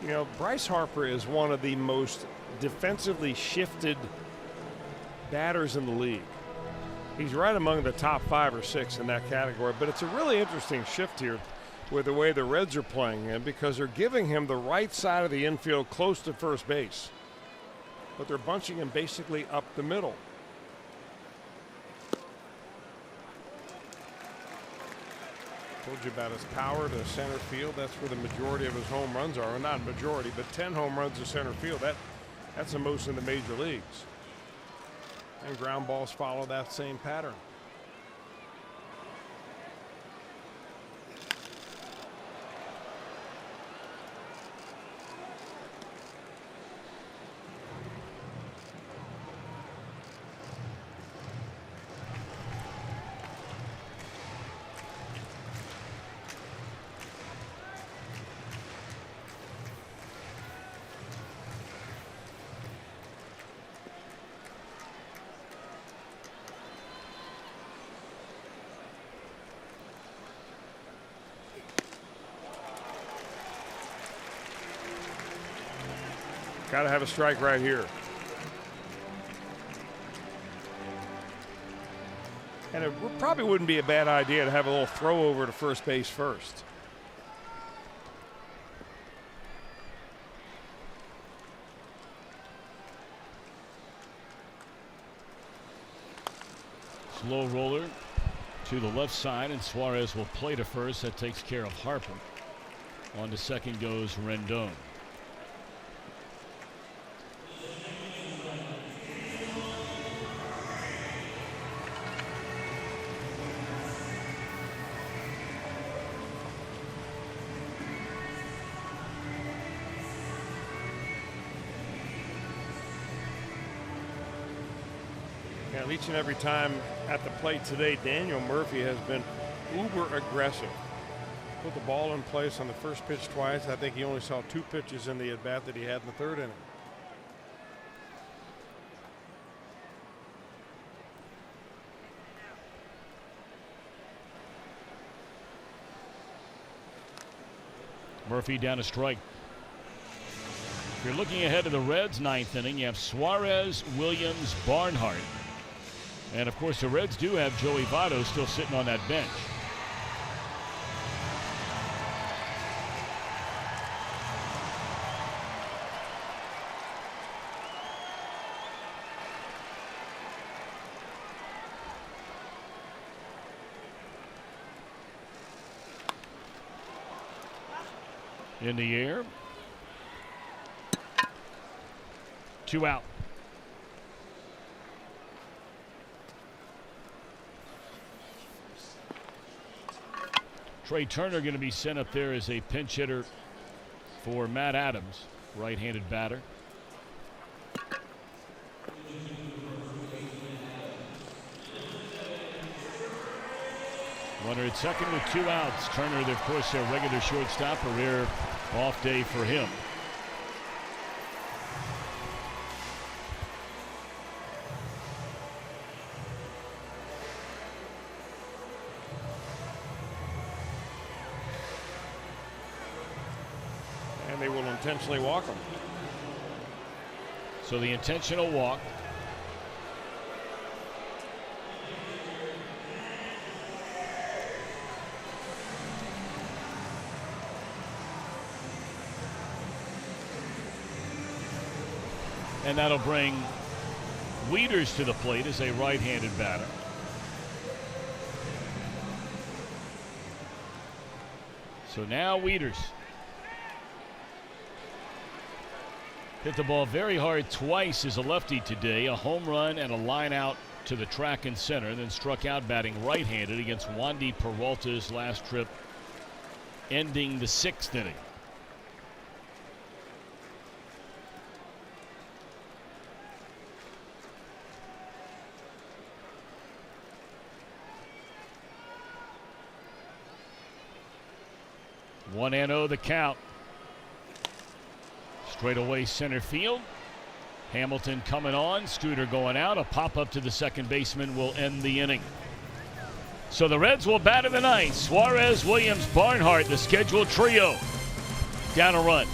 You know, Bryce Harper is one of the most defensively shifted batters in the league. He's right among the top 5 or 6 in that category, but it's a really interesting shift here with the way the Reds are playing him, because they're giving him the right side of the infield close to first base, but they're bunching him basically up the middle. Told you about his power to center field. That's where the majority of his home runs are. Well, not majority, but 10 home runs to center field. That's the most in the major leagues. And ground balls follow that same pattern. Got to have a strike right here. And it probably wouldn't be a bad idea to have a little throw over to first base first. Slow roller to the left side, and Suarez will play to first. That takes care of Harper. On to second goes Rendon. And each and every time at the plate today, Daniel Murphy has been uber aggressive. Put the ball in place on the first pitch twice. I think he only saw 2 pitches in the at-bat that he had in the 3rd inning. Murphy down a strike. If you're looking ahead to the Reds' 9th inning, you have Suarez, Williams, Barnhart. And, of course, the Reds do have Joey Votto still sitting on that bench. In the air. 2 out. Trey Turner going to be sent up there as a pinch hitter for Matt Adams, right-handed batter. Runner at second with 2 outs. Turner, of course, their regular shortstop. A rare off day for him. And they will intentionally walk him. So the intentional walk. And that'll bring Wieters to the plate as a right-handed batter. So now Wieters hit the ball very hard twice as a lefty today. A home run and a line out to the track and center. Then struck out batting right-handed against Wandy Peralta's last trip, ending the 6th inning. One and 0 the count. Straight away center field. Hamilton coming on. Scooter going out. A pop up to the second baseman will end the inning. So the Reds will bat in the 9th. Suarez, Williams, Barnhart, the scheduled trio. Down a run.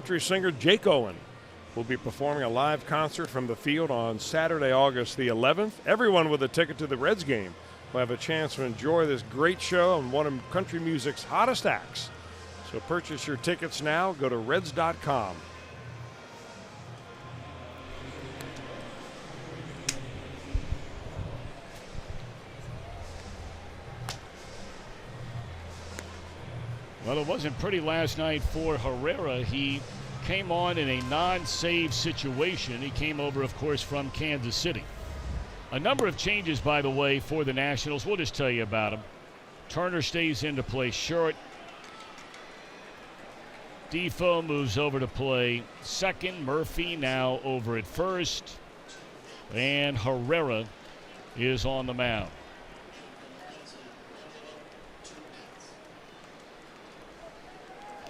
country singer Jake Owen will be performing a live concert from the field on Saturday, August the 11th. Everyone with a ticket to the Reds game will have a chance to enjoy this great show and one of country music's hottest acts. So purchase your tickets now. Go to Reds.com. Well, it wasn't pretty last night for Herrera. He came on in a non-save situation. He came over, of course, from Kansas City. A number of changes, by the way, for the Nationals. We'll just tell you about them. Turner stays in to play short. Defoe moves over to play second. Murphy now over at first. And Herrera is on the mound.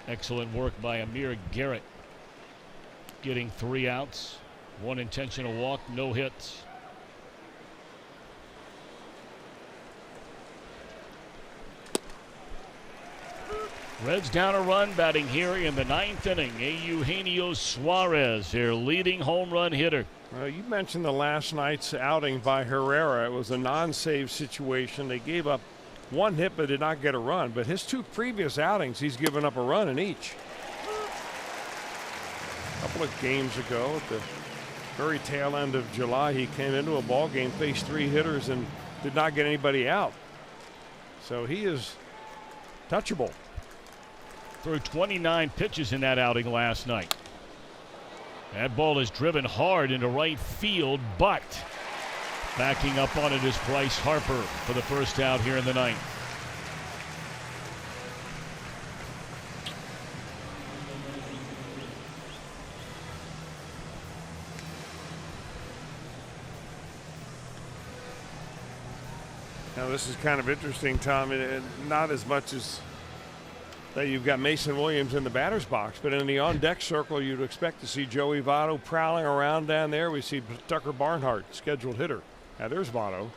Excellent work by Amir Garrett. Getting 3 outs, 1 intentional walk, no hits. Reds down a run, batting here in the 9th inning. Eugenio Suarez, their leading home run hitter. You mentioned the last night's outing by Herrera. It was a non-save situation. They gave up 1 hit but did not get a run. But his 2 previous outings, he's given up a run in each. A couple of games ago, at the very tail end of July, he came into a ball game, faced 3 hitters, and did not get anybody out. So he is touchable. Threw 29 pitches in that outing last night. That ball is driven hard into right field, but backing up on it is Bryce Harper for the first out here in the 9th. Now this is kind of interesting, Tom, and not as much as that you've got Mason Williams in the batter's box, but in the on-deck circle, you'd expect to see Joey Votto prowling around down there. We see Tucker Barnhart, scheduled hitter. Now there's Votto.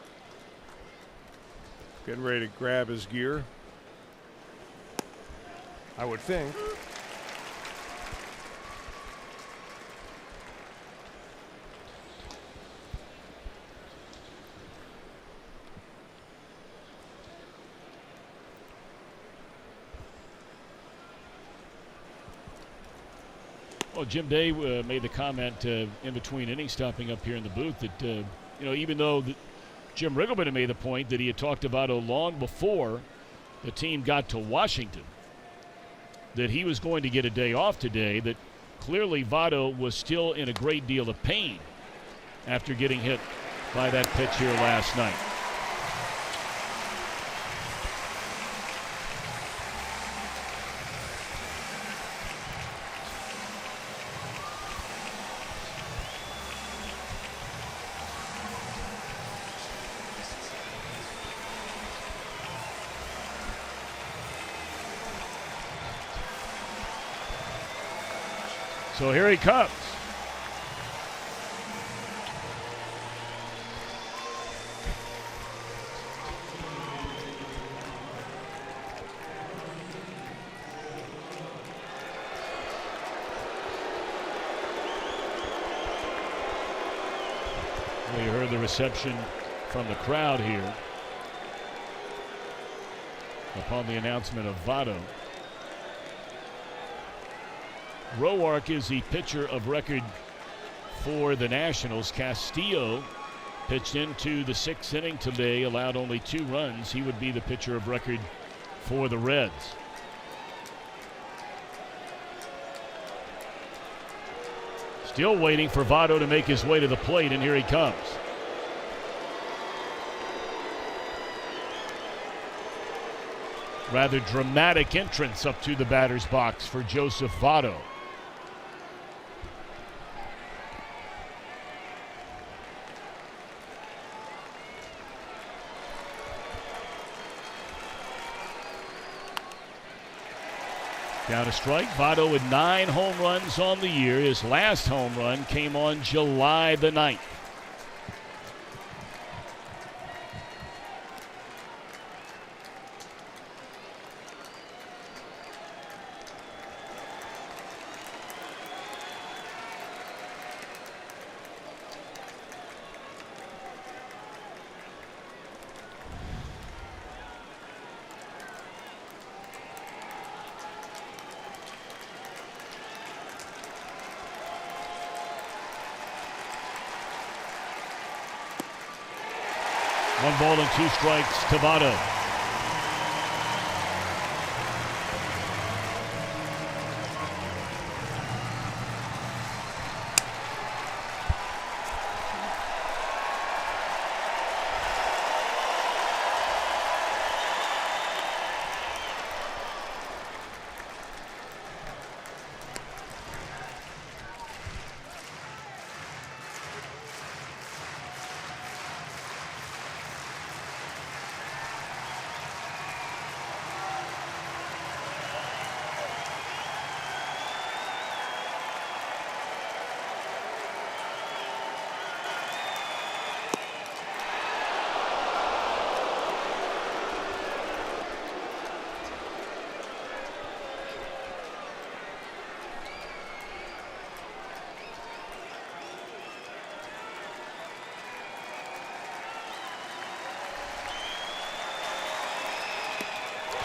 Getting ready to grab his gear, I would think. Well, Jim Day made the comment in between innings, stopping up here in the booth, that even though Jim Riggleman had made the point that he had talked about long before the team got to Washington, that he was going to get a day off today, that clearly Votto was still in a great deal of pain after getting hit by that pitch here last night. So here he comes. Well, you heard the reception from the crowd here upon the announcement of Votto. Roark is the pitcher of record for the Nationals. Castillo pitched into the 6th inning today, allowed only 2 runs. He would be the pitcher of record for the Reds. Still waiting for Votto to make his way to the plate, and here he comes. Rather dramatic entrance up to the batter's box for Joseph Votto. Down a strike. Votto with 9 home runs on the year. His last home run came on July the 9th. 1 ball and 2 strikes to Votto.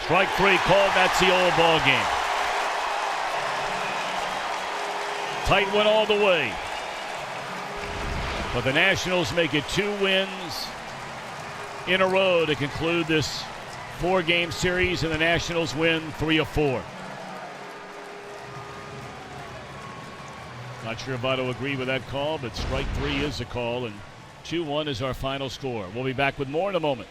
Strike 3 called. That's the old ball game. Tight one all the way. But the Nationals make it 2 wins in a row to conclude this 4-game series, and the Nationals win 3 of 4. Not sure if Votto agreed with that call, but strike 3 is the call, and 2-1 is our final score. We'll be back with more in a moment.